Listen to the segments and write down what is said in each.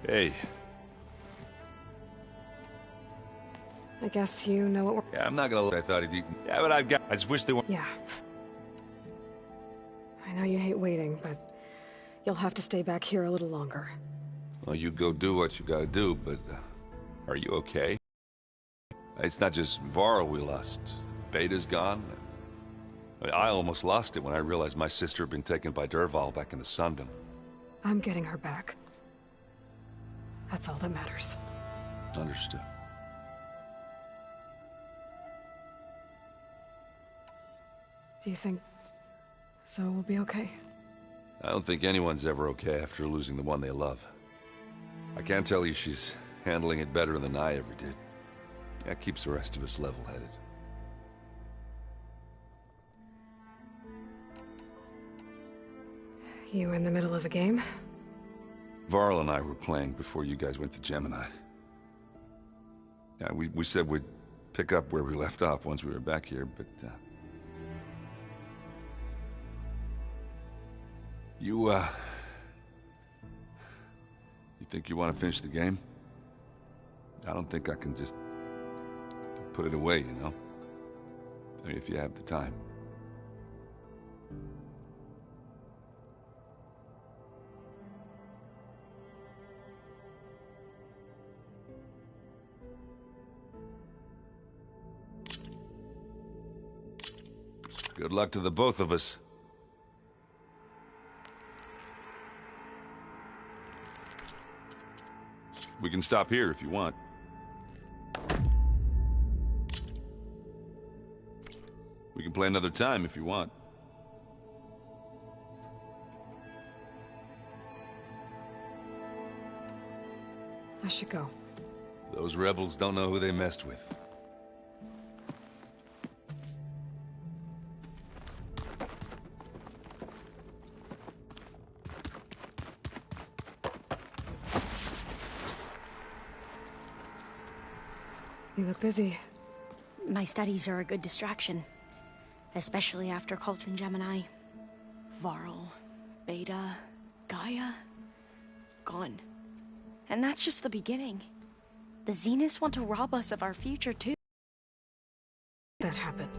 Hey. I guess you know what we're... Yeah, I'm not gonna lie. I thought he'd eaten. Yeah, but I just wish they weren't. Yeah. I know you hate waiting, but you'll have to stay back here a little longer. Well, you go do what you gotta do, but are you okay? It's not just Varl we lost. Beta's gone. I almost lost it when I realized my sister had been taken by Dervahl back in the Sundom. I'm getting her back. That's all that matters. Understood. Do you think Zoe will be okay? I don't think anyone's ever okay after losing the one they love. I can't tell you she's handling it better than I ever did. That keeps the rest of us level-headed. You in the middle of a game? Varl and I were playing before you guys went to Gemini. Yeah, we said we'd pick up where we left off once we were back here, but You think you want to finish the game? I don't think I can just put it away, you know? I mean, if you have the time. Good luck to the both of us. We can stop here if you want. We can play another time if you want. I should go. Those rebels don't know who they messed with. You look busy. My studies are a good distraction. Especially after Cauldron Gemini. Varl, Beta, Gaia, gone. And that's just the beginning. The Zeniths want to rob us of our future too. That happened.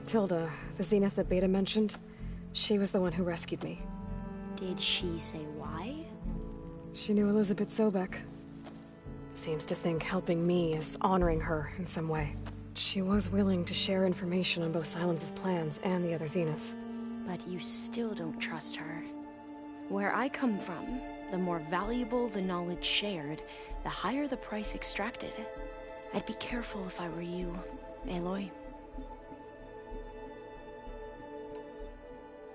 Tilda, the Zenith that Beta mentioned, she was the one who rescued me. Did she say why? She knew Elizabeth Sobek. Seems to think helping me is honoring her in some way. She was willing to share information on both Silence's plans and the other Zeniths. But you still don't trust her. Where I come from, the more valuable the knowledge shared, the higher the price extracted. I'd be careful if I were you, Aloy.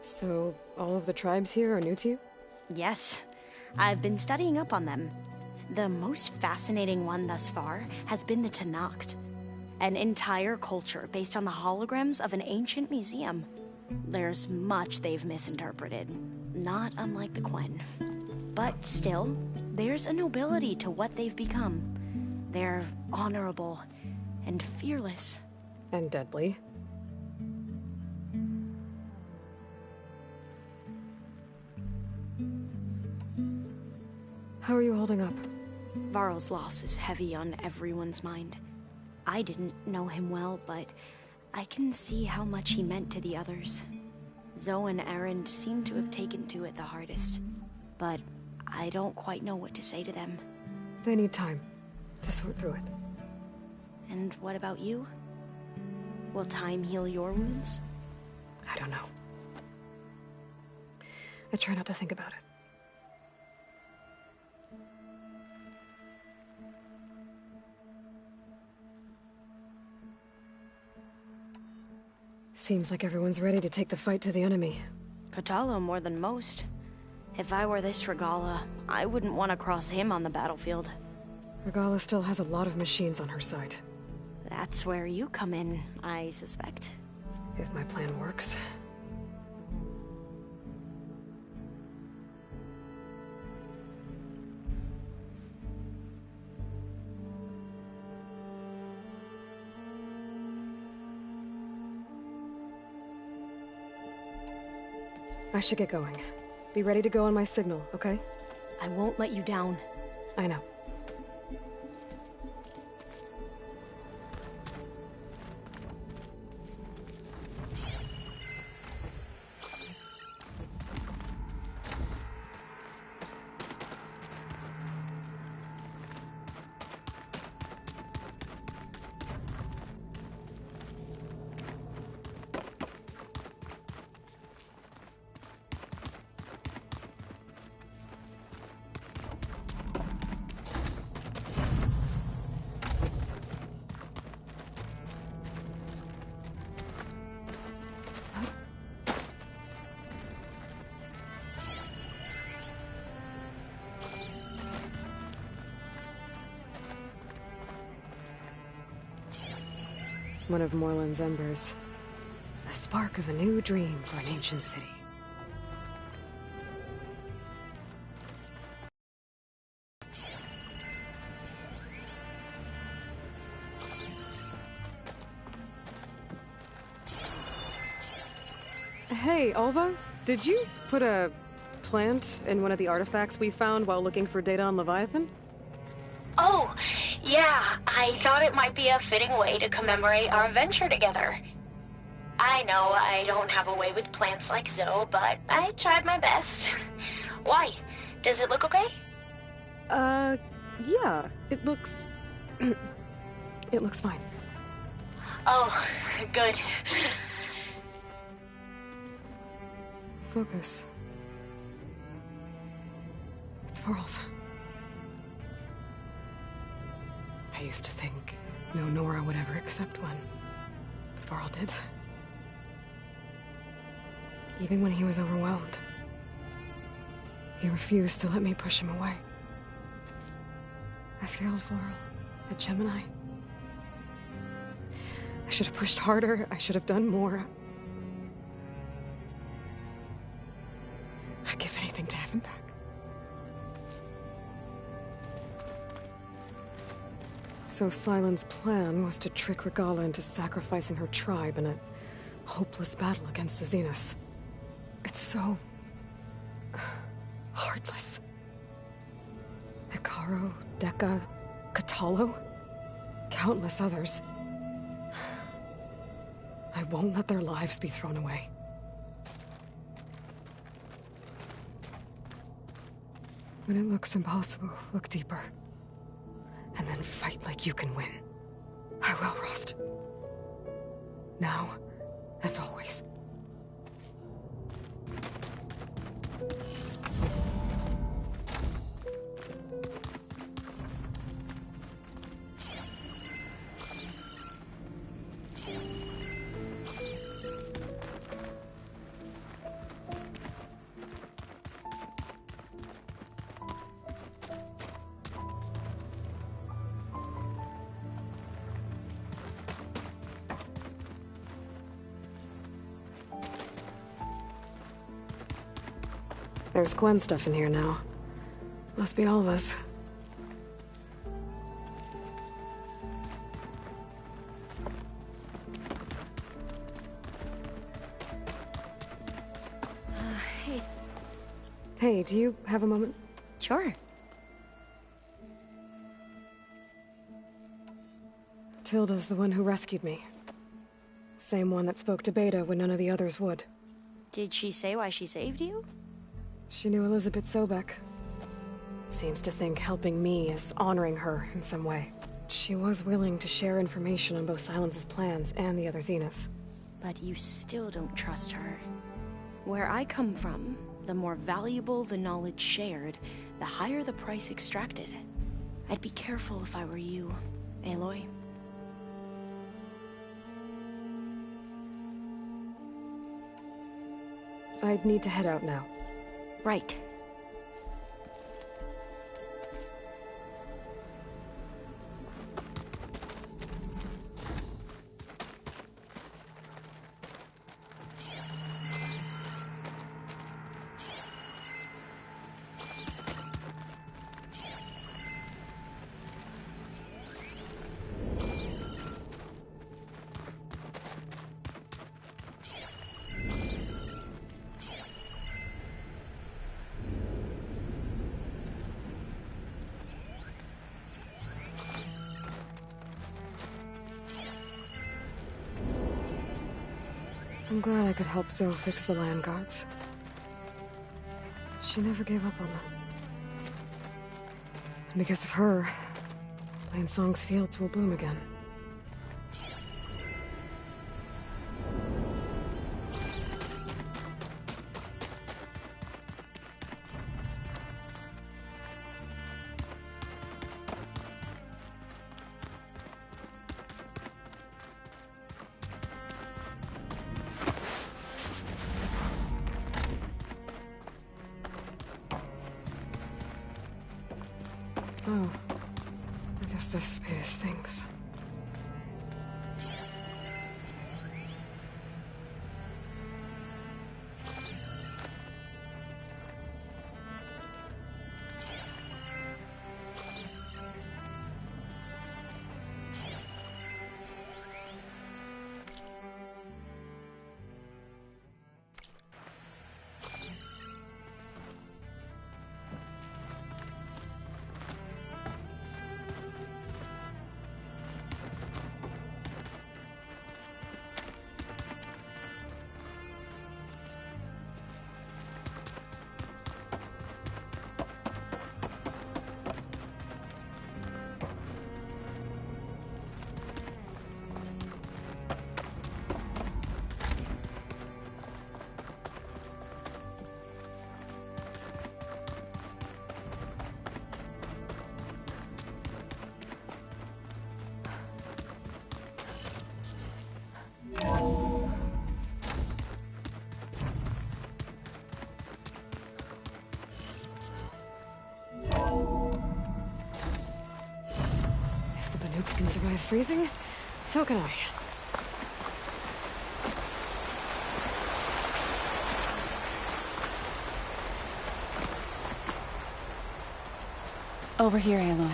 So, all of the tribes here are new to you? Yes. I've been studying up on them. The most fascinating one thus far has been the Tenakth, an entire culture based on the holograms of an ancient museum. There's much they've misinterpreted, not unlike the Quen. But still, there's a nobility to what they've become. They're honorable and fearless. And deadly. How are you holding up? Varl's loss is heavy on everyone's mind. I didn't know him well, but I can see how much he meant to the others. Zoe and Erend seem to have taken to it the hardest, but I don't quite know what to say to them. They need time to sort through it. And what about you? Will time heal your wounds? I don't know. I try not to think about it. Seems like everyone's ready to take the fight to the enemy. Kotallo more than most. If I were this Regala, I wouldn't want to cross him on the battlefield. Regala still has a lot of machines on her side. That's where you come in, I suspect. If my plan works. I should get going. Be ready to go on my signal, okay? I won't let you down. I know. One of Morland's embers. The spark of a new dream for an ancient city. Hey, Alva, did you put a plant in one of the artifacts we found while looking for data on Leviathan? Oh, yeah, I thought it might be a fitting way to commemorate our adventure together. I know I don't have a way with plants like Zoe, but I tried my best. Why? Does it look okay? Yeah, it looks... it looks fine. Oh, good. Focus. It's Varl's. I used to think no Nora would ever accept one, but Varl did. Even when he was overwhelmed, he refused to let me push him away. I failed Varl at Gemini. I should have pushed harder. I should have done more. I'd give anything to have him back. So Sylens' plan was to trick Regala into sacrificing her tribe in a hopeless battle against the Zeniths. It's so... heartless. Hikaru, Dekka, Katalo, countless others. I won't let their lives be thrown away. When it looks impossible, look deeper. And then fight like you can win. I will, Rost. Now and always. There's Gwen stuff in here now. Must be Alva's. Hey. Hey, do you have a moment? Sure. Tilda's the one who rescued me. Same one that spoke to Beta when none of the others would. Did she say why she saved you? She knew Elizabeth Sobek. Seems to think helping me is honoring her in some way. She was willing to share information on both Sylens' plans and the other Zeniths. But you still don't trust her. Where I come from, the more valuable the knowledge shared, the higher the price extracted. I'd be careful if I were you, Aloy. I'd need to head out now. Right. I'm glad I could help Zoe fix the land gods. She never gave up on them. And because of her, Plainsong's fields will bloom again. Oh, I guess this is things. If can survive freezing, so can I. Over here, Aloy.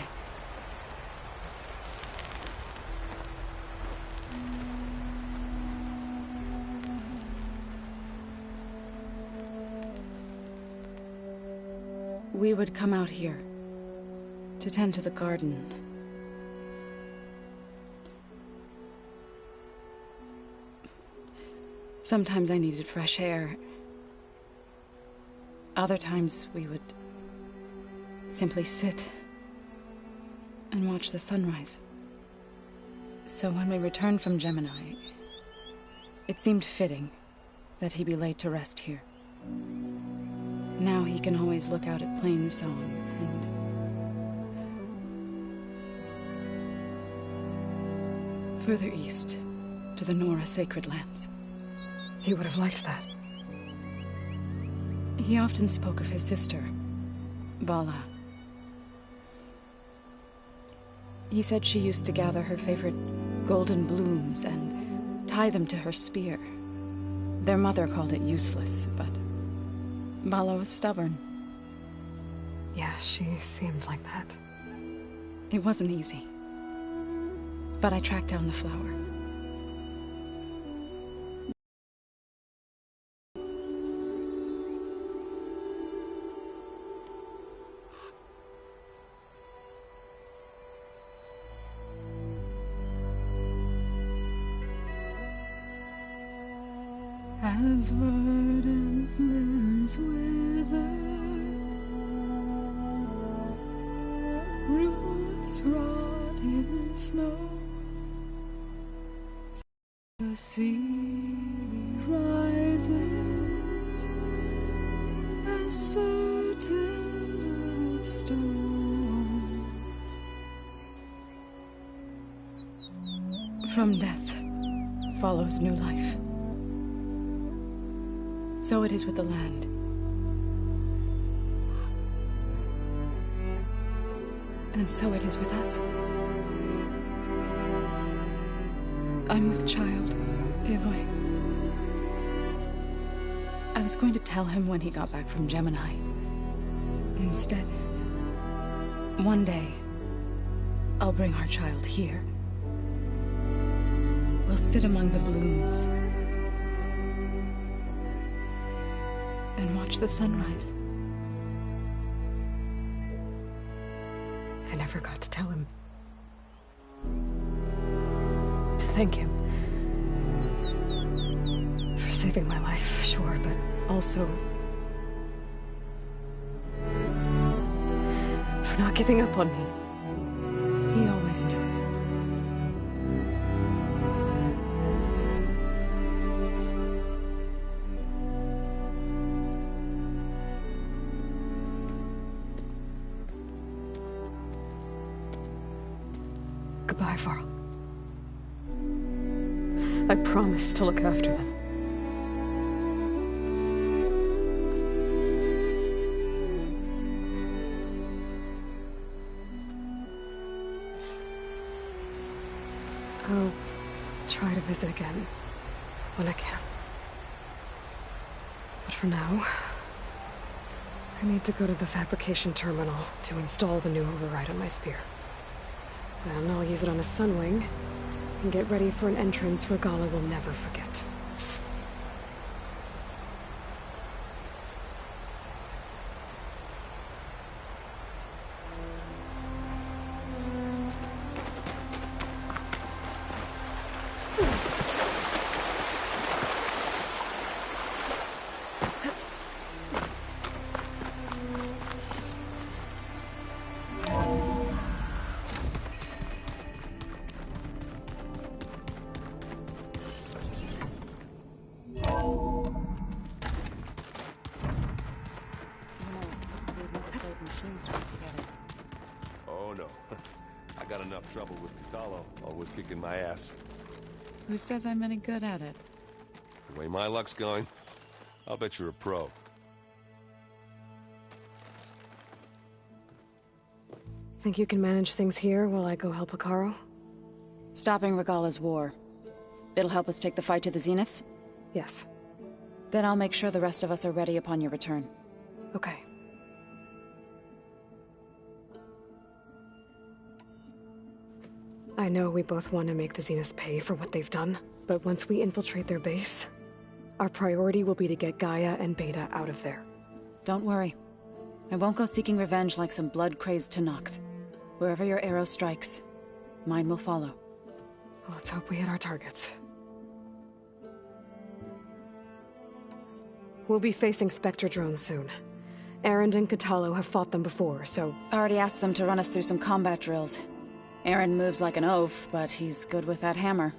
We would come out here to tend to the garden. Sometimes I needed fresh air. Other times we would simply sit and watch the sunrise. So when we returned from Gemini, it seemed fitting that he be laid to rest here. Now he can always look out at Plainsong and further east to the Nora sacred lands. He would have liked that. He often spoke of his sister, Vala. He said she used to gather her favorite golden blooms and tie them to her spear. Their mother called it useless, but Vala was stubborn. Yeah, she seemed like that. It wasn't easy, but I tracked down the flower. As verdant limbs wither, roots rot in snow, the sea rises as certain as stone. From death follows new life. So it is with the land. And so it is with us. I'm with child, Aloy. I was going to tell him when he got back from Gemini. Instead, one day, I'll bring our child here. We'll sit among the blooms and watch the sunrise. I never got to tell him. To thank him for saving my life, sure, but also for not giving up on me. He always knew. Goodbye, Varl. I promise to look after them. I'll try to visit again when I can. But for now, I need to go to the fabrication terminal to install the new override on my spear. Then I'll use it on a sunwing and get ready for an entrance Regala will never forget. Oh no. I got enough trouble with Catalo, always kicking my ass. Who says I'm any good at it? The way my luck's going, I'll bet you're a pro. Think you can manage things here while I go help Akaro? Stopping Regala's war. It'll help us take the fight to the Zeniths? Yes. Then I'll make sure the rest of us are ready upon your return. Okay. I know we both want to make the Zeniths pay for what they've done, but once we infiltrate their base, our priority will be to get Gaia and Beta out of there. Don't worry. I won't go seeking revenge like some blood-crazed Tenakth. Wherever your arrow strikes, mine will follow. Let's hope we hit our targets. We'll be facing Spectre drones soon. Erend and Catalo have fought them before, so... I already asked them to run us through some combat drills. Erend moves like an oaf, but he's good with that hammer.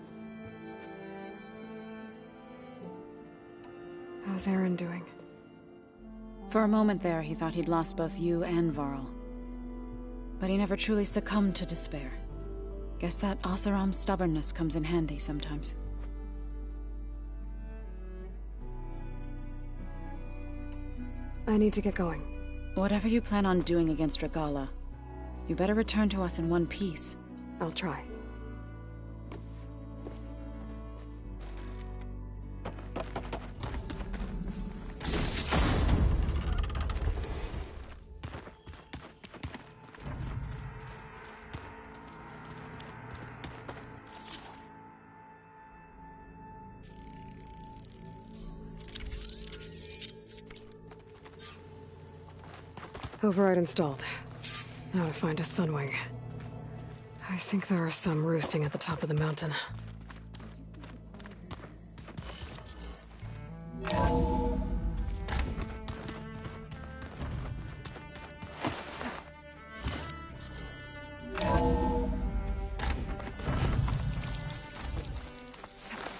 How's Erend doing? For a moment there, he thought he'd lost both you and Varl. But he never truly succumbed to despair. Guess that Oseram's stubbornness comes in handy sometimes. I need to get going. Whatever you plan on doing against Regala, you better return to us in one piece. I'll try. Override installed. Now to find a sunwing. I think there are some roosting at the top of the mountain.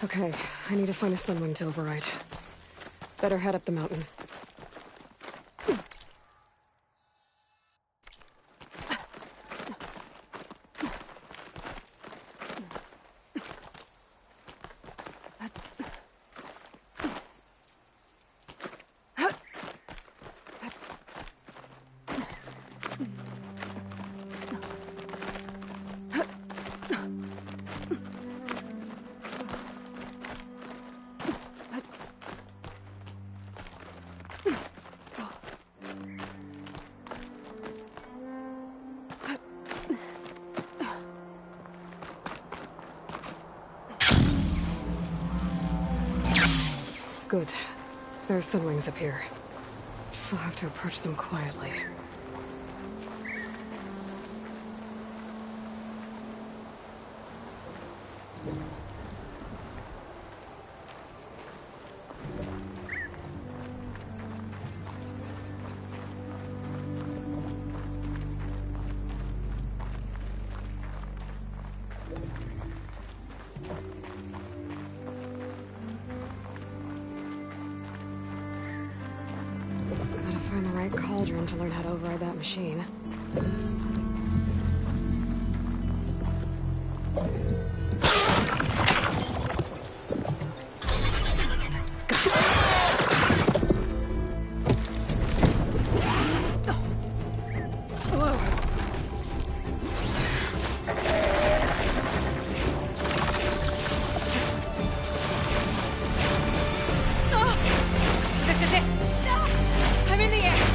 Okay, I need to find a sunwing to override. Better head up the mountain. Good. There are sunwings up here. I'll have to approach them quietly. yearn to learn how to override that machine. This is it! I'm in the air!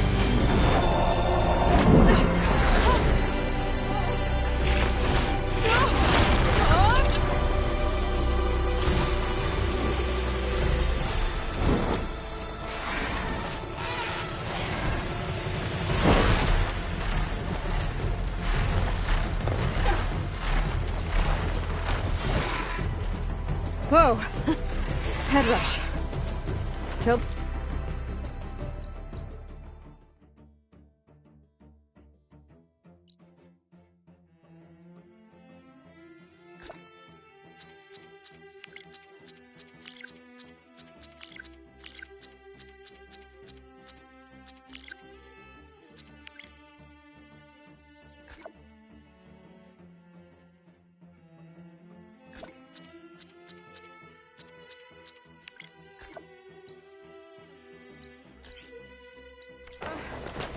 Whoa! Head rush. Tilt.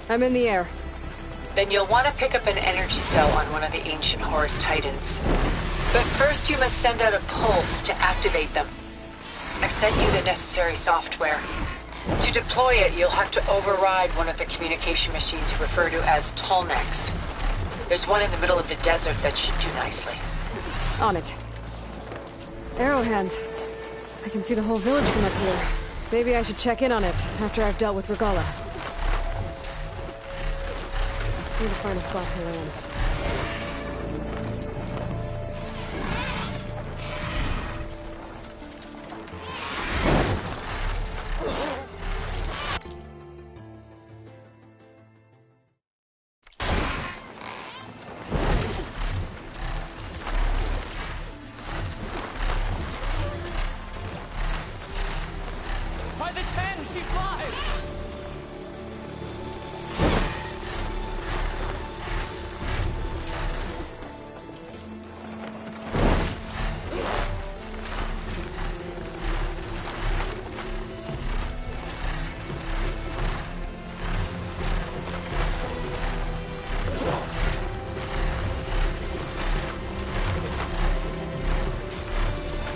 I'm in the air. Then you'll want to pick up an energy cell on one of the ancient Horus Titans. But first you must send out a pulse to activate them. I've sent you the necessary software. To deploy it, you'll have to override one of the communication machines you refer to as Tallnecks. There's one in the middle of the desert that should do nicely. On it. Arrowhand. I can see the whole village from up here. Maybe I should check in on it after I've dealt with Regala. Need to find a spot to land. By the 10, he flies!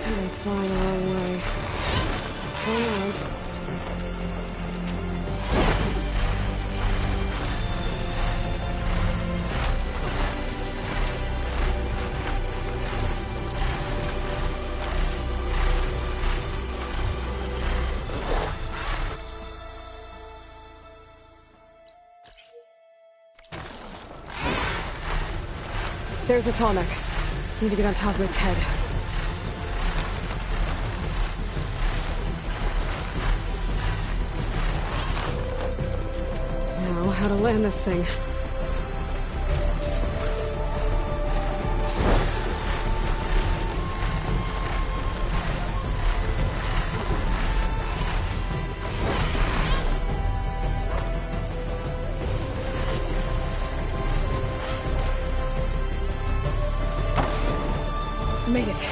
I'm flying the wrong way. Come on. There's a Tallneck. Need to get on top of its head. Now, how to land this thing. Made it.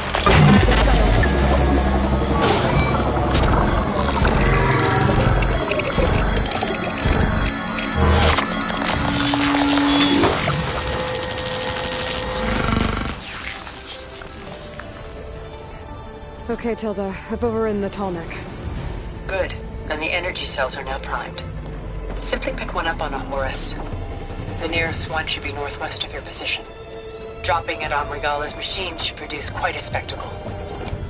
Okay, Tilda. I've overridden the Tallneck. Good. And the energy cells are now primed. Simply pick one up on a Horus. The nearest one should be northwest of your position. Dropping it on Regala's machine should produce quite a spectacle.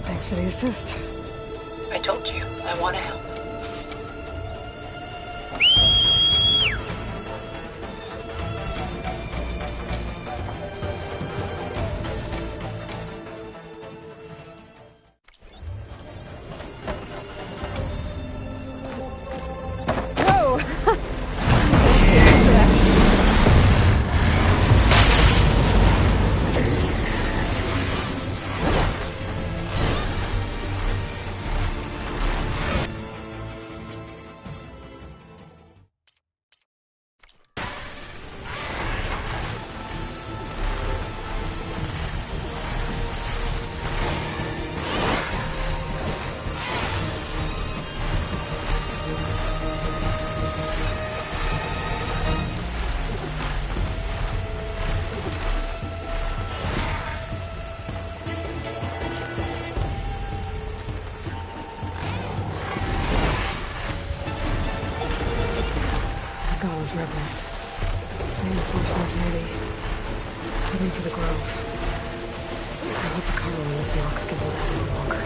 Thanks for the assist. I told you, I want to help. cells. Reinforcements, maybe. Heading for the Grove. I hope Carl and this Noct can hold out any longer.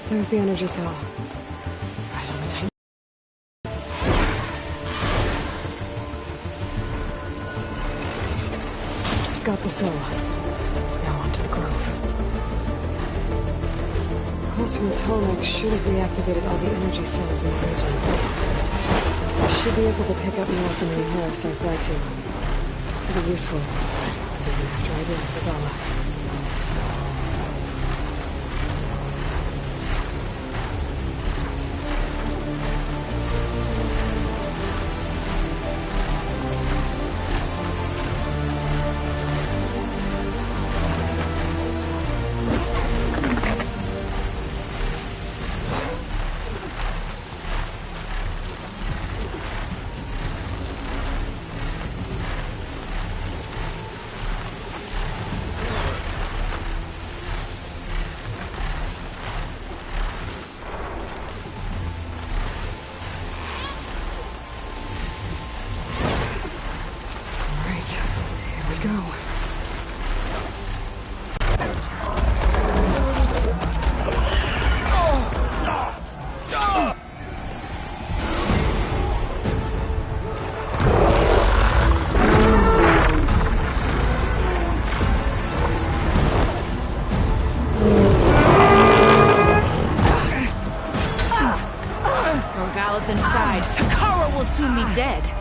There's the energy cell. Right on the tiny... Got the cell. Now onto the Grove. Pulse from Tonic should have reactivated all the energy cells in the region. I should be able to pick up more from the Horus I fly to. Pretty useful. Even after I deal with Regala.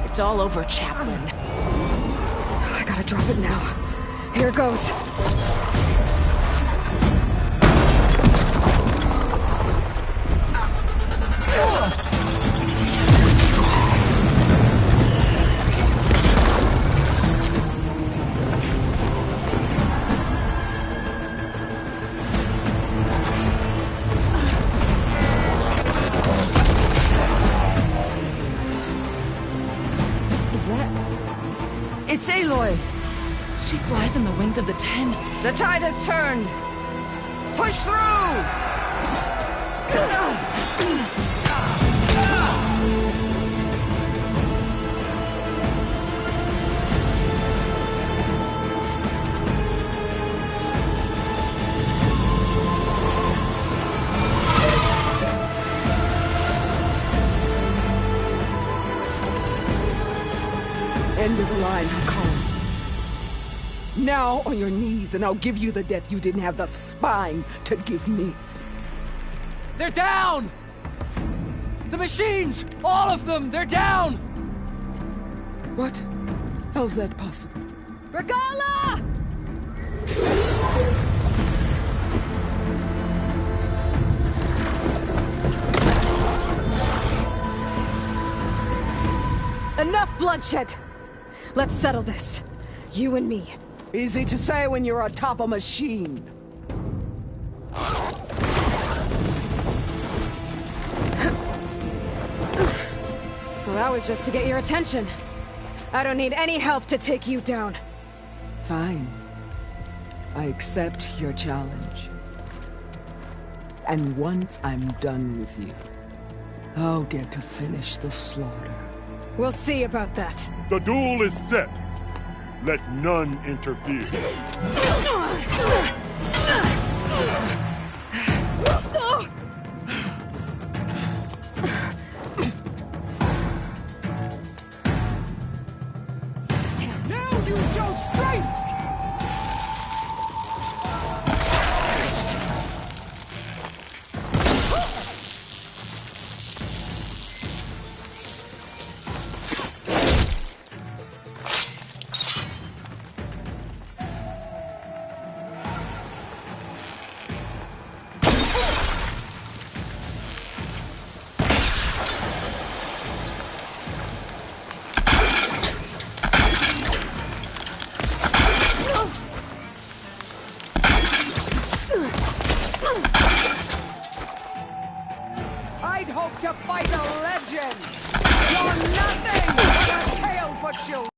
It's all over, Chaplain. I gotta drop it now. Here it goes. It's Aloy! She flies on the wings of the Ten. The tide has turned! Push through! End of the line, Hakon. Now on your knees, and I'll give you the death you didn't have the spine to give me. They're down! The machines! All of them! They're down! What? How's that possible? Regala! Enough bloodshed! Let's settle this. You and me. Easy to say when you're atop a machine. Well, that was just to get your attention. I don't need any help to take you down. Fine. I accept your challenge. And once I'm done with you, I'll get to finish the slaughter. We'll see about that. The duel is set. Let none interfere. Now you show strength! to fight a legend! You're nothing but a tale for children!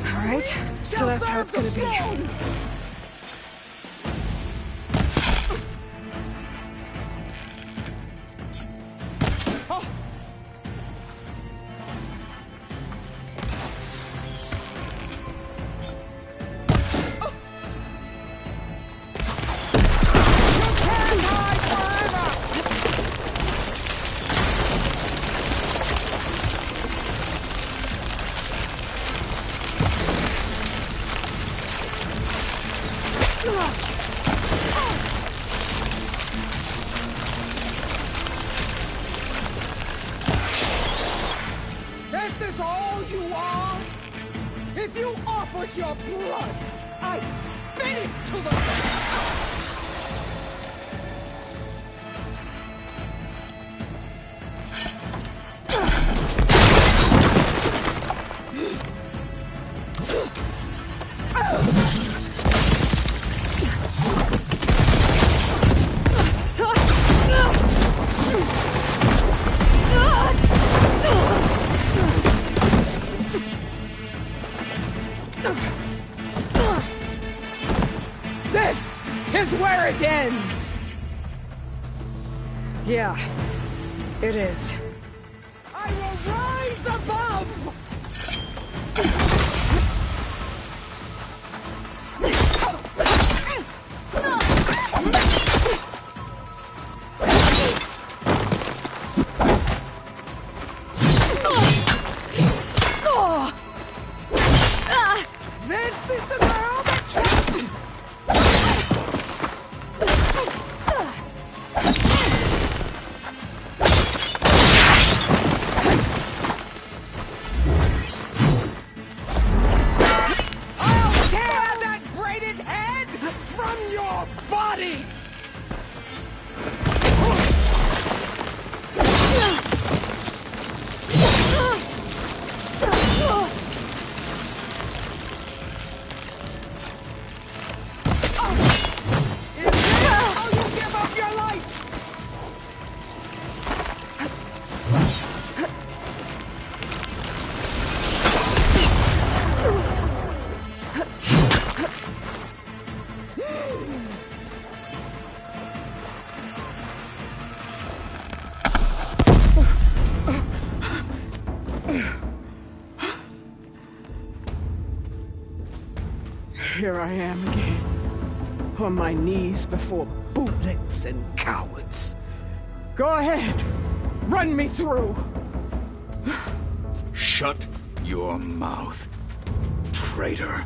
Alright, so that's how it's gonna be. This is all you are? If you offered your blood, I'd spit it to the ground! This is where it ends! Yeah, it is. I will rise above! This is the girl that I'll tear that braided head from your body! Is this how you give up your life? Here I am again, on my knees before bootlets and cowards. Go ahead, run me through. Shut your mouth, traitor.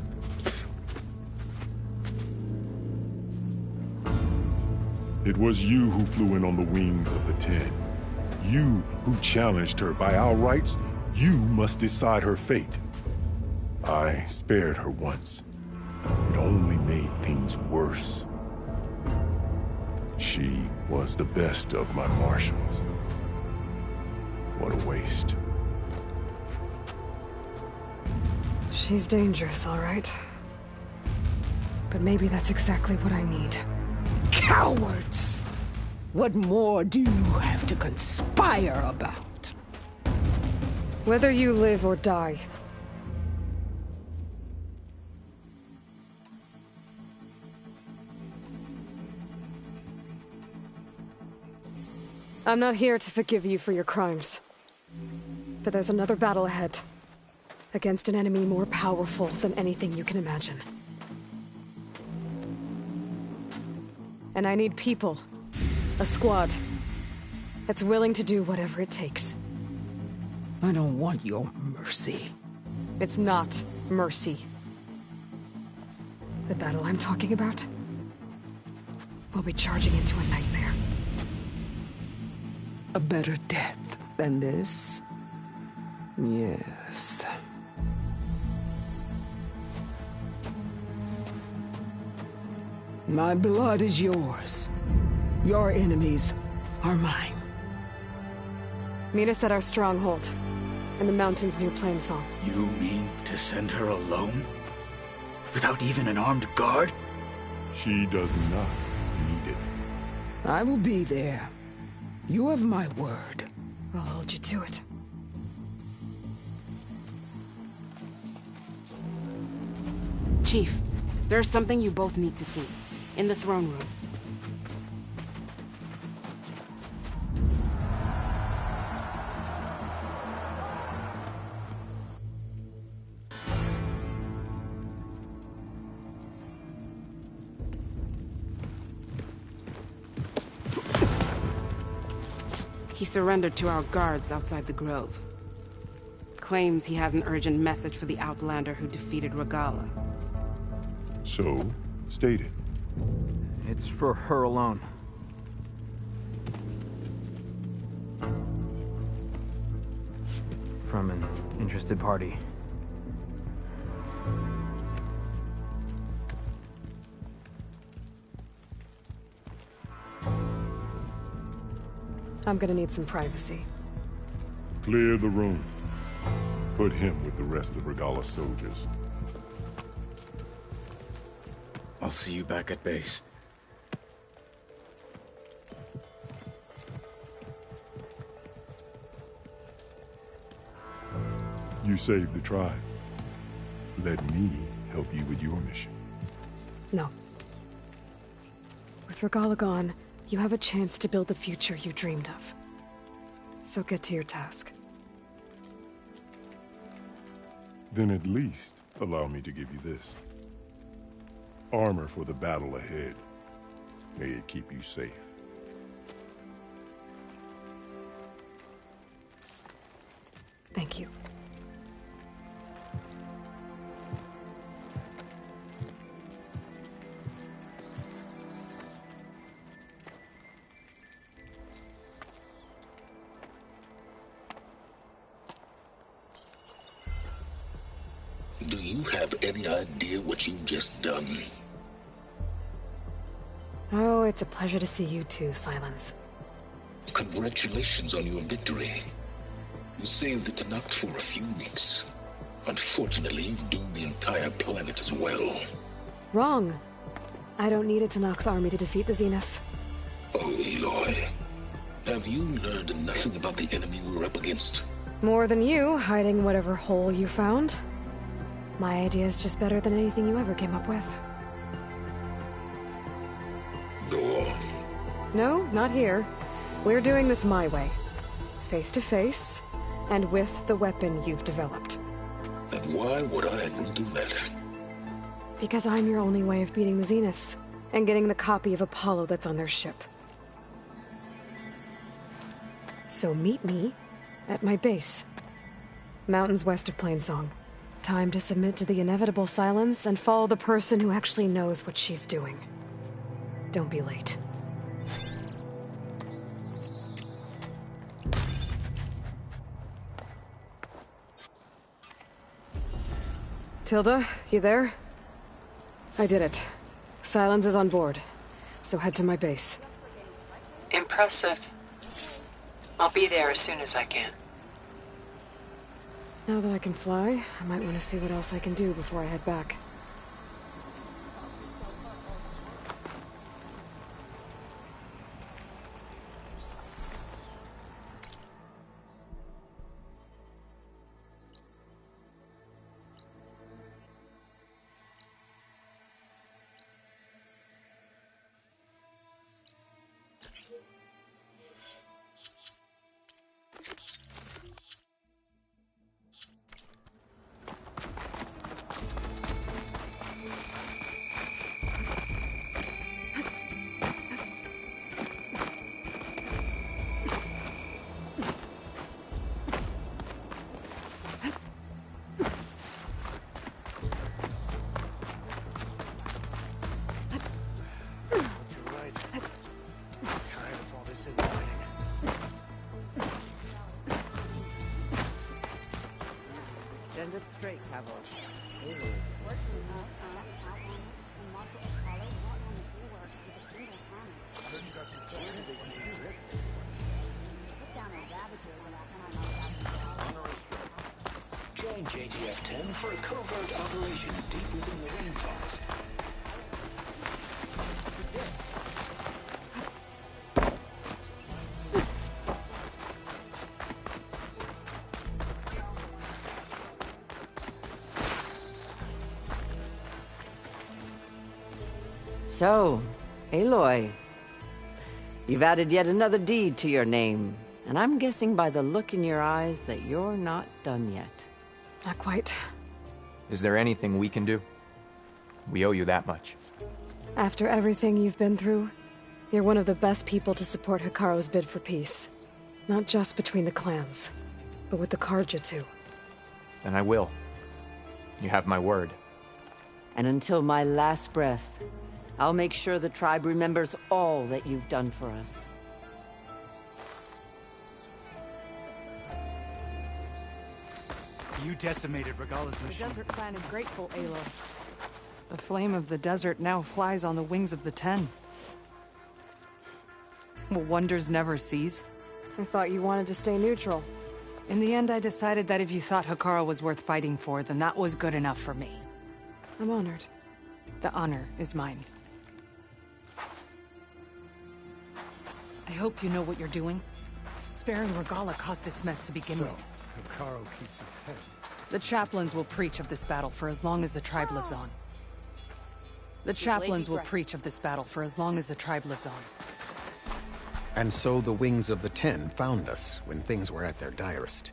It was you who flew in on the wings of the 10. You who challenged her by our rights. You must decide her fate. I spared her once. It only made things worse. She was the best of my marshals. What a waste. She's dangerous, all right. But maybe that's exactly what I need. Cowards! What more do you have to conspire about? Whether you live or die. I'm not here to forgive you for your crimes. But there's another battle ahead. Against an enemy more powerful than anything you can imagine. And I need people. A squad. That's willing to do whatever it takes. I don't want your mercy. It's not mercy. The battle I'm talking about will be charging into a nightmare. A better death than this? Yes. My blood is yours. Your enemies are mine. Meet us at our stronghold, in the mountains near Plainsong. You mean to send her alone? Without even an armed guard? She does not need it. I will be there. You have my word. I'll hold you to it. Chief, there's something you both need to see. In the throne room. He surrendered to our guards outside the grove. Claims he has an urgent message for the Outlander who defeated Regala. So, state it. It's for her alone. From an interested party. I'm gonna need some privacy. Clear the room. Put him with the rest of Regala's soldiers. I'll see you back at base. You saved the tribe. Let me help you with your mission. No. With Regala gone, you have a chance to build the future you dreamed of. So get to your task. Then at least allow me to give you this. Armor for the battle ahead. May it keep you safe. Thank you. Do you have any idea what you've just done? Oh, it's a pleasure to see you too, Silence. Congratulations on your victory. You saved the Tanakh for a few weeks. Unfortunately, you've doomed the entire planet as well. Wrong. I don't need a Tanakh army to defeat the Zeniths. Oh, Aloy. Have you learned nothing about the enemy we're up against? More than you, hiding whatever hole you found. My idea is just better than anything you ever came up with. Go on. No, not here. We're doing this my way. Face to face, and with the weapon you've developed. And why would I agree to that? Because I'm your only way of beating the Zeniths, and getting the copy of Apollo that's on their ship. So meet me at my base. Mountains west of Plainsong. Time to submit to the inevitable silence and follow the person who actually knows what she's doing. Don't be late. Tilda, you there? I did it. Silence is on board, so head to my base. Impressive. I'll be there as soon as I can. Now that I can fly, I might want to see what else I can do before I head back. Stand it straight, Cabo. Join JTF-10 for a covert operation deep within the rainforest. So, Aloy, you've added yet another deed to your name, and I'm guessing by the look in your eyes that you're not done yet. Not quite. Is there anything we can do? We owe you that much. After everything you've been through, you're one of the best people to support Hikaru's bid for peace. Not just between the clans, but with the Karja too. And I will. You have my word. And until my last breath, I'll make sure the tribe remembers all that you've done for us. You decimated Regala's machine. The Desert Clan is grateful, Aloy. The flame of the desert now flies on the wings of the Ten. Will wonders never cease? I thought you wanted to stay neutral. In the end, I decided that if you thought Hikaru was worth fighting for, then that was good enough for me. I'm honored. The honor is mine. I hope you know what you're doing. Sparing Regala caused this mess to begin with. Hikaru keeps his head. The chaplains will preach of this battle for as long as the tribe lives on. The chaplains will preach of this battle for as long as the tribe lives on. And so the Wings of the Ten found us when things were at their direst.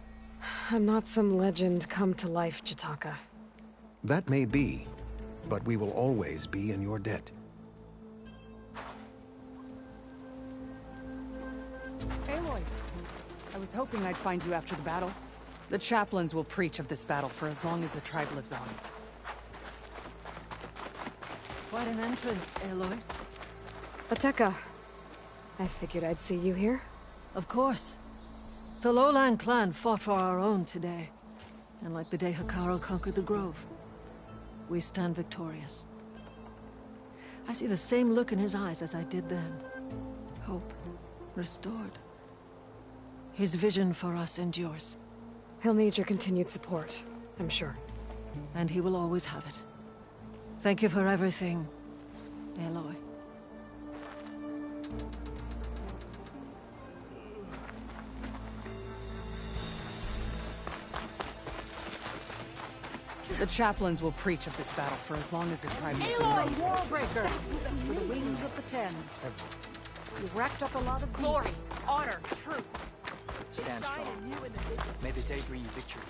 I'm not some legend come to life, Jataka. That may be, but we will always be in your debt. Aloy, I was hoping I'd find you after the battle. The chaplains will preach of this battle for as long as the tribe lives on. Quite an entrance, Aloy. Ateka, I figured I'd see you here. Of course. The Lowland clan fought for our own today. And like the day Hikaru conquered the Grove, we stand victorious. I see the same look in his eyes as I did then. Hope restored. His vision for us endures. He'll need your continued support, I'm sure. And he will always have it. Thank you for everything, Aloy. The chaplains will preach of this battle for as long as the tribe is Aloy, Warbreaker! For the Wings of the Ten. You've racked up a lot of glory, honor, truth. Stand strong. May the day bring you victory.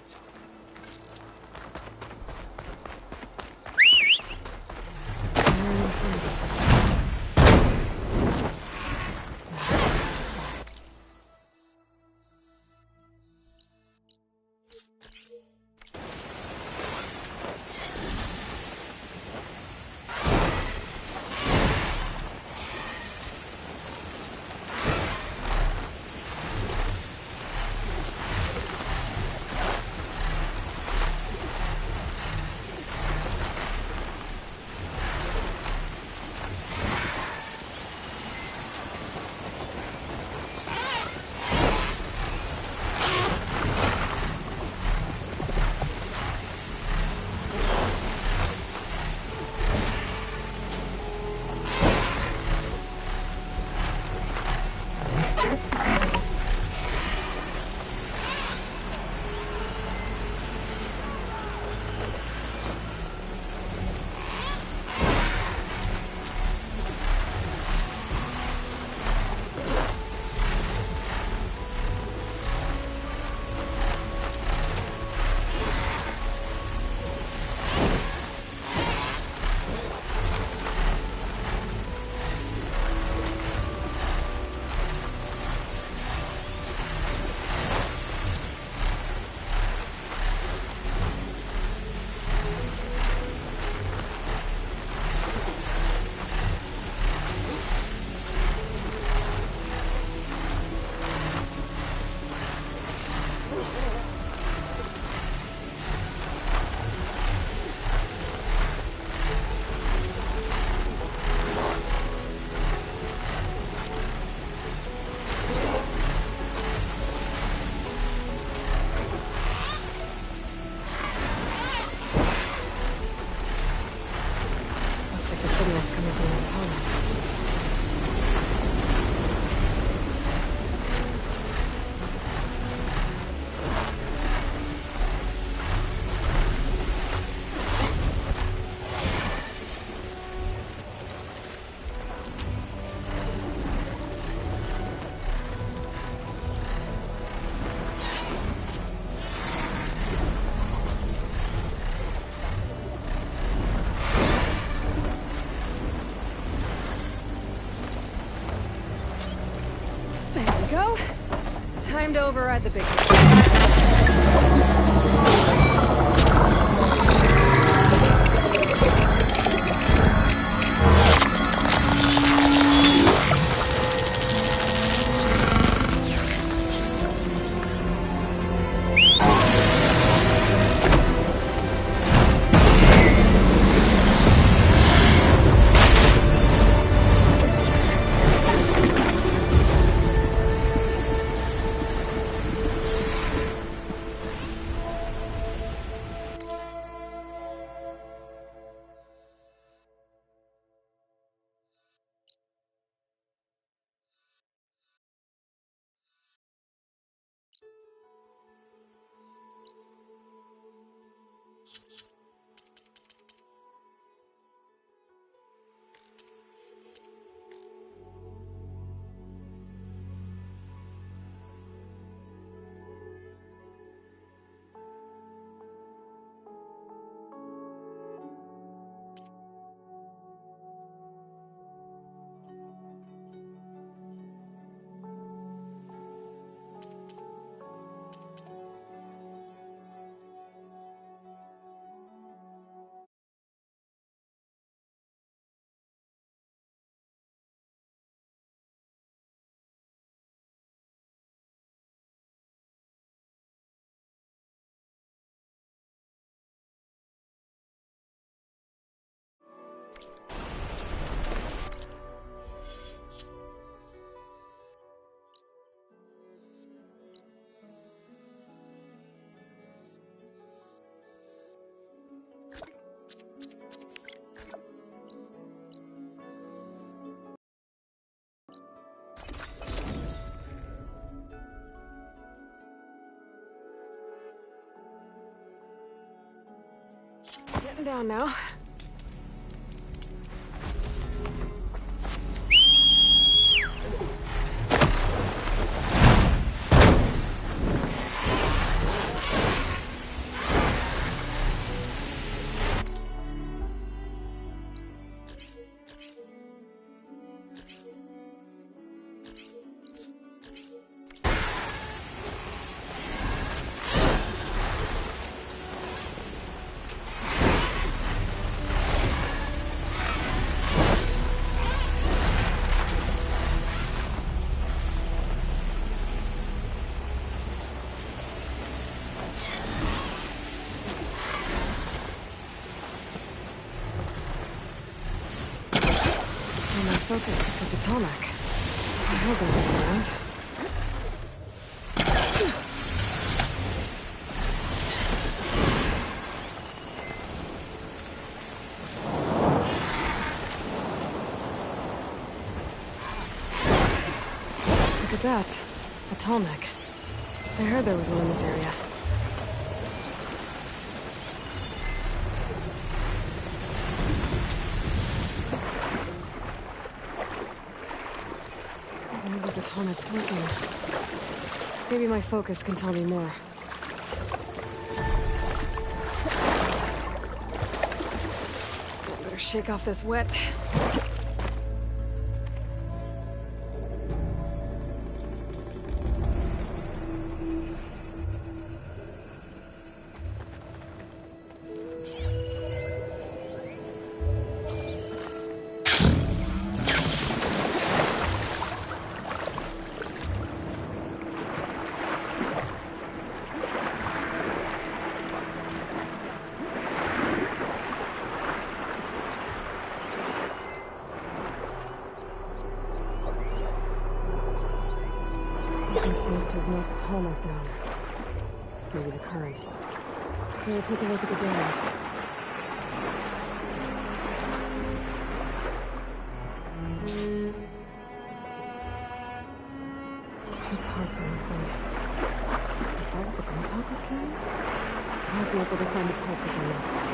go. Time to override the big Getting down now. Focus picked up the tarmac. I hope that's around. Look at that. A tarmac. I heard there was one in this area. The tarmac's working. Maybe my focus can tell me more. I better shake off this wet. Seems to have knocked the tarmac down. Maybe the current. Better take a look at the damage. Two parts are missing. Is that what the Grimtalk was carrying? I might be able to find the parts if I missed.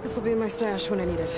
This'll be in my stash when I need it.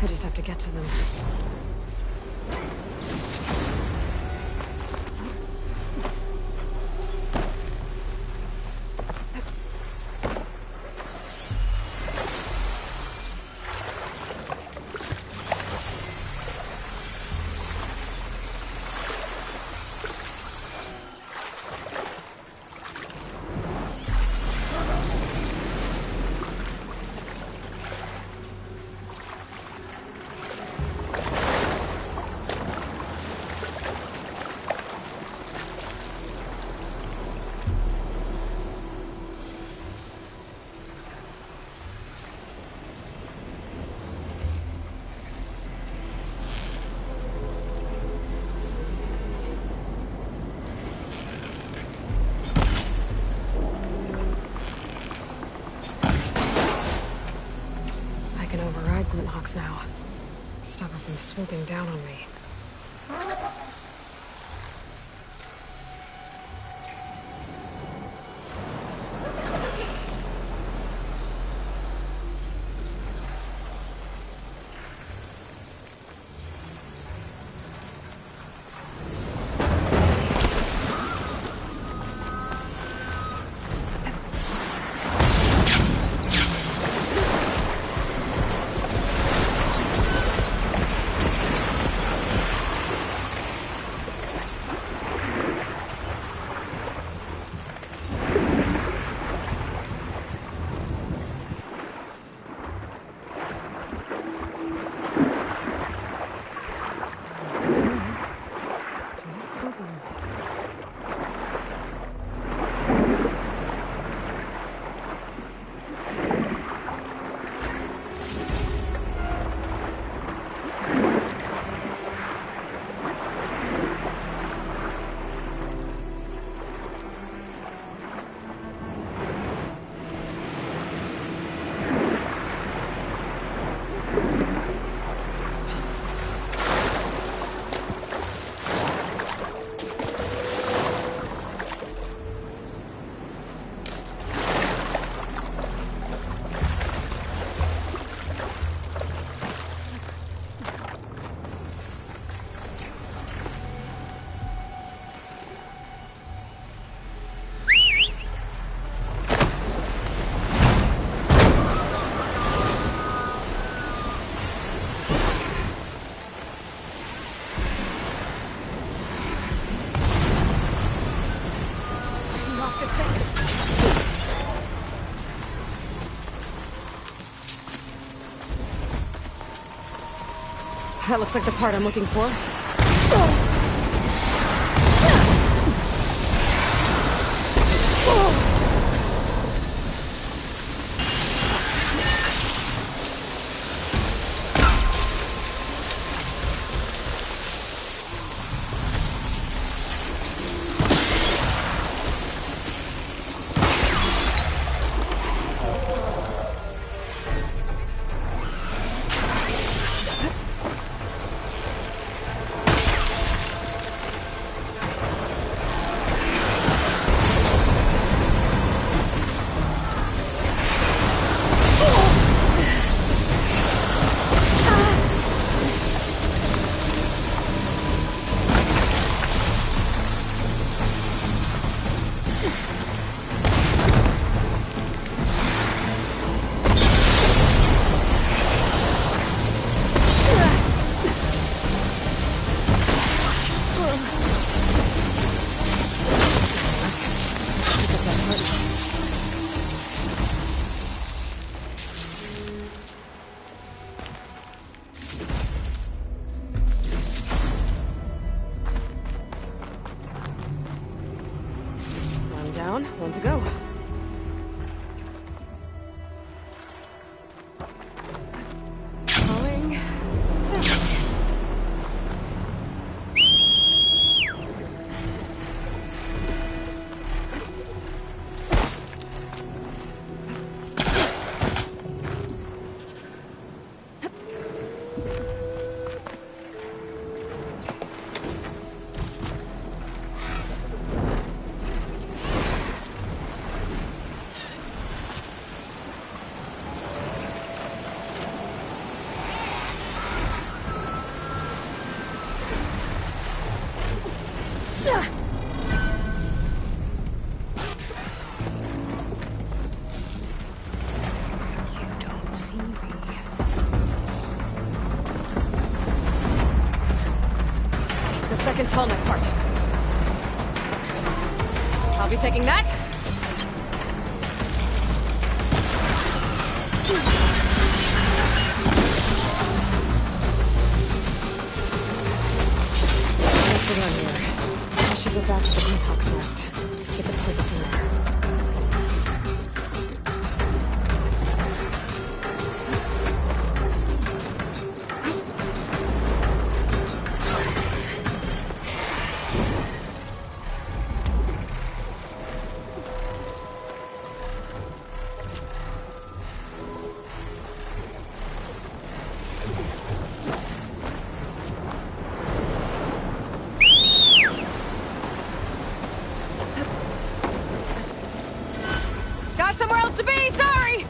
I just have to get to them. Now. Stop her from swooping down on me. That looks like the part I'm looking for. on, one to go. Calling. Second tall neck part. I'll be taking that. Nice to run here. I should go back to the detox nest. Get the platelets in there. Somewhere else to be, sorry!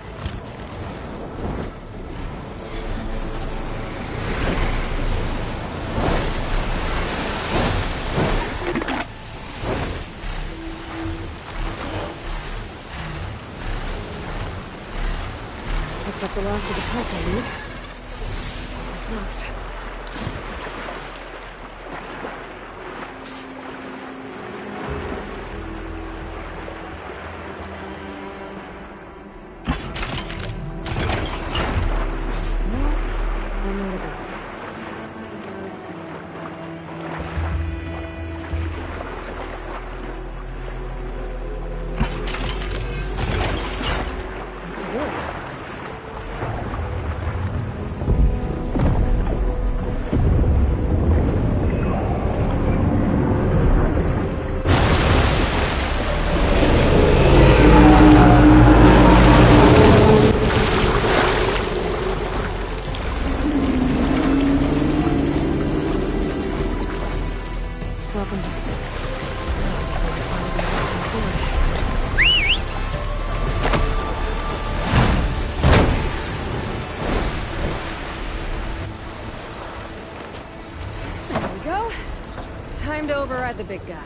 Picked up the last of the parts I need. Let's hope this works. Welcome back. I just need to find a way out from the There we go. Time to override the big guy.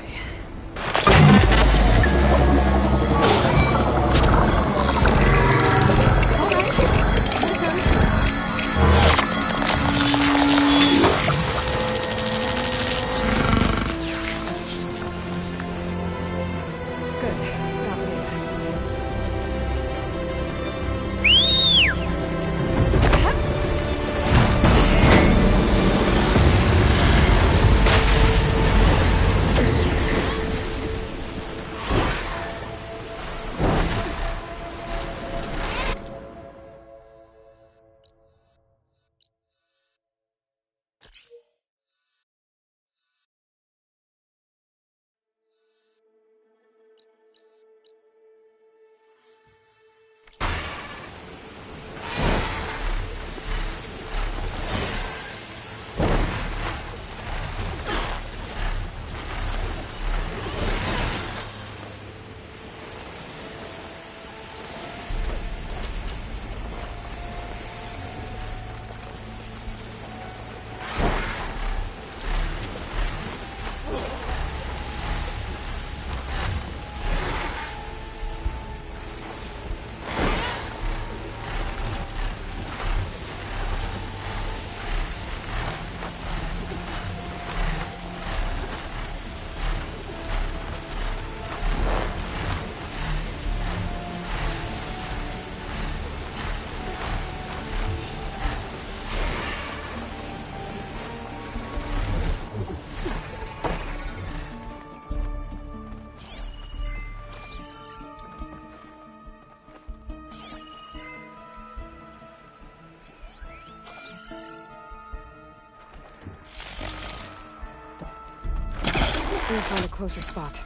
We'll find a closer spot.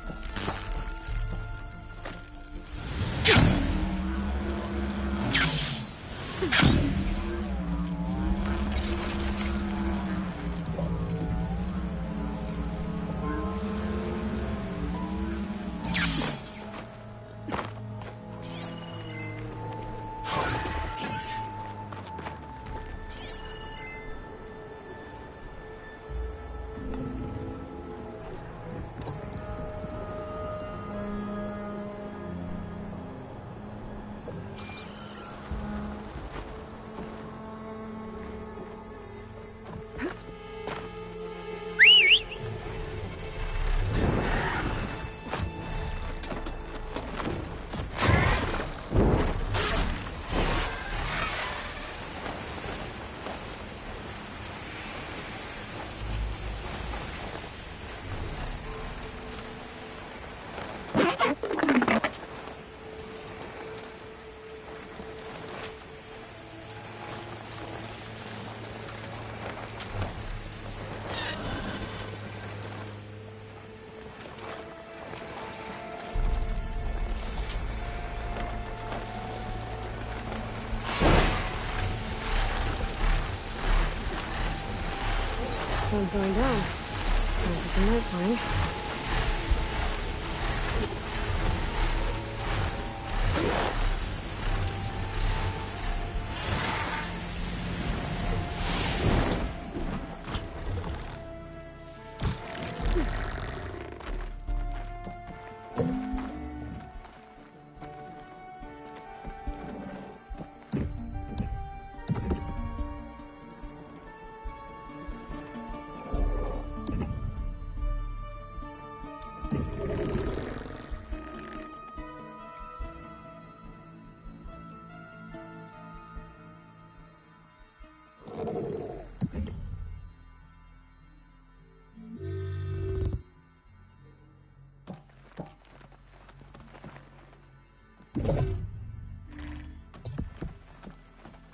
Sun's going down. Time for some night flying.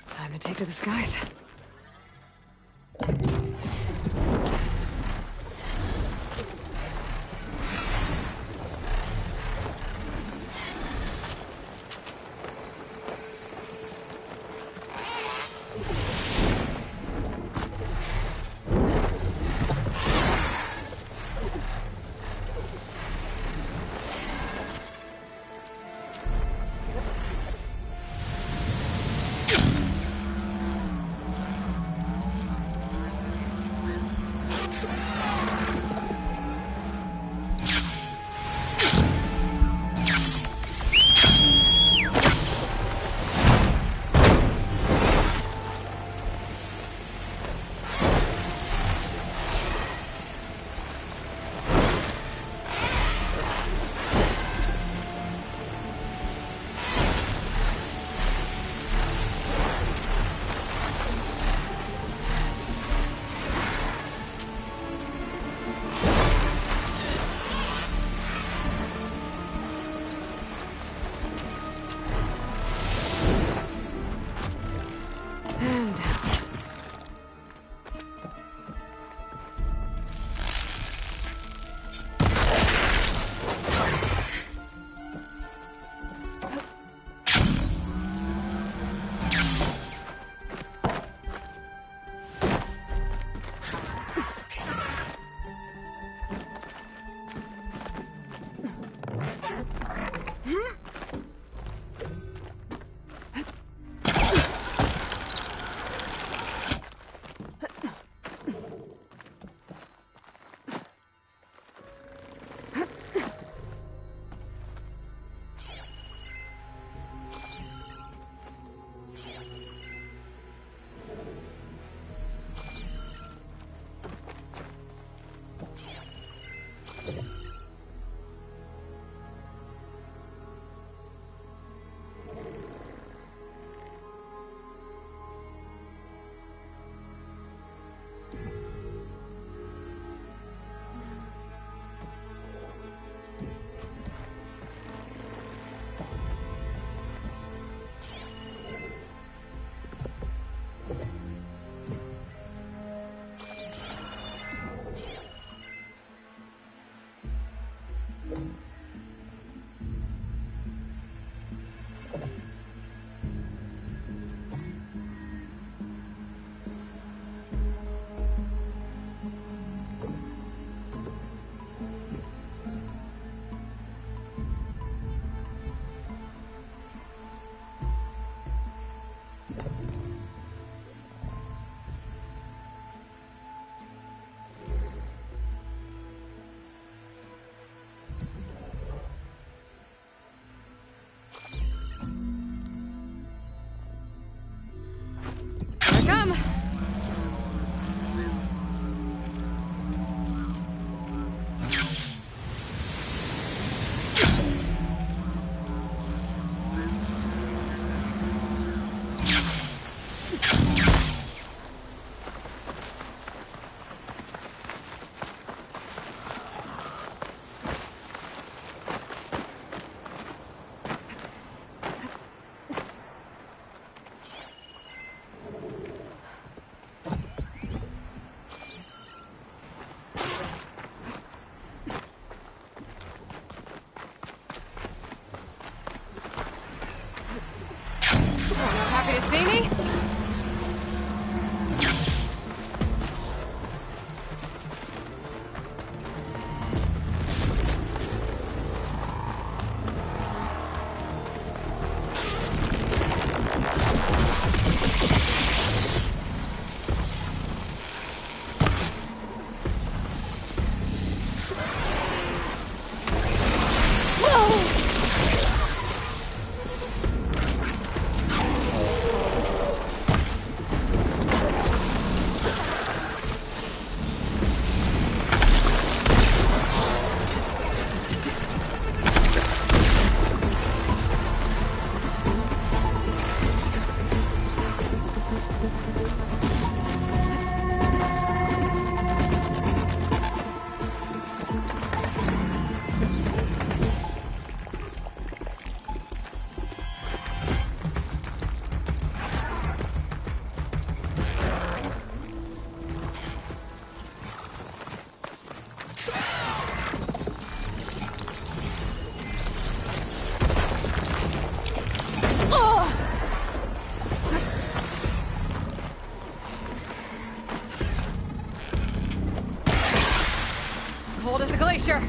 Time to take to the skies. see me? Cold as a glacier.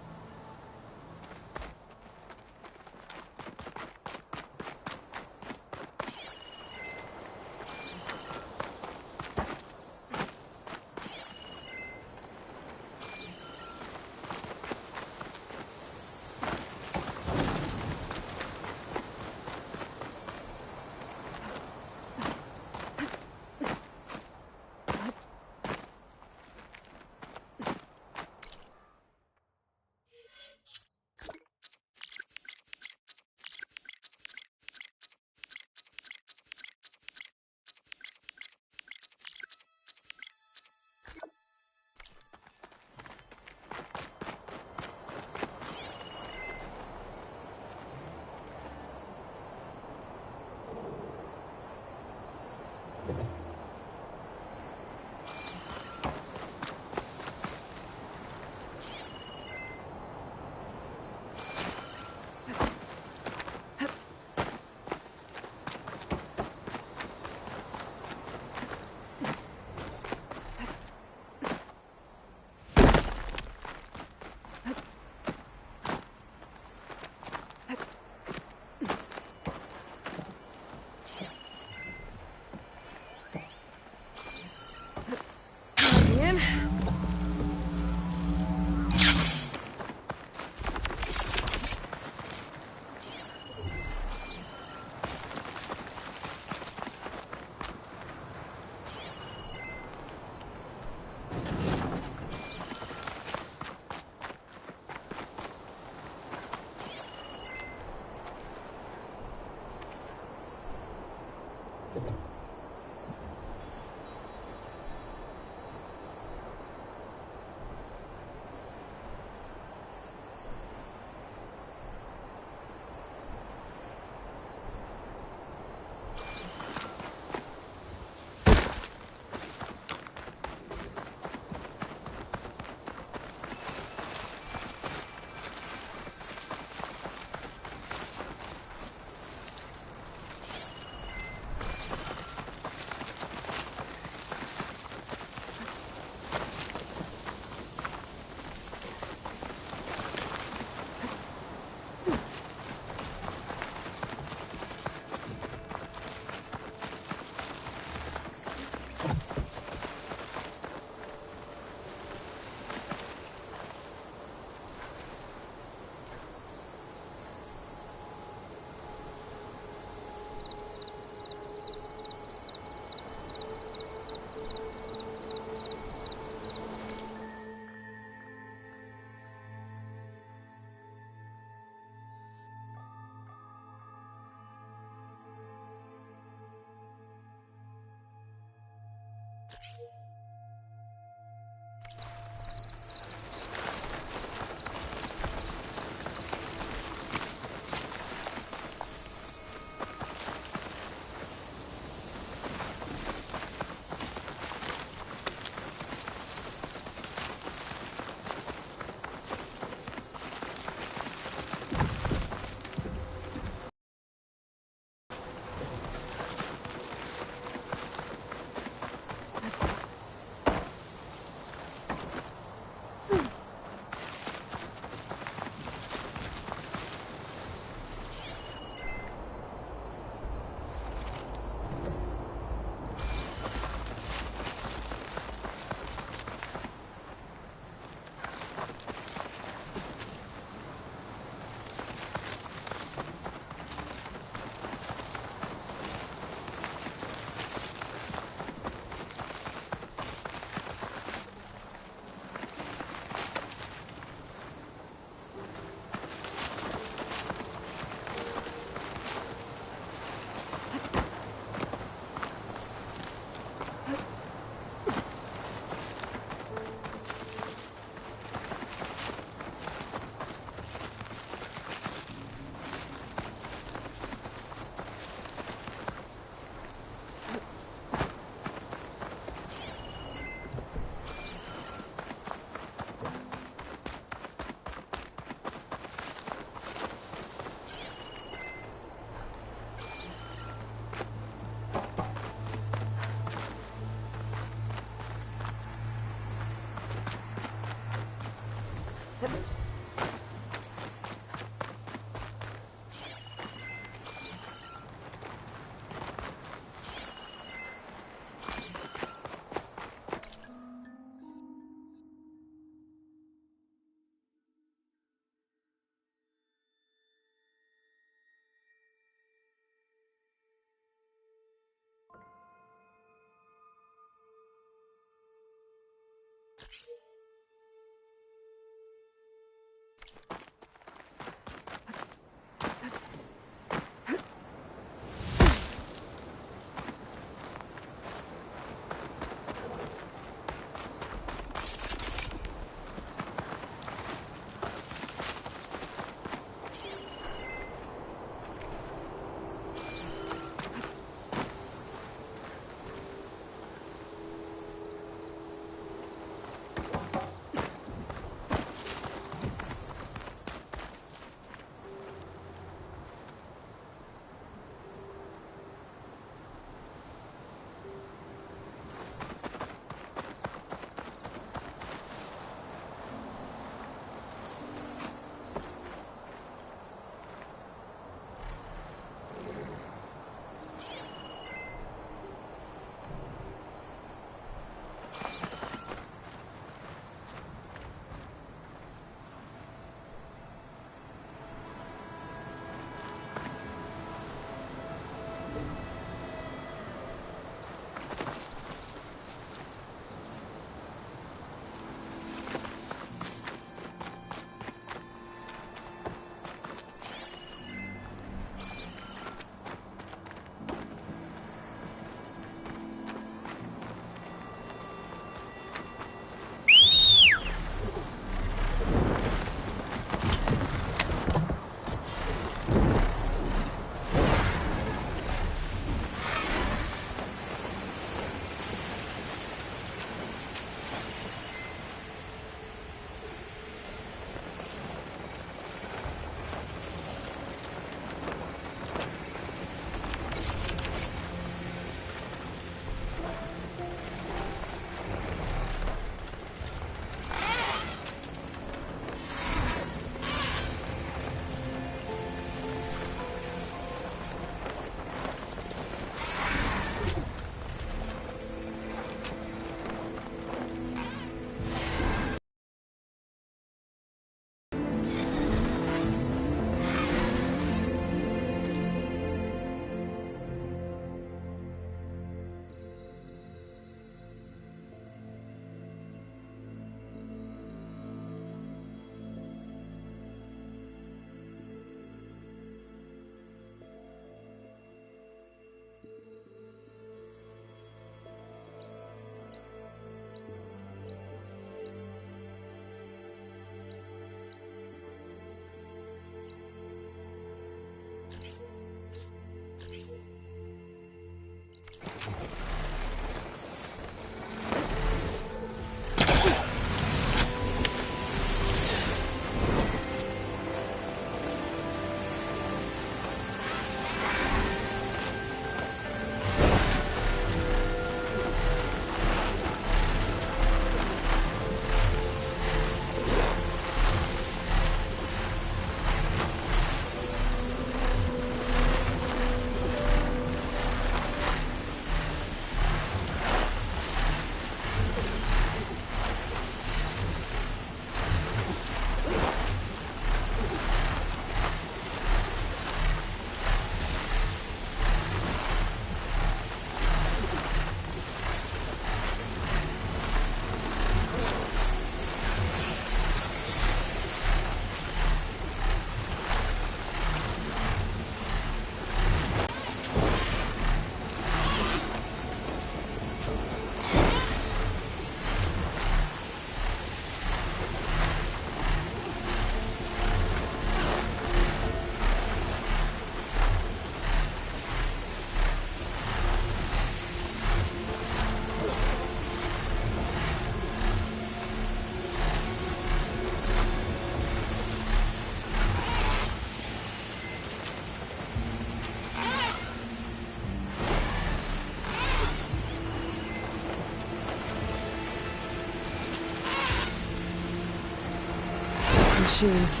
machines.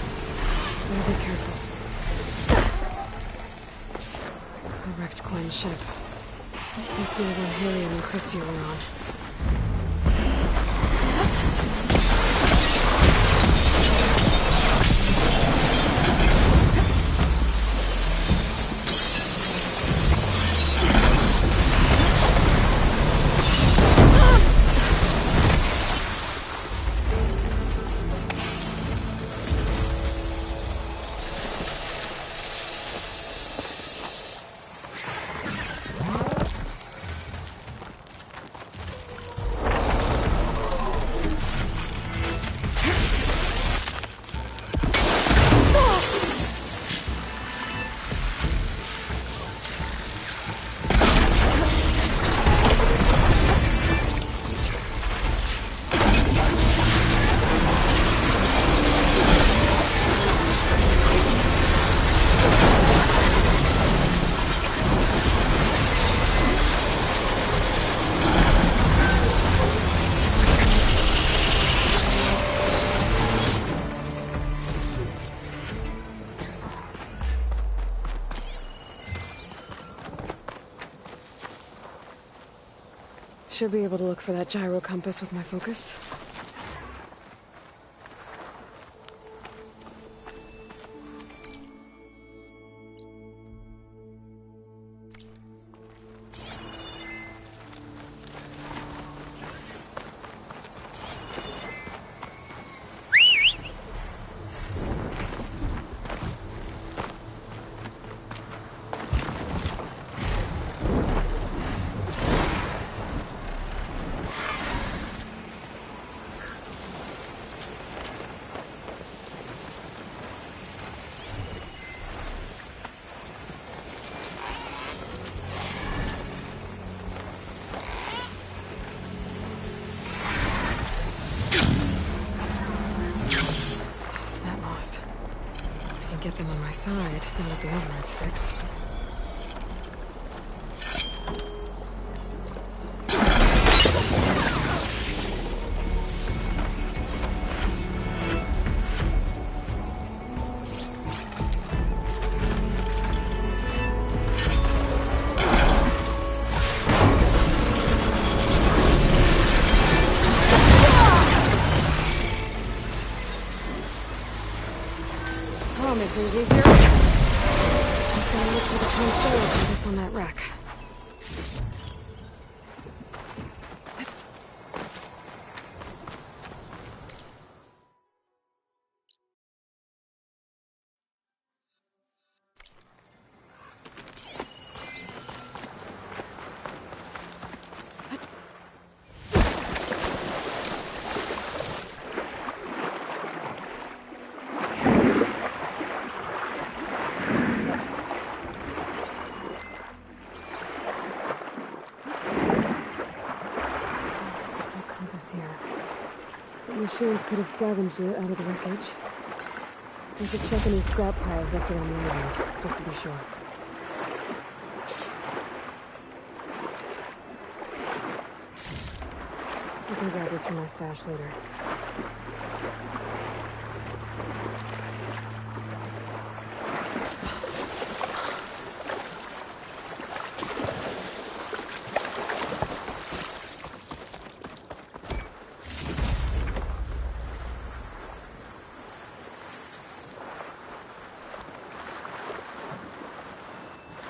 Better be careful. The wrecked Quen ship. Must be the one Harry and Christy were on. Should be able to look for that gyro compass with my focus. Get them on my side, now that the override's fixed. Make things easier. Just gotta look for the transfer compass on that rack. Machines could have scavenged it out of the wreckage. We should check any scrap piles left around the island, just to be sure. I can grab this from my stash later.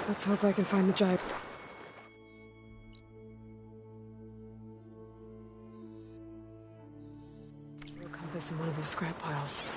Let's hope I can find the gyro. Compass in one of those scrap piles.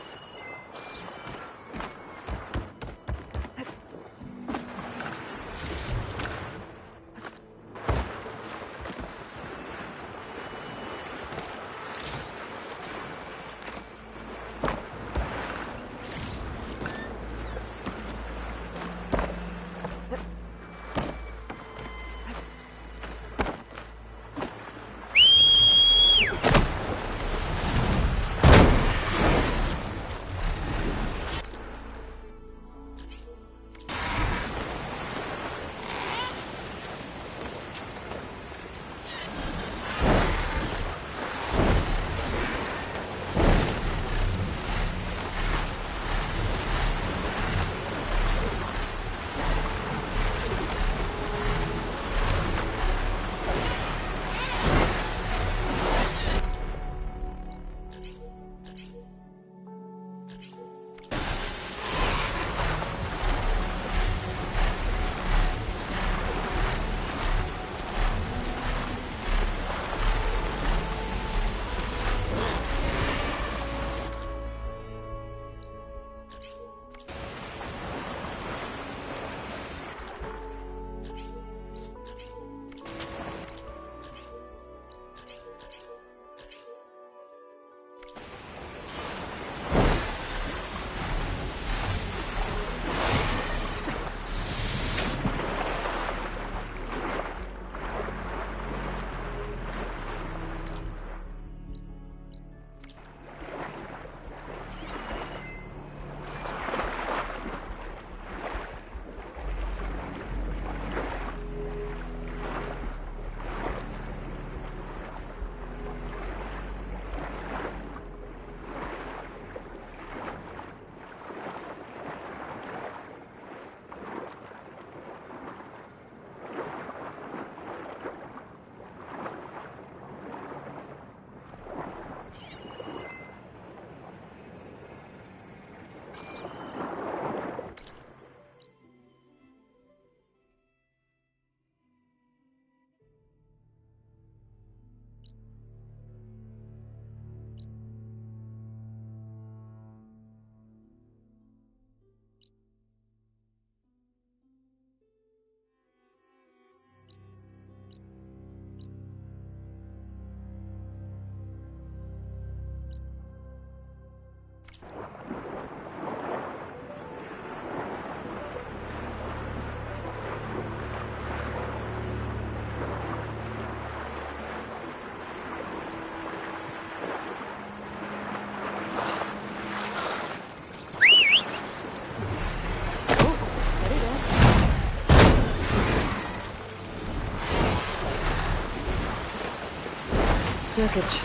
Wreckage.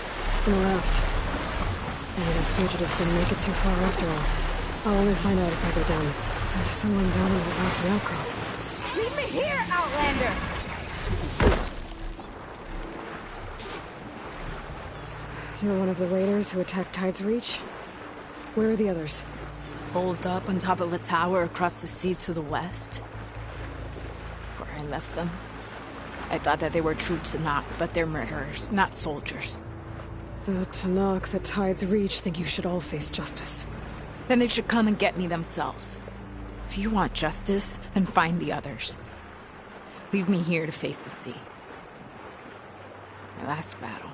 And a raft. Maybe those fugitives didn't make it too far after all. I'll only find out if I go down. There's someone down in the rocky outcrop. Leave me here, Outlander! You're one of the raiders who attacked Tide's Reach? Where are the others? Holed up on top of a tower across the sea to the west. Where I left them. I thought that they were true Tanakh, but they're murderers, not soldiers. The Tanakh that Tide's Reach think you should all face justice. Then they should come and get me themselves. If you want justice, then find the others. Leave me here to face the sea. My last battle.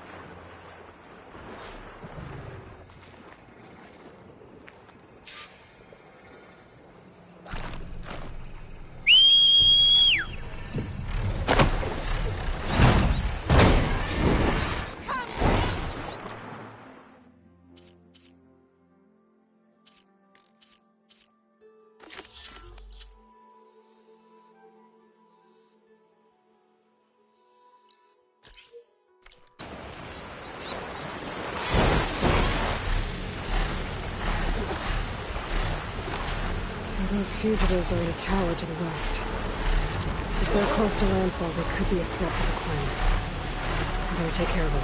Those fugitives are in a tower to the west. If they're close to landfall, they could be a threat to the clan. I better take care of them.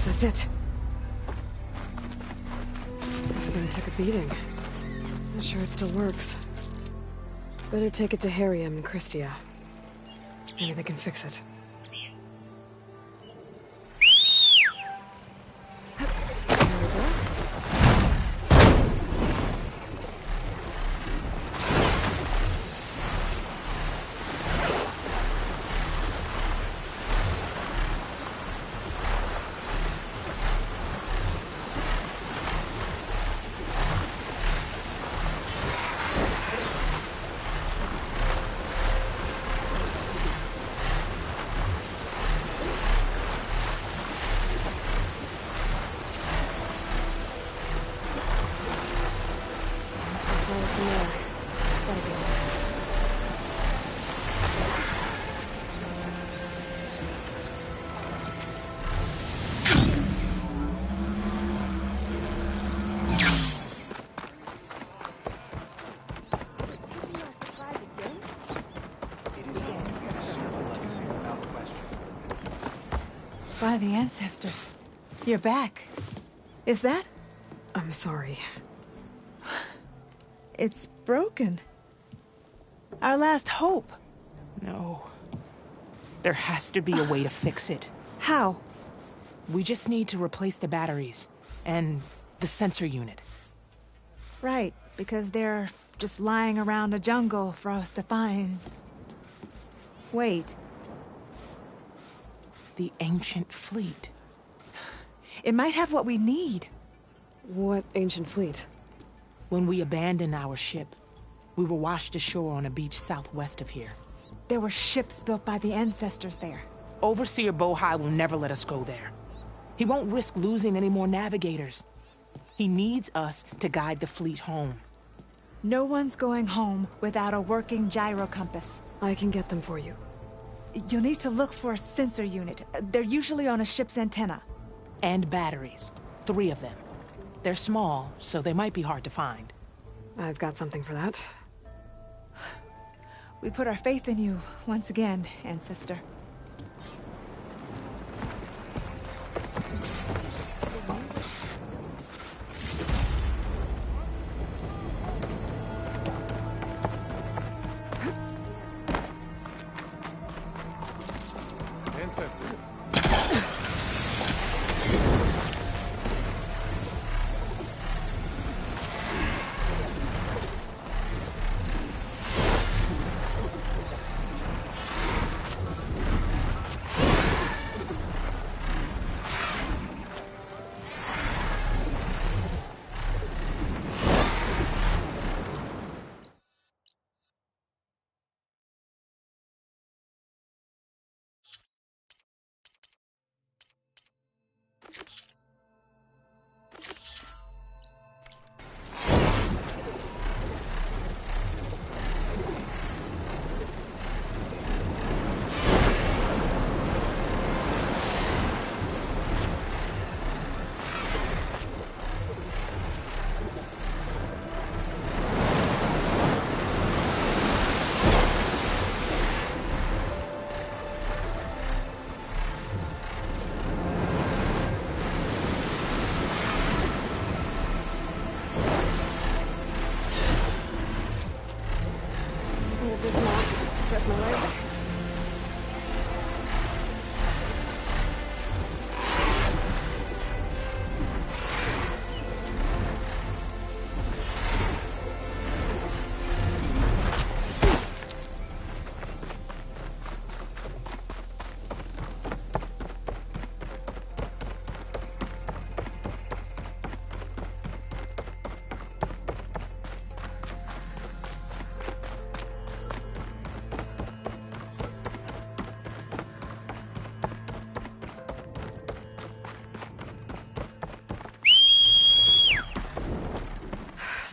That's it. thing took a beating. Not sure it still works. Better take it to Harriam and Christia. Maybe they can fix it. By the ancestors. You're back. Is that? I'm sorry. It's broken. Our last hope. No. There has to be a way to fix it. How? We just need to replace the batteries and the sensor unit. Right, because they're just lying around a jungle for us to find. Wait. The ancient fleet. It might have what we need. What ancient fleet? When we abandoned our ship, we were washed ashore on a beach southwest of here. There were ships built by the ancestors there. Overseer Bohai will never let us go there. He won't risk losing any more navigators. He needs us to guide the fleet home. No one's going home without a working gyro compass. I can get them for you. You'll need to look for a sensor unit. They're usually on a ship's antenna. And batteries. 3 of them. They're small, so they might be hard to find. I've got something for that. We put our faith in you once again, Ancestor.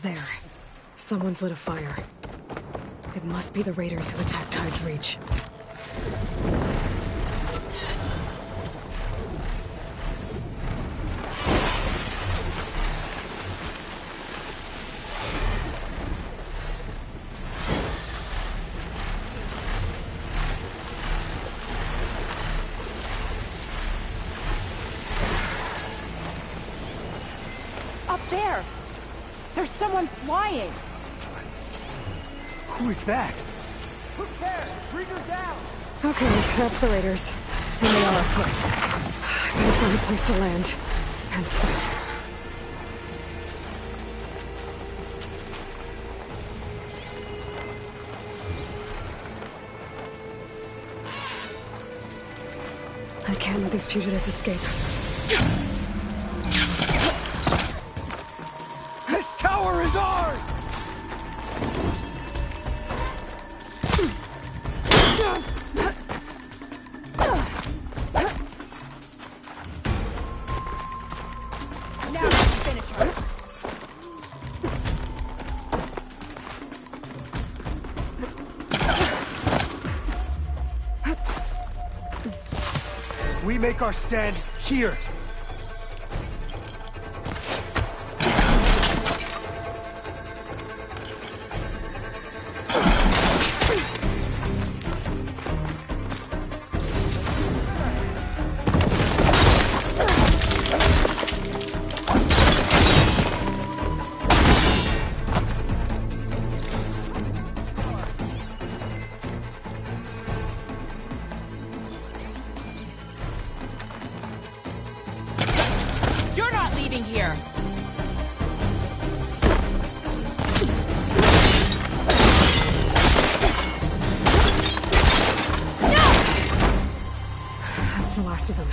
There. Someone's lit a fire. It must be the raiders who attacked Tide's Reach. Up there! There's someone flying! Who is that? Who cares? Bring her down! Okay, that's the raiders. And they are afoot. I better find a place to land. And fight. I can't let these fugitives escape. This tower is ours! Now finish her. We make our stand here. You're not leaving here! That's the last of them.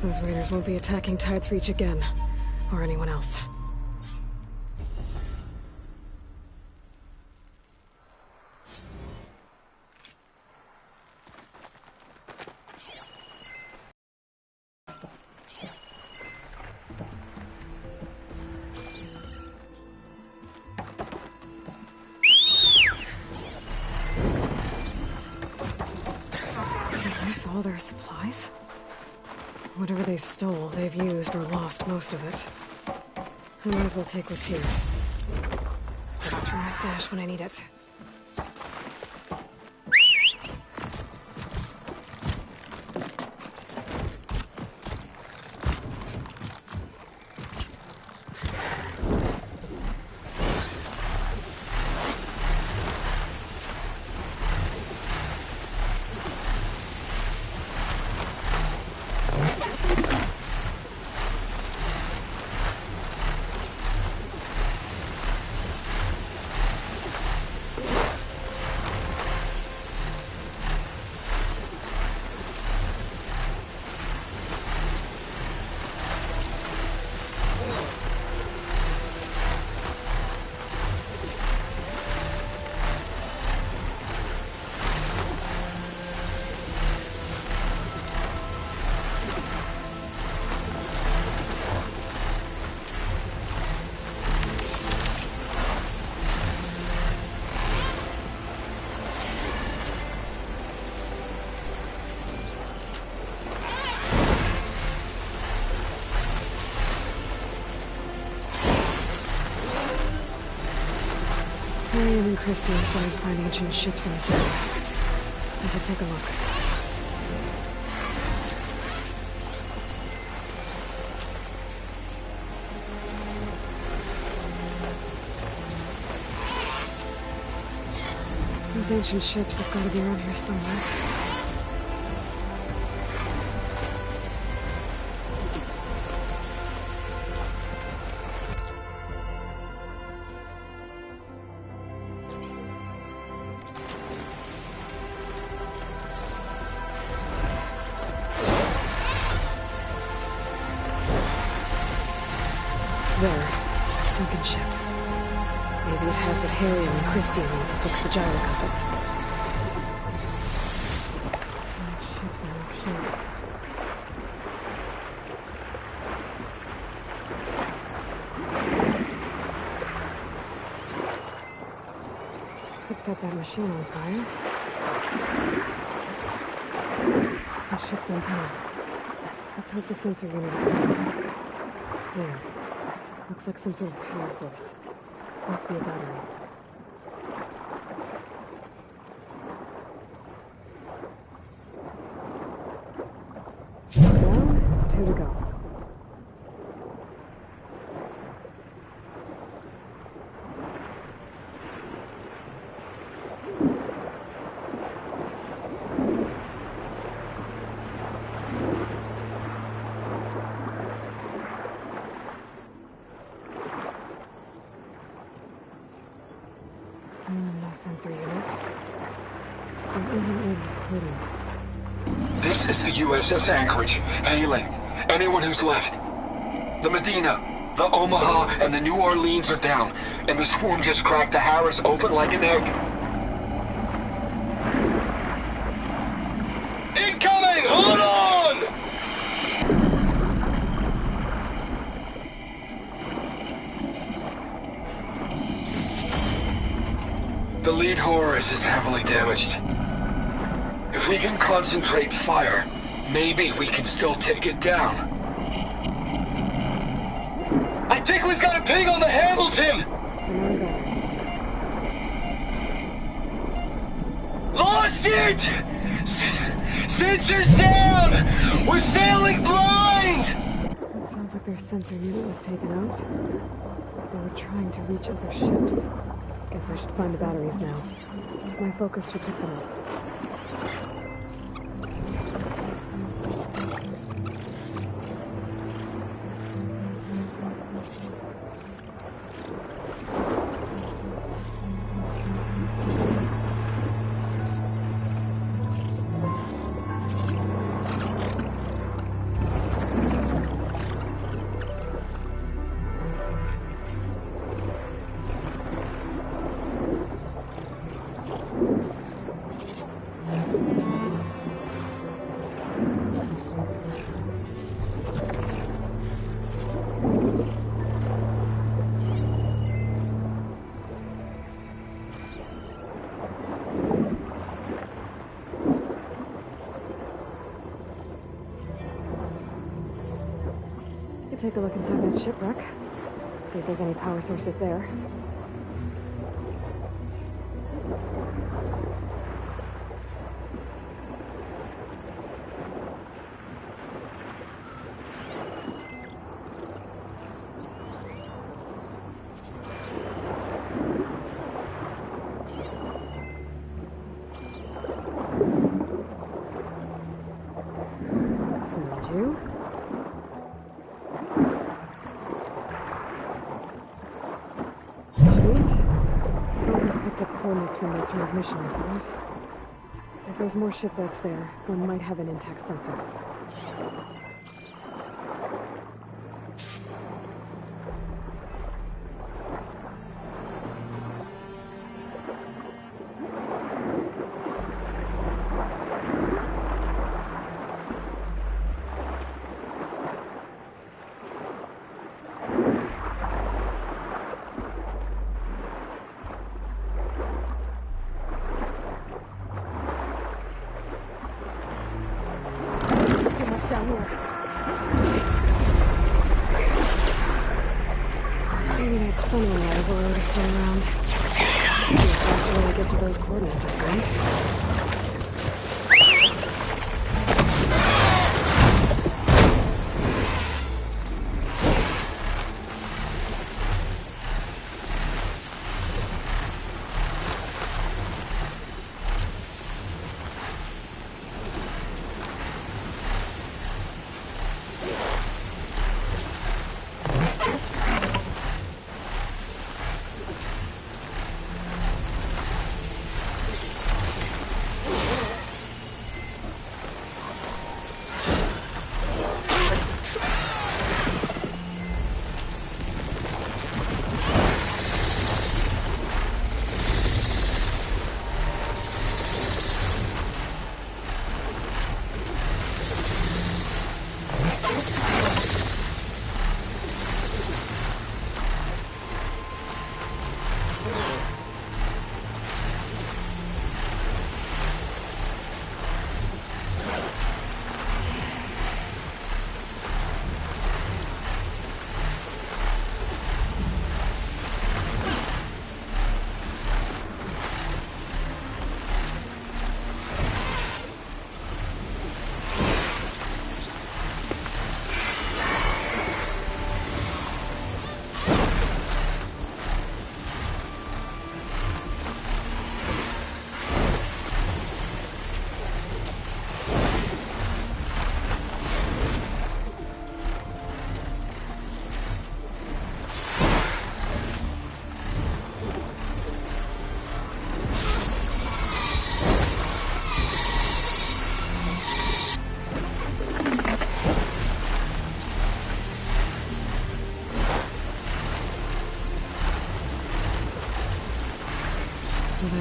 Those raiders won't be attacking Tide's Reach again. Or anyone else. Is this all their supplies? Whatever they stole, they've used or lost most of it. I might as well take what's here. That's for my stash when I need it. Marion and Christy decided to find ancient ships in this area. I should take a look. Those ancient ships have got to be around here somewhere. There. A sunken ship. Maybe it has what Harry and Christy need to fix the gyro compass. That ship's out of shape. Could set that machine on fire. The ship's antenna. Let's hope the sensor unit is still intact. There. Looks like some sort of power source. Must be a battery. Down, 2 to go. sensor unit. There isn't any recording. This is the USS Anchorage. Hailing anyone who's left. The Medina, the Omaha, and the New Orleans are down, and the swarm just cracked the Harris open like an egg. Incoming! Hold on! The lead Horus is heavily damaged. If we can concentrate fire, maybe we can still take it down. I think we've got a ping on the Hamilton! Lost it! Sensors down! We're sailing blind! It sounds like their sensor unit was taken out. They were trying to reach other ships. Guess I should find the batteries now. My focus should pick them up. Take a look inside that shipwreck. See if there's any power sources there. Found you. Coordinates from my transmission, I found. If there's more shipwrecks there, one might have an intact sensor. Down here. Maybe that sunwing I overrode is still around. Maybe a faster way to get to those coordinates, I find.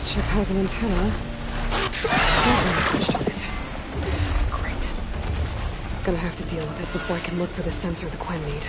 That ship has an antenna. Oh, it. Great. Gonna have to deal with it before I can look for the sensor the Quen need.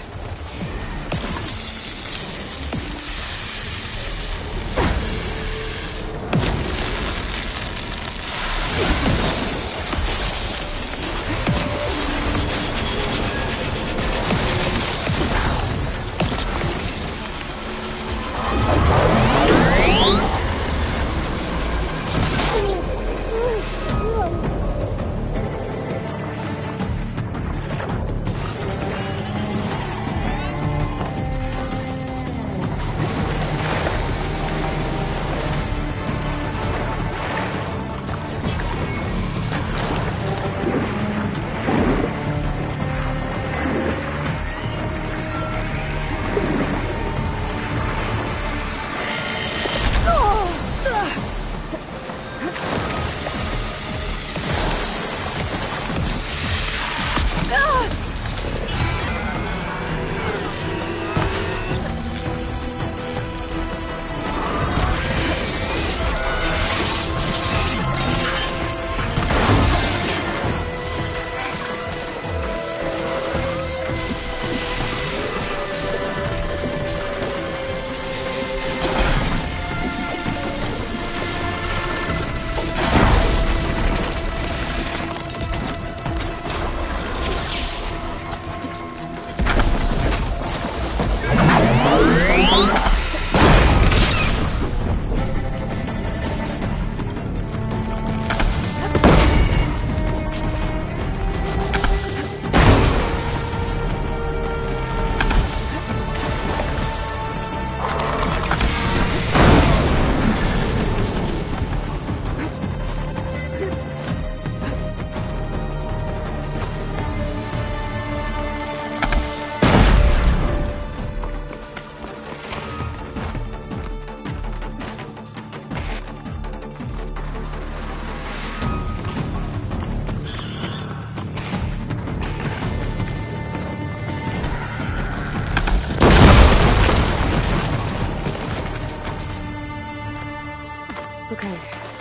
Okay,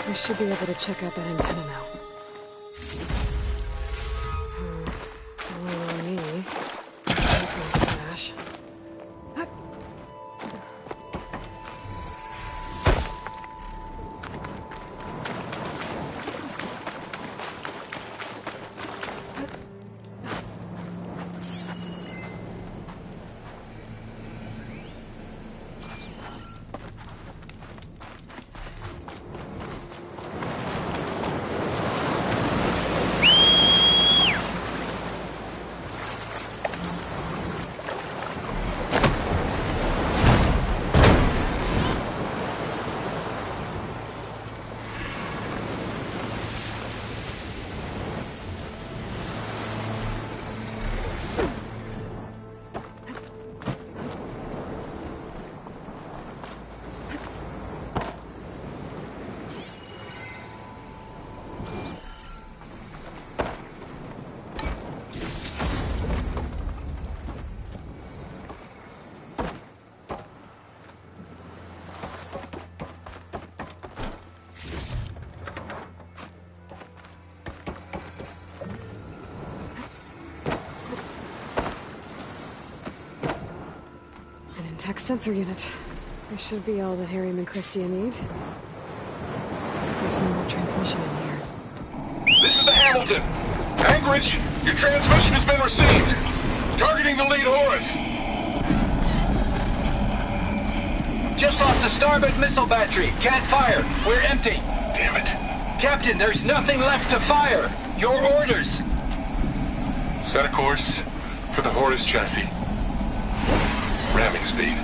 I should be able to check out that antenna now. Well, me. That's my stash. Tech sensor unit. This should be all that Harry and Christia need. Except there's one more transmission in here. This is the Hamilton. Anchorage, your transmission has been received. Targeting the lead Horus. Just lost the starboard missile battery. Can't fire. We're empty. Damn it. Captain, there's nothing left to fire. Your orders. Set a course for the Horus chassis. Ramming speed.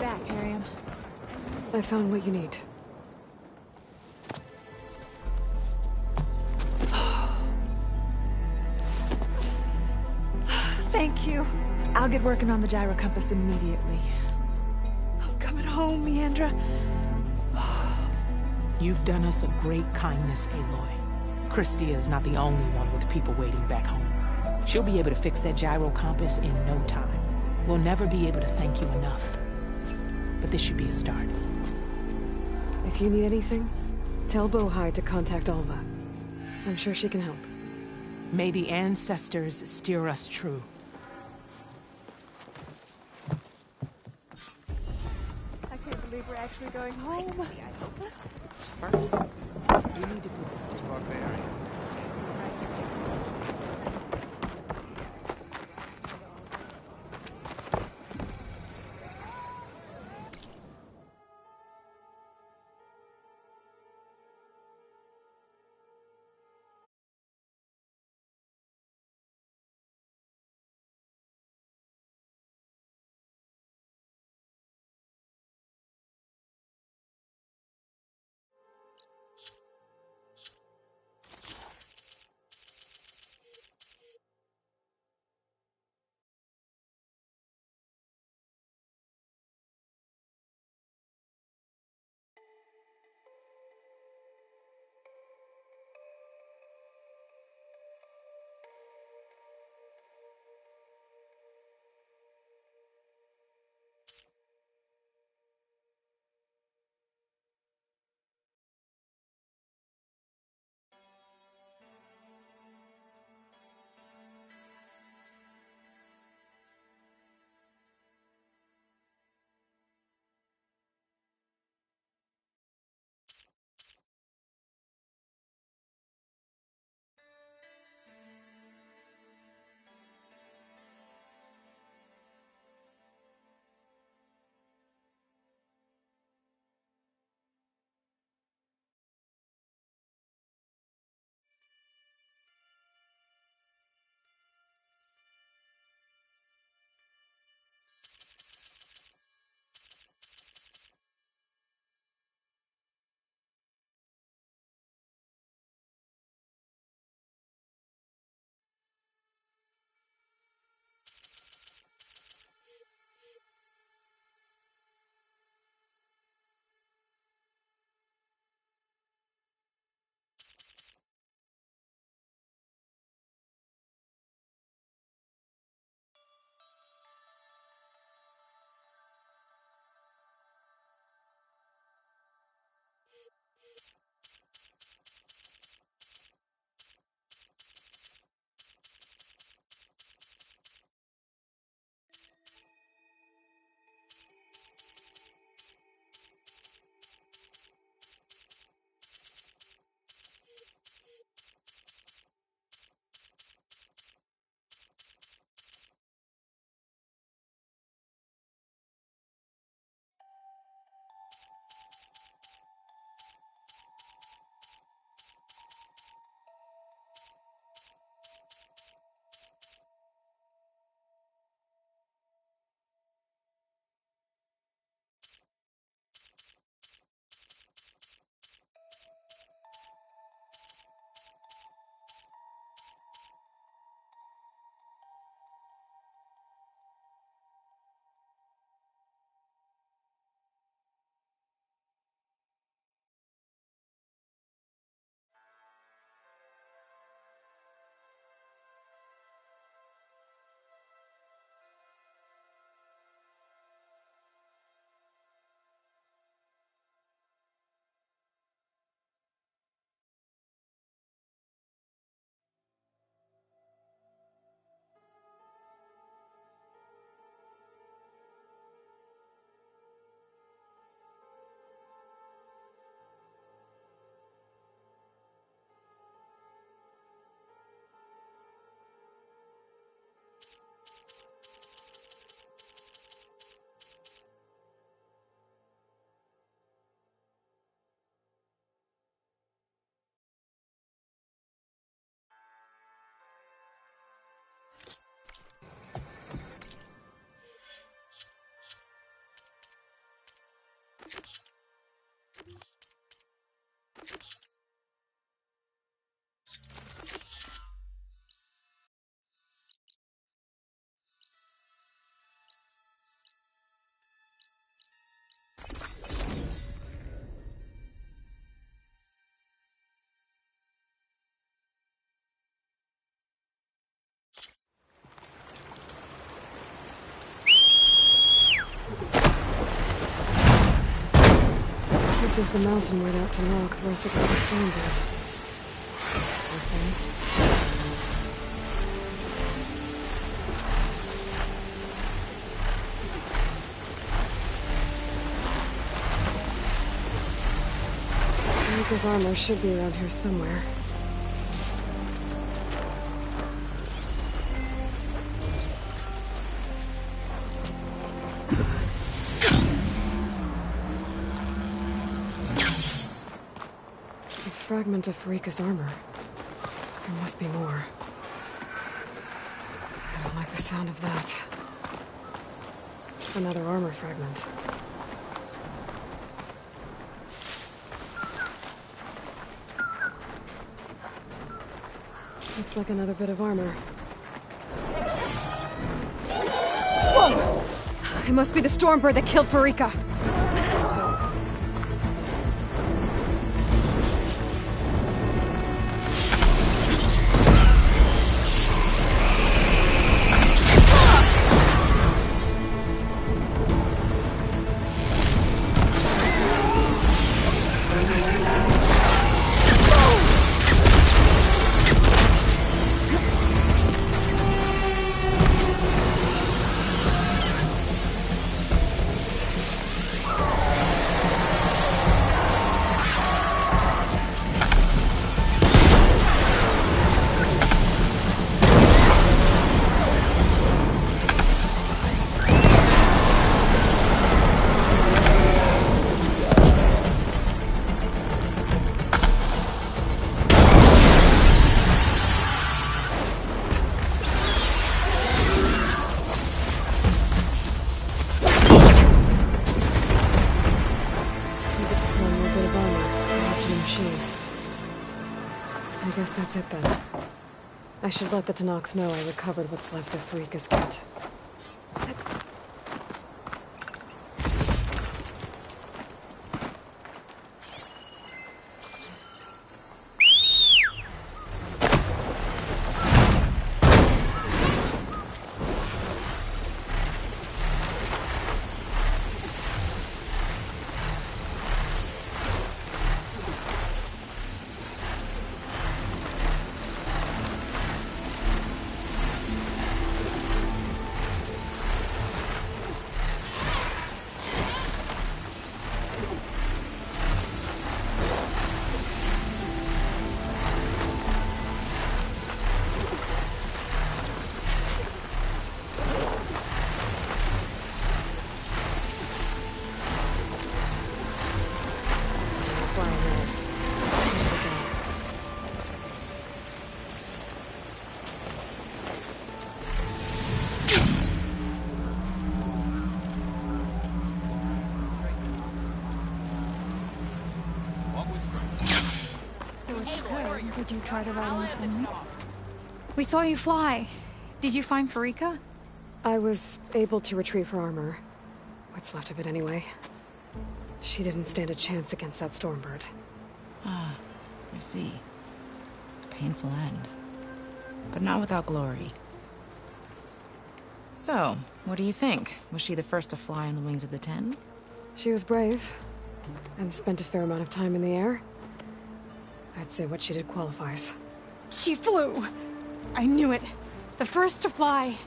back, Harriet. I found what you need. Thank you. I'll get working on the gyro compass immediately. I'm coming home, Meandra. You've done us a great kindness, Aloy. Christia is not the only one with people waiting back home. She'll be able to fix that gyro compass in no time. We'll never be able to thank you enough. But this should be a start. If you need anything, tell Bohai to contact Alva. I'm sure she can help. May the ancestors steer us true. I can't believe we're actually going home. First, we need to prove to barbarians. This is the mountain right out to Knock, the rest of the Stormbird. Poor thing. Rika's armor should be around here somewhere. A fragment of Rika's armor. There must be more. I don't like the sound of that. Another armor fragment. Looks like another bit of armor. Whoa! It must be the Stormbird that killed Farika. I guess that's it then. I should let the Tanakh know I recovered what's left of Farika's kit. Did you try to ride on the sun? We saw you fly. Did you find Farika? I was able to retrieve her armor. What's left of it anyway. She didn't stand a chance against that Stormbird. Ah, I see. Painful end. But not without glory. So, what do you think? Was she the first to fly on the wings of the Ten? She was brave, and spent a fair amount of time in the air. I'd say what she did qualifies. She flew! I knew it. The first to fly.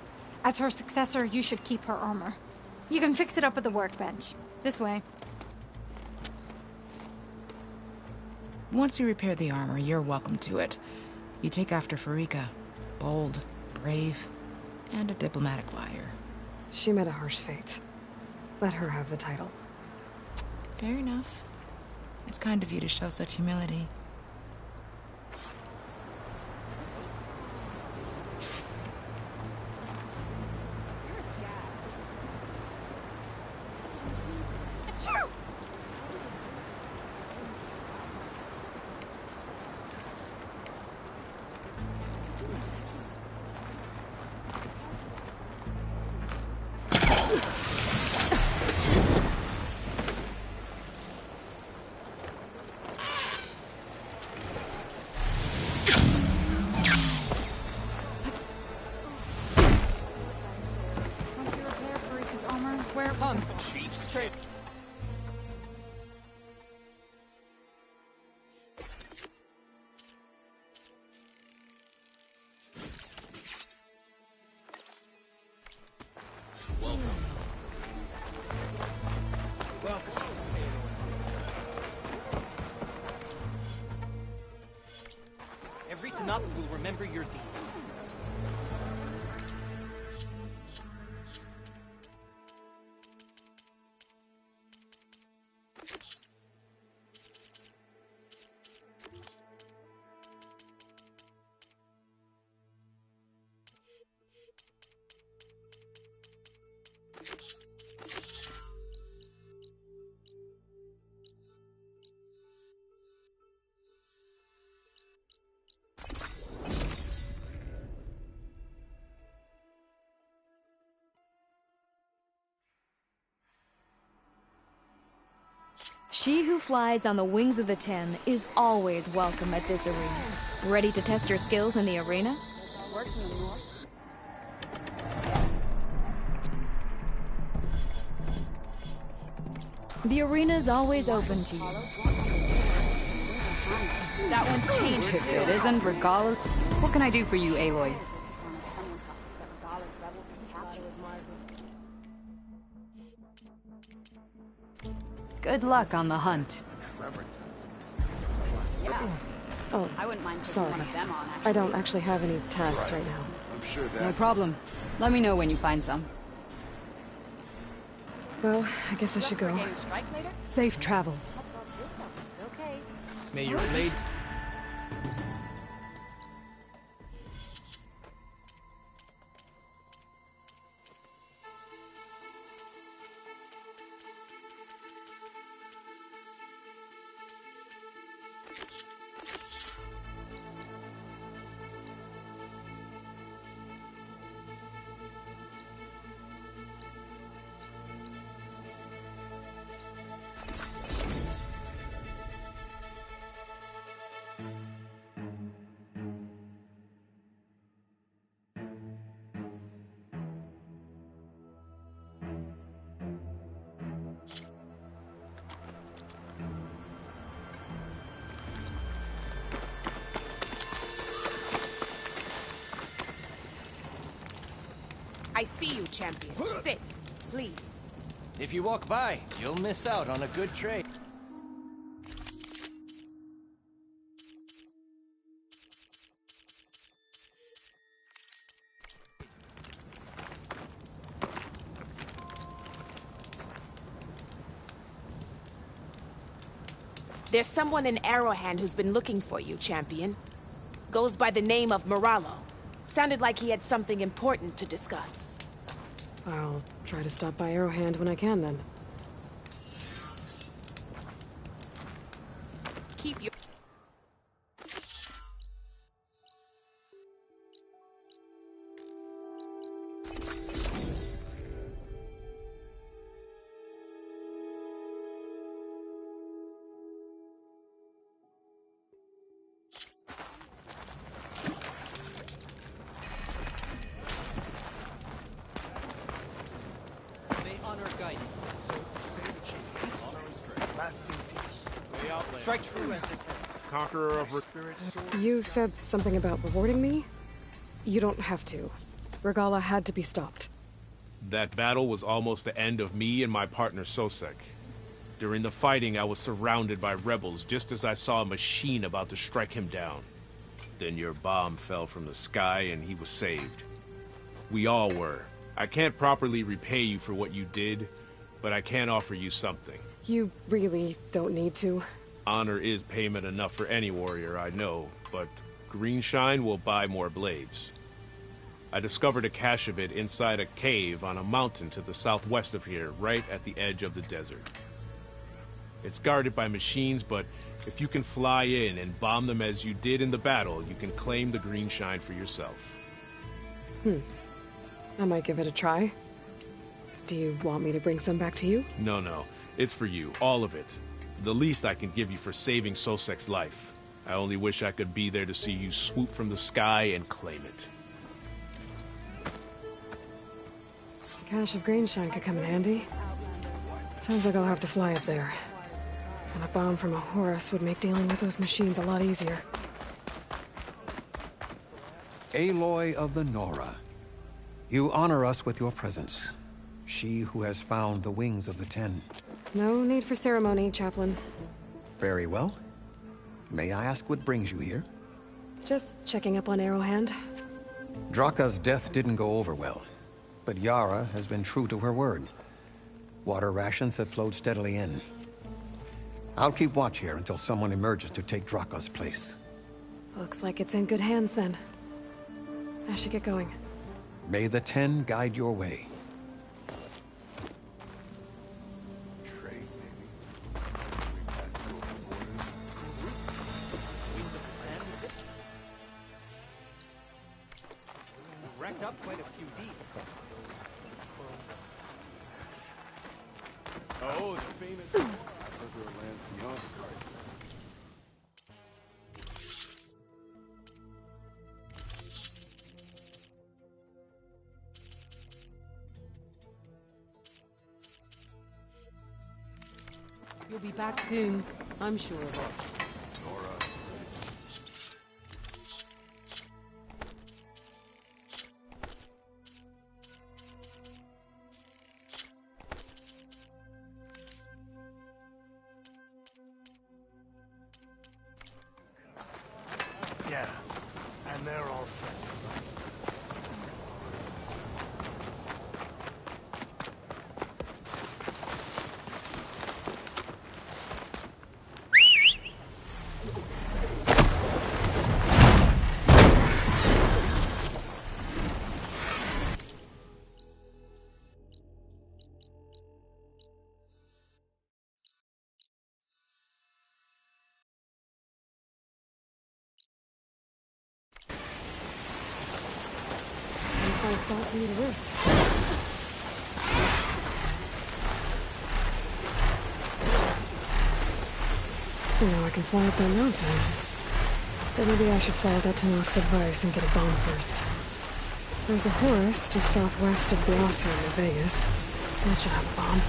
As her successor, you should keep her armor. You can fix it up at the workbench. This way. Once you repair the armor, you're welcome to it. You take after Farika. Bold, brave, and a diplomatic liar. She met a harsh fate. Let her have the title. Fair enough. It's kind of you to show such humility. remember your deeds. She who flies on the wings of the 10 is always welcome at this arena. Ready to test your skills in the arena? The arena's always open to you. That one's changed. If it isn't, regardless. What can I do for you, Aloy? Good luck on the hunt. Oh, I wouldn't mind putting sorry. one of them on, I don't actually have any tags right now. I'm sure that... No problem. Let me know when you find some. Well, I guess I should go. Safe travels. May your blade... I see you, champion. Sit, please. If you walk by, you'll miss out on a good trade. There's someone in Arrowhand who's been looking for you, champion. Goes by the name of Moralo. Sounded like he had something important to discuss. I'll try to stop by Arrowhand when I can, then. Keep your... Strike true. Conqueror of spirits. You said something about rewarding me? You don't have to. Regala had to be stopped. That battle was almost the end of me and my partner Sosek. During the fighting, I was surrounded by rebels just as I saw a machine about to strike him down. Then your bomb fell from the sky and he was saved. We all were. I can't properly repay you for what you did, but I can offer you something. You really don't need to. Honor is payment enough for any warrior, I know, but Greenshine will buy more blades. I discovered a cache of it inside a cave on a mountain to the southwest of here, right at the edge of the desert. It's guarded by machines, but if you can fly in and bomb them as you did in the battle, you can claim the Greenshine for yourself. I might give it a try. Do you want me to bring some back to you? No. It's for you, all of it. The least I can give you for saving Sosek's life. I only wish I could be there to see you swoop from the sky and claim it. A cache of Greenshine could come in handy. Sounds like I'll have to fly up there. And a bomb from a Horus would make dealing with those machines a lot easier. Aloy of the Nora, you honor us with your presence. She who has found the wings of the 10. No need for ceremony, Chaplain. Very well. May I ask what brings you here? Just checking up on Arrowhand. Draka's death didn't go over well, but Yara has been true to her word. Water rations have flowed steadily in. I'll keep watch here until someone emerges to take Draka's place. Looks like it's in good hands then. I should get going. May the Ten guide your way. Racked up quite a few deep. Oh, the famous. I've heard there are lands beyond the card. You'll be back soon. I'm sure of it. Yeah, and they're all friendly. I thought we were. So now I can fly up that mountain. But maybe I should follow that Tanak's advice and get a bomb first. There's a Horus just southwest of Blosser in Vegas. That should have a bomb.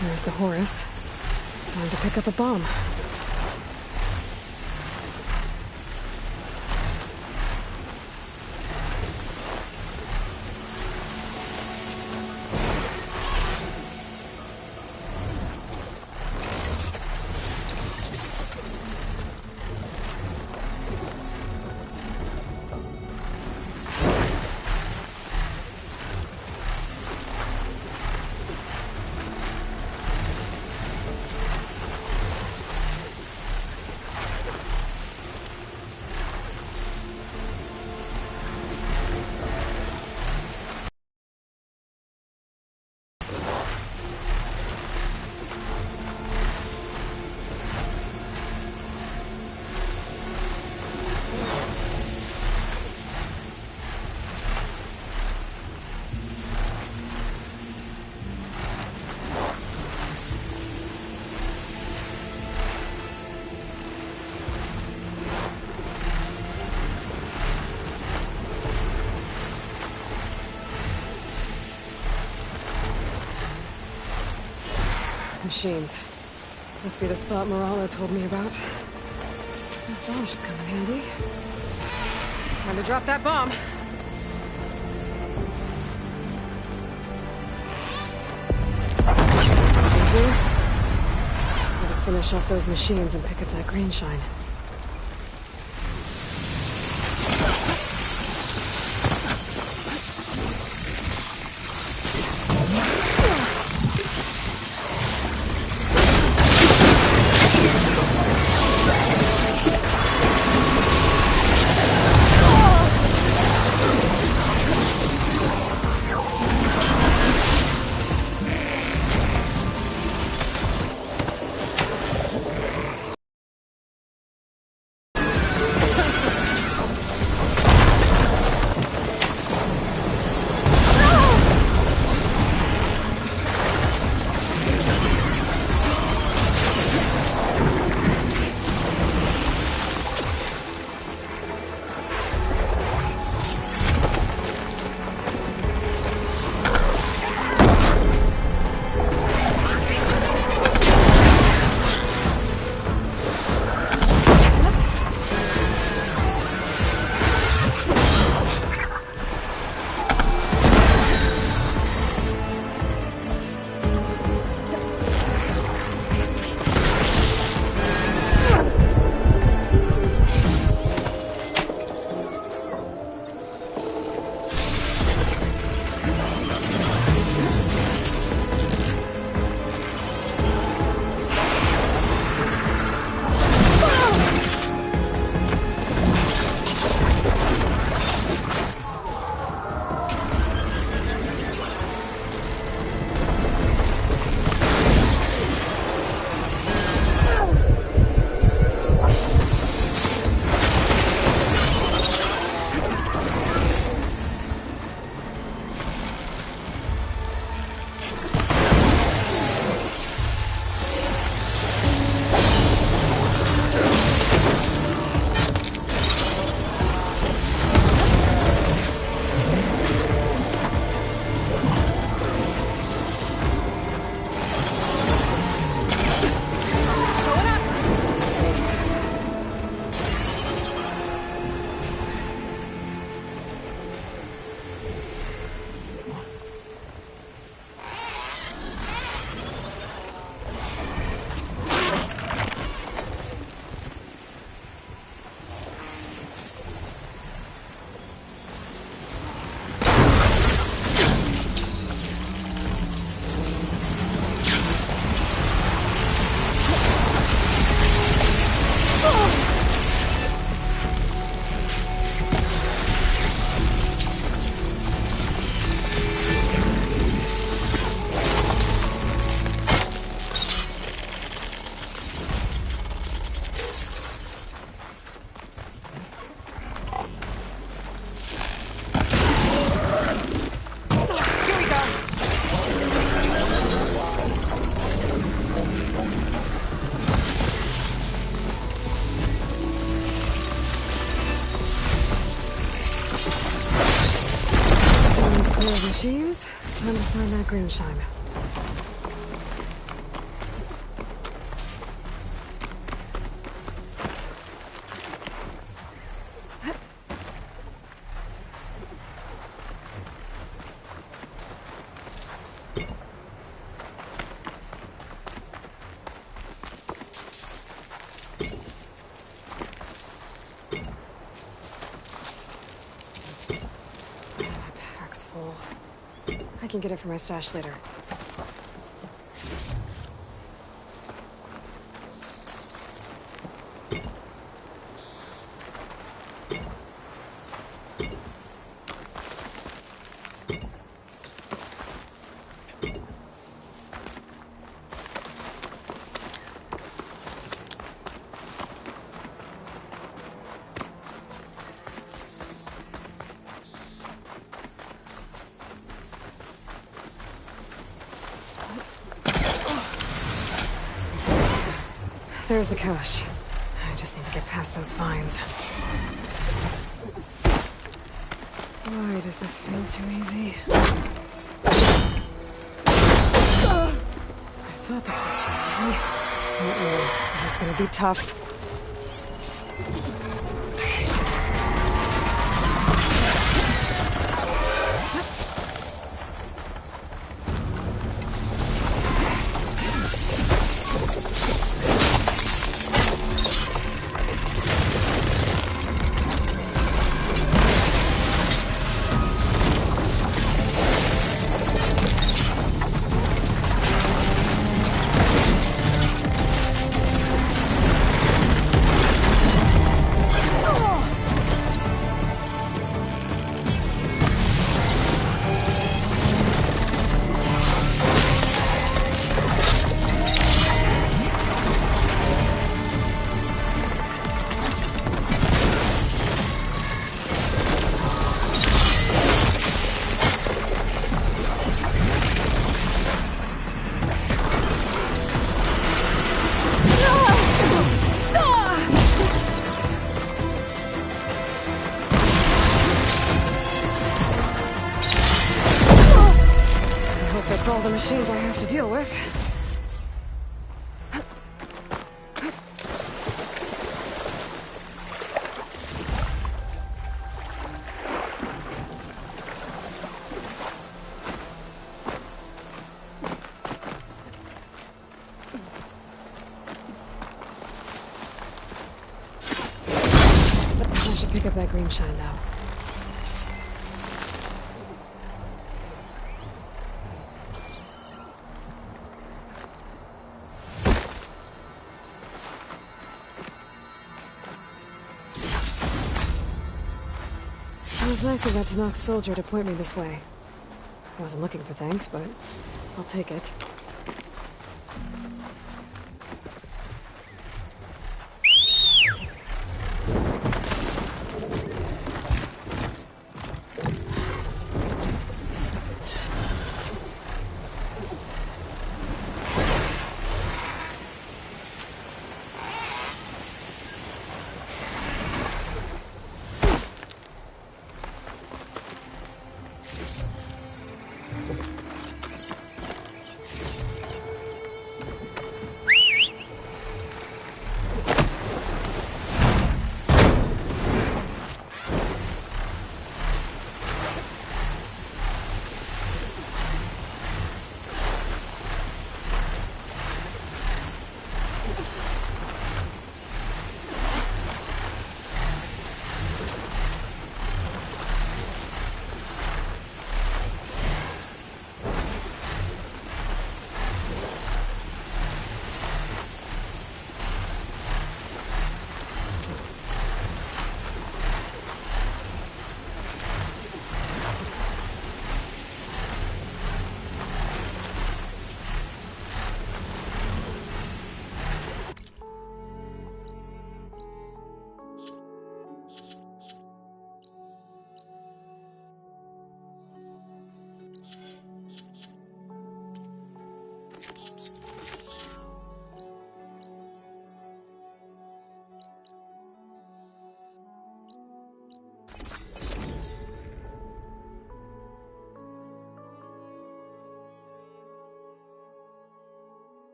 There's the Horus. Time to pick up a bomb. Machines. Must be the spot Morala told me about. This bomb should come in handy. Time to drop that bomb. Easier. Gotta finish off those machines and pick up that green shine. Machines. Time to find that green shine. I can get it from my stash later. There's the cache. I just need to get past those vines. Why does this feel too easy? I thought thought this was too easy. This is gonna be tough. All the machines I have to deal with. I should pick up that green shine now. It was nice of that Tanakh soldier to point me this way. I wasn't looking for thanks, but I'll take it.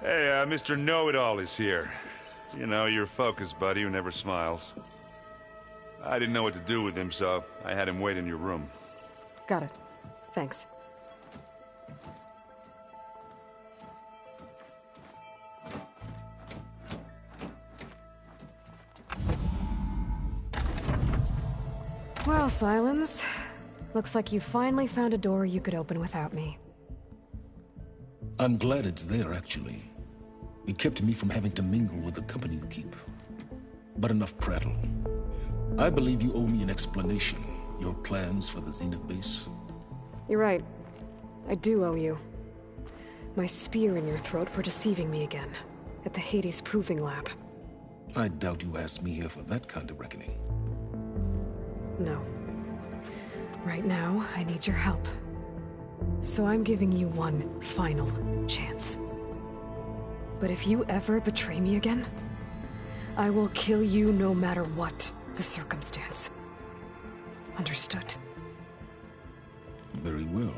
Hey, Mr. Know-It-All is here. You know, your focus buddy who never smiles. I didn't know what to do with him, so I had him wait in your room. Got it. Thanks. Well, Silence. Looks like you finally found a door you could open without me. I'm glad it's there, actually. It kept me from having to mingle with the company you keep. But enough prattle. I believe you owe me an explanation. Your plans for the Zenith base? You're right. I do owe you. My spear in your throat for deceiving me again. At the Hades Proving Lab. I doubt you asked me here for that kind of reckoning. No. Right now, I need your help. So I'm giving you one final chance. But if you ever betray me again, I will kill you no matter what the circumstance. Understood? Very well.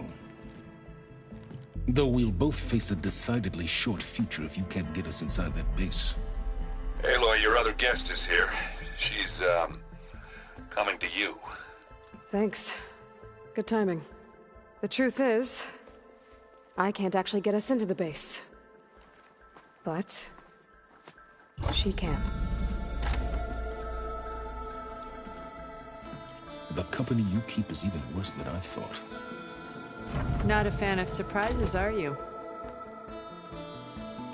Though we'll both face a decidedly short future if you can't get us inside that base. Aloy, your other guest is here. She's, coming to you. Thanks. Good timing. The truth is, I can't actually get us into the base. But she can. The company you keep is even worse than I thought. Not a fan of surprises, are you?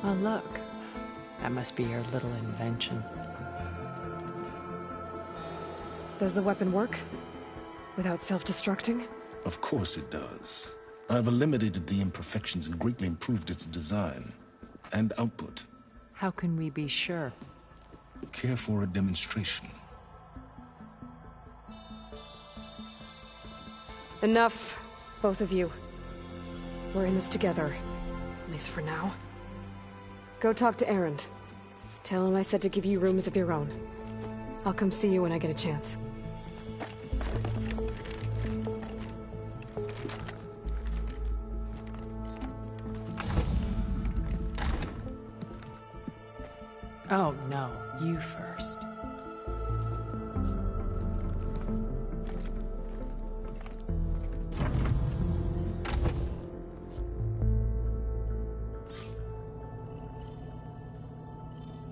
Oh, look. That must be your little invention. Does the weapon work? Without self-destructing? Of course it does. I've eliminated the imperfections and greatly improved its design and output. How can we be sure? Care for a demonstration? Enough, both of you. We're in this together, at least for now. Go talk to Erend. Tell him I said to give you rooms of your own. I'll come see you when I get a chance. Oh, no. You first.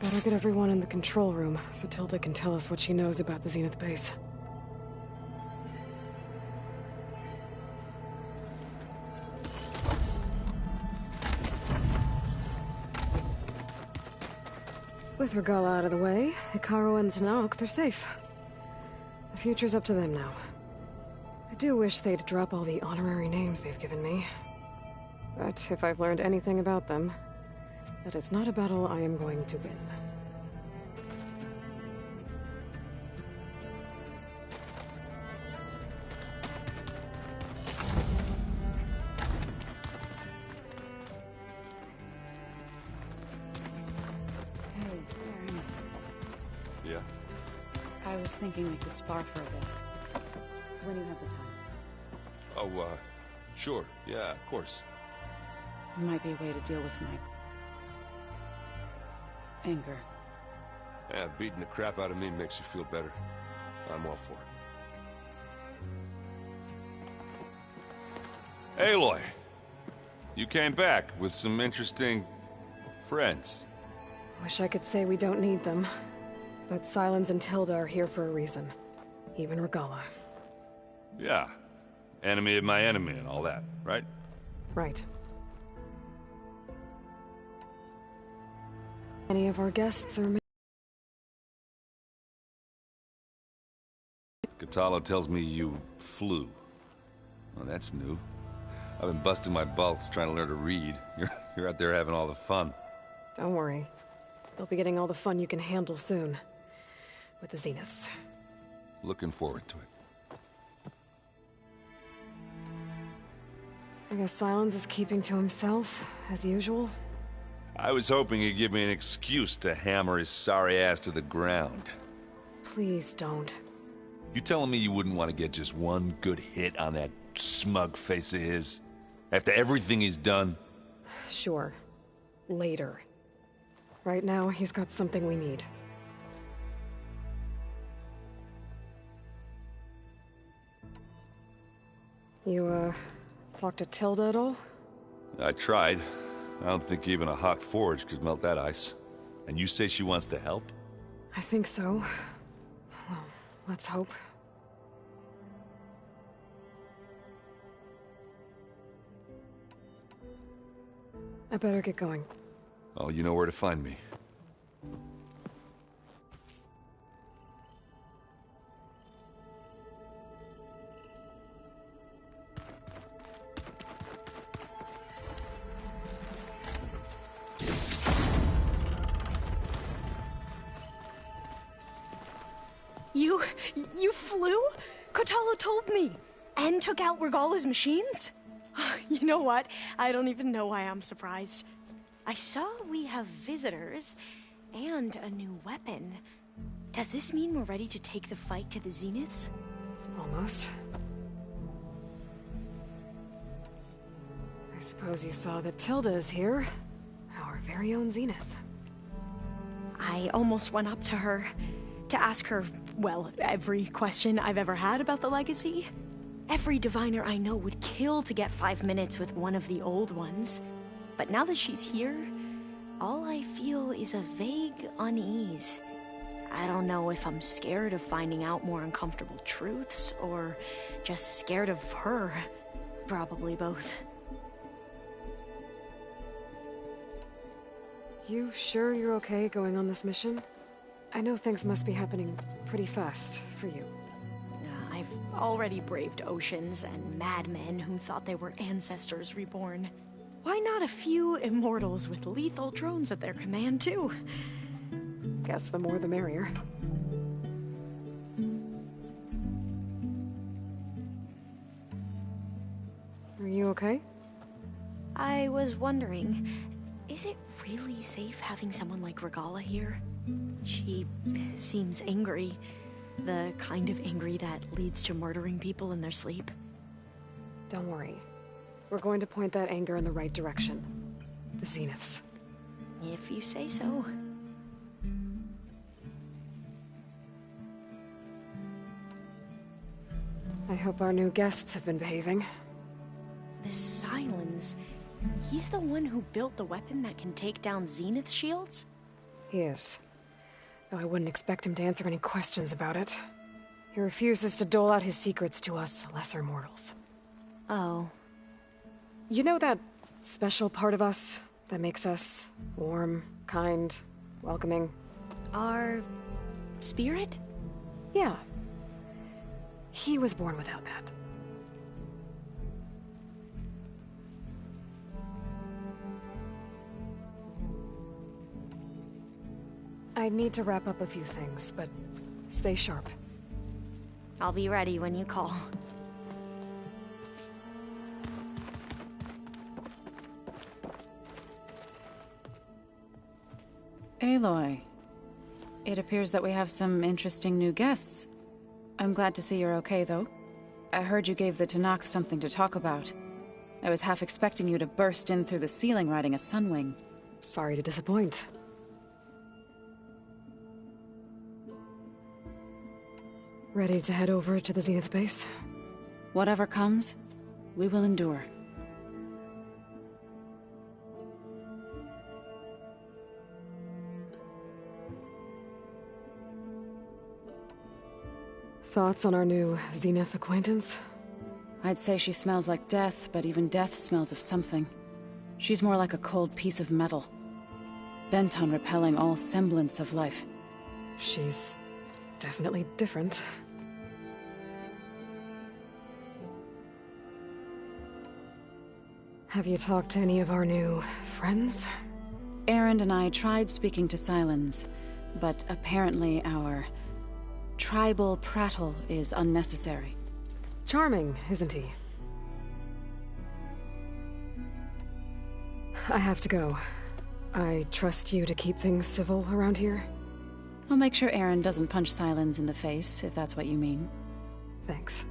Better get everyone in the control room, so Tilda can tell us what she knows about the Zenith base. With Regala out of the way, Hikaru and Tenok, they're safe. The future's up to them now. I do wish they'd drop all the honorary names they've given me. But if I've learned anything about them, that is not a battle I am going to win. Yeah? I was thinking we could spar for a bit. When you have the time. Oh, sure. Yeah, of course. There might be a way to deal with my anger. Yeah, beating the crap out of me makes you feel better. I'm all for it. Aloy! You came back with some interesting friends. Wish I could say we don't need them. But Silence and Tilda are here for a reason. Even Regala. Yeah. Enemy of my enemy and all that, right? Right. Any of our guests are... Katalo tells me you flew. Well, that's new. I've been busting my balls trying to learn to read. You're out there having all the fun. Don't worry. You'll be getting all the fun you can handle soon. With the Zeniths. Looking forward to it. I guess Silence is keeping to himself, as usual. I was hoping he'd give me an excuse to hammer his sorry ass to the ground. Please don't. You telling me you wouldn't want to get just one good hit on that smug face of his? After everything he's done? Sure. Later. Right now, he's got something we need. You, talk to Tilda at all? I tried. I don't think even a hot forge could melt that ice. And you say she wants to help? I think so. Well, let's hope. I better get going. Oh, you know where to find me. You flew? Kotalo told me. And took out Regala's machines? You know what? I don't even know why I'm surprised. I saw we have visitors and a new weapon. Does this mean we're ready to take the fight to the Zeniths? Almost. I suppose you saw that Tilda is here. Our very own Zenith. I almost went up to her to ask her, well, every question I've ever had about the legacy. Every diviner I know would kill to get 5 minutes with one of the old ones. But now that she's here, all I feel is a vague unease. I don't know if I'm scared of finding out more uncomfortable truths, or just scared of her. Probably both. You sure you're okay going on this mission? I know things must be happening pretty fast for you. I've already braved oceans and madmen who thought they were ancestors reborn. Why not a few immortals with lethal drones at their command, too? Guess the more the merrier. Are you okay? I was wondering, is it really safe having someone like Regala here? She seems angry. The kind of angry that leads to murdering people in their sleep. Don't worry. We're going to point that anger in the right direction. The Zeniths. If you say so. I hope our new guests have been behaving. The Silence. He's the one who built the weapon that can take down Zenith shields? He is. Though I wouldn't expect him to answer any questions about it. He refuses to dole out his secrets to us lesser mortals. Oh. You know that special part of us that makes us warm, kind, welcoming? Our spirit? Yeah. He was born without that. I need to wrap up a few things, but stay sharp. I'll be ready when you call. Aloy, it appears that we have some interesting new guests. I'm glad to see you're okay, though. I heard you gave the Tenakth something to talk about. I was half expecting you to burst in through the ceiling riding a sunwing. Sorry to disappoint. Ready to head over to the Zenith base? Whatever comes, we will endure. Thoughts on our new Zenith acquaintance? I'd say she smells like death, but even death smells of something. She's more like a cold piece of metal, bent on repelling all semblance of life. She's definitely different. Have you talked to any of our new friends? Erend and I tried speaking to Silence, but apparently our tribal prattle is unnecessary. Charming, isn't he? I have to go. I trust you to keep things civil around here? I'll make sure Erend doesn't punch Silence in the face, if that's what you mean. Thanks.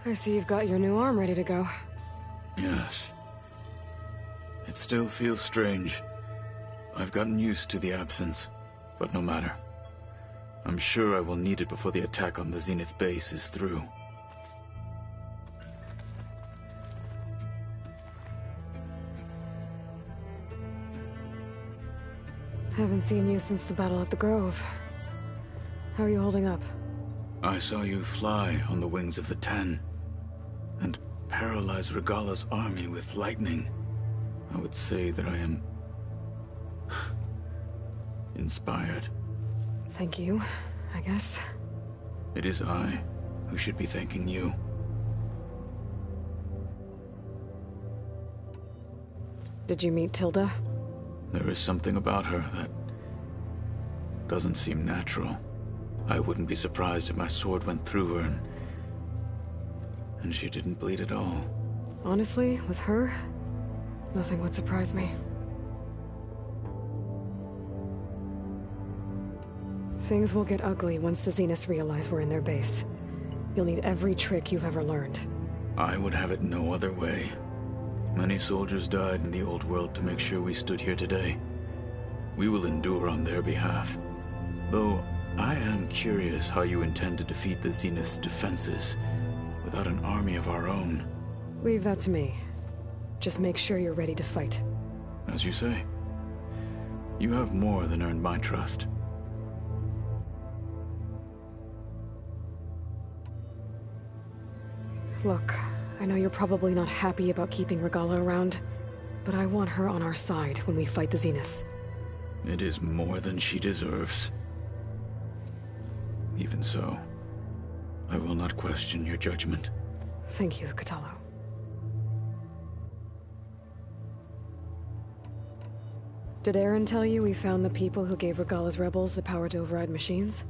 I see you've got your new arm ready to go. Yes. It still feels strange. I've gotten used to the absence, but no matter. I'm sure I will need it before the attack on the Zenith base is through. Haven't seen you since the battle at the Grove. How are you holding up? I saw you fly on the wings of the Ten, and paralyze Regala's army with lightning. I would say that I am inspired. Thank you, I guess. It is I who should be thanking you. Did you meet Tilda? There is something about her that doesn't seem natural. I wouldn't be surprised if my sword went through her and she didn't bleed at all. Honestly, with her, nothing would surprise me. Things will get ugly once the Zeniths realize we're in their base. You'll need every trick you've ever learned. I would have it no other way. Many soldiers died in the old world to make sure we stood here today. We will endure on their behalf. Though, I am curious how you intend to defeat the Zenith's defenses without an army of our own. Leave that to me. Just make sure you're ready to fight. As you say. You have more than earned my trust. Look, I know you're probably not happy about keeping Regala around, but I want her on our side when we fight the Zeniths. It is more than she deserves. Even so, I will not question your judgment. Thank you, Kotallo. Did Aaron tell you we found the people who gave Regala's rebels the power to override machines?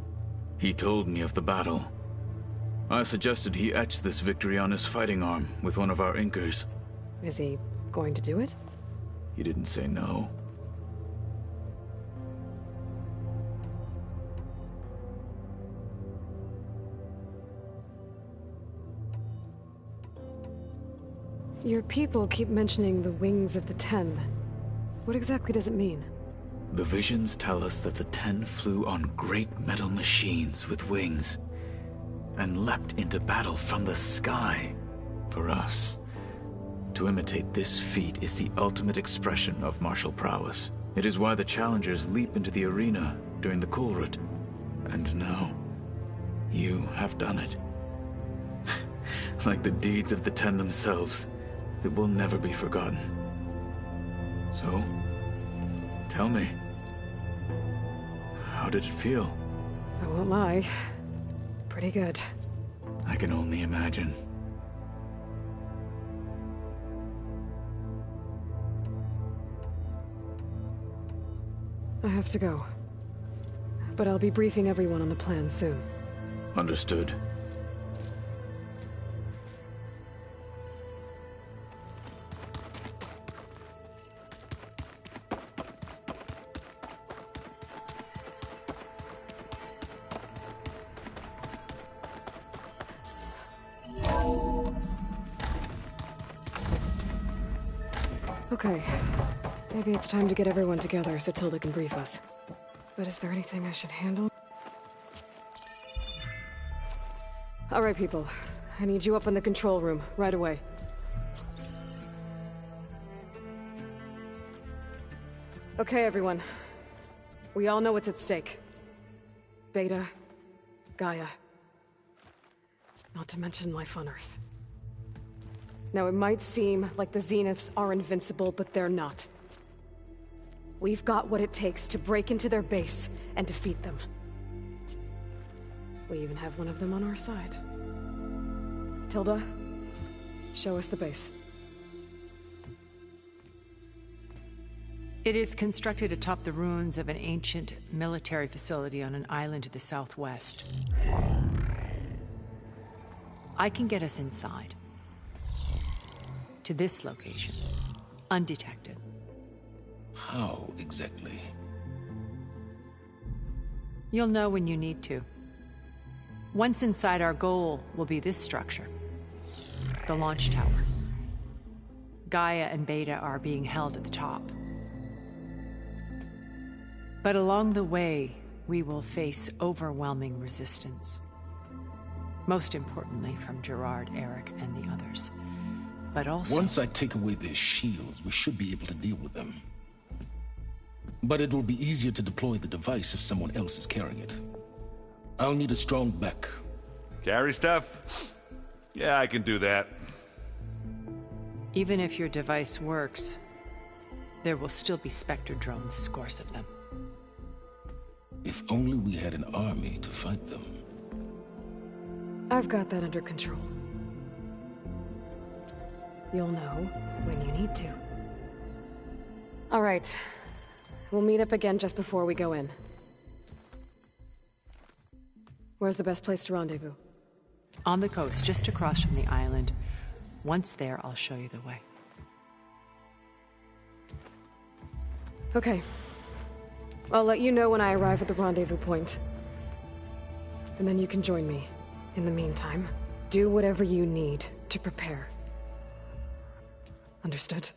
He told me of the battle. I suggested he etch this victory on his fighting arm with one of our inkers. Is he going to do it? He didn't say no. Your people keep mentioning the wings of the Ten. What exactly does it mean? The visions tell us that the Ten flew on great metal machines with wings, and leapt into battle from the sky. For us, to imitate this feat is the ultimate expression of martial prowess. It is why the challengers leap into the arena during the Kulrut. And now, you have done it. Like the deeds of the Ten themselves, it will never be forgotten. So, tell me, how did it feel? I won't lie. Pretty good. I can only imagine. I have to go. But I'll be briefing everyone on the plan soon. Understood. Okay. Maybe it's time to get everyone together so Tilda can brief us. But is there anything I should handle? All right, people. I need you up in the control room, right away. Okay, everyone. We all know what's at stake. Beta, Gaia. Not to mention life on Earth. Now, it might seem like the Zeniths are invincible, but they're not. We've got what it takes to break into their base and defeat them. We even have one of them on our side. Tilda, show us the base. It is constructed atop the ruins of an ancient military facility on an island to the southwest. I can get us inside. To this location, undetected. How exactly? You'll know when you need to. Once inside, our goal will be this structure. The launch tower. Gaia and Beta are being held at the top. But along the way, we will face overwhelming resistance. Most importantly from Gerard, Eric, and the others. But also... Once I take away their shields, we should be able to deal with them. But it will be easier to deploy the device if someone else is carrying it. I'll need a strong back. Carry stuff? Yeah, I can do that. Even if your device works, there will still be Spectre drones, scores of them. If only we had an army to fight them. I've got that under control. You'll know when you need to. All right. We'll meet up again just before we go in. Where's the best place to rendezvous? On the coast, just across from the island. Once there, I'll show you the way. Okay. I'll let you know when I arrive at the rendezvous point. And then you can join me. In the meantime, do whatever you need to prepare. Understood?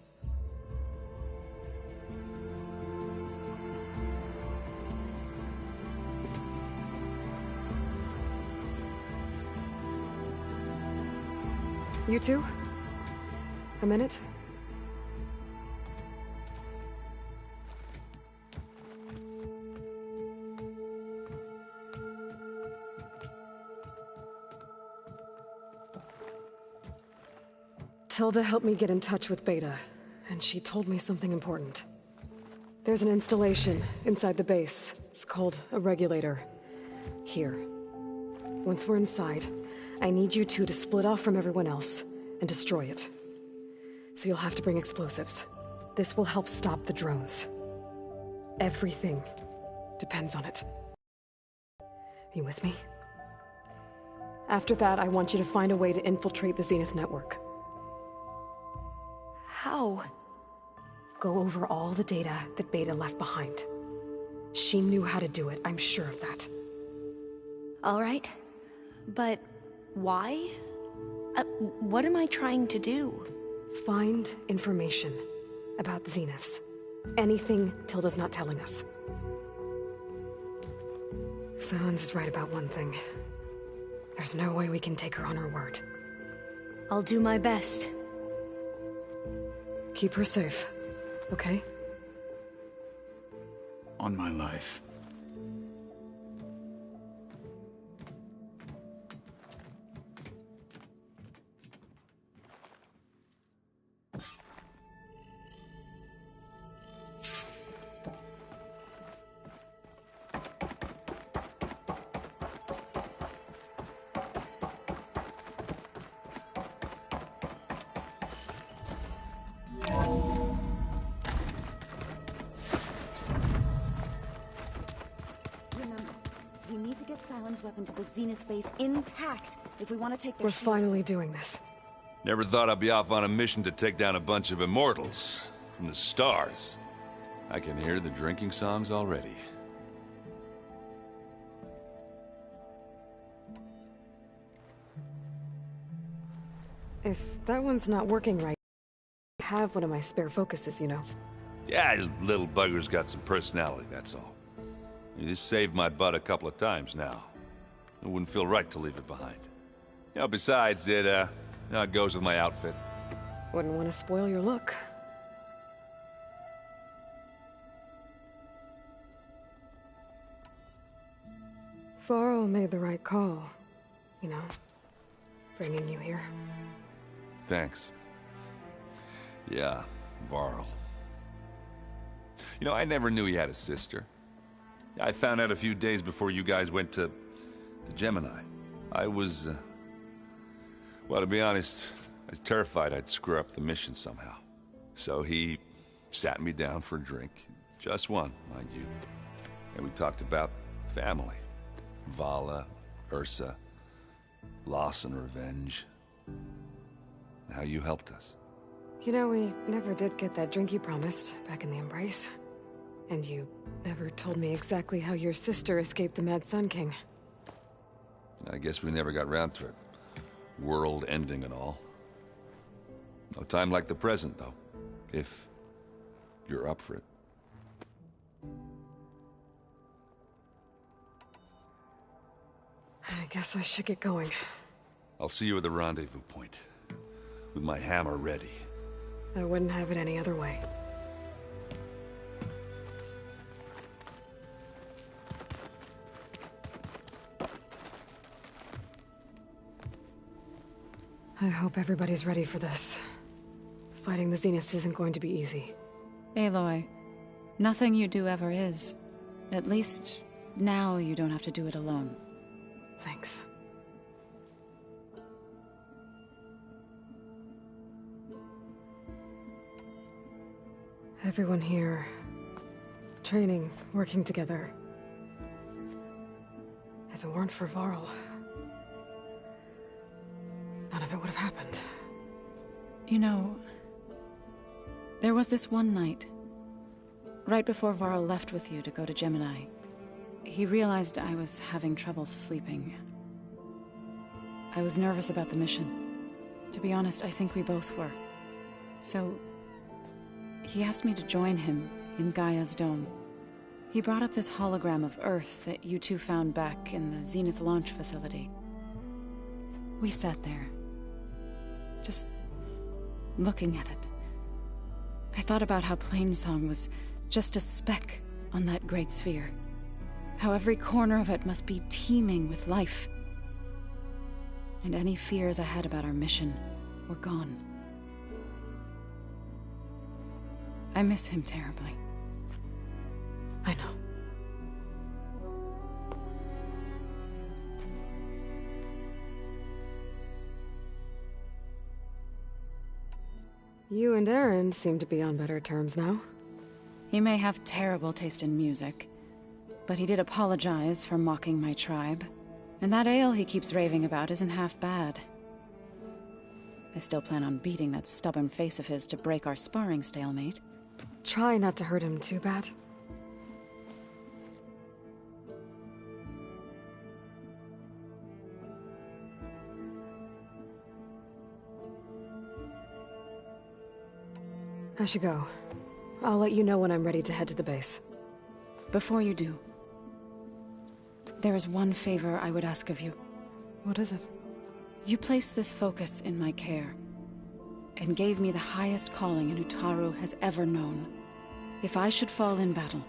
You two? A minute? Tilda helped me get in touch with Beta, and she told me something important. There's an installation inside the base. It's called a regulator. Here. Once we're inside, I need you two to split off from everyone else and destroy it. So you'll have to bring explosives. This will help stop the drones. Everything depends on it. Are you with me? After that, I want you to find a way to infiltrate the Zenith network. How? Go over all the data that Beta left behind. She knew how to do it, I'm sure of that. All right. But why? What am I trying to do? Find information about the Zeniths. Anything Tilda's not telling us. Silence is right about one thing. There's no way we can take her on her word. I'll do my best. Keep her safe, okay? On my life. Weapon to the Zenith base intact if we want to take their We're finally doing this. Never thought I'd be off on a mission to take down a bunch of immortals from the stars. I can hear the drinking songs already. If that one's not working right, I have one of my spare focuses, you know. Yeah, little bugger's got some personality, that's all. This saved my butt a couple of times now. It wouldn't feel right to leave it behind. You know, besides, it goes with my outfit. Wouldn't want to spoil your look. Varl made the right call, you know, bringing you here. Thanks. Yeah, Varl. You know, I never knew he had a sister. I found out a few days before you guys went to Gemini. I was, well, to be honest, I was terrified I'd screw up the mission somehow. So he sat me down for a drink. Just one, mind you. And we talked about family. Vala, Ursa, loss and revenge. How you helped us. You know, we never did get that drink you promised back in the Embrace. And you never told me exactly how your sister escaped the Mad Sun King. I guess we never got round to it. World ending and all. No time like the present, though. If you're up for it. I guess I should get going. I'll see you at the rendezvous point. With my hammer ready. I wouldn't have it any other way. I hope everybody's ready for this. Fighting the Zeniths isn't going to be easy. Aloy, nothing you do ever is. At least, now you don't have to do it alone. Thanks. Everyone here, training, working together. If it weren't for Varl, none of it would have happened. You know, there was this one night, right before Varl left with you to go to Gemini. He realized I was having trouble sleeping. I was nervous about the mission. To be honest, I think we both were. So, he asked me to join him in Gaia's dome. He brought up this hologram of Earth that you two found back in the Zenith launch facility. We sat there, just looking at it. I thought about how Plainsong was just a speck on that great sphere. How every corner of it must be teeming with life. And any fears I had about our mission were gone. I miss him terribly. I know. You and Aaron seem to be on better terms now. He may have terrible taste in music, but he did apologize for mocking my tribe. And that ale he keeps raving about isn't half bad. I still plan on beating that stubborn face of his to break our sparring stalemate. Try not to hurt him too bad. I should go. I'll let you know when I'm ready to head to the base. Before you do, there is one favor I would ask of you. What is it? You placed this focus in my care, and gave me the highest calling an Utaru has ever known. If I should fall in battle,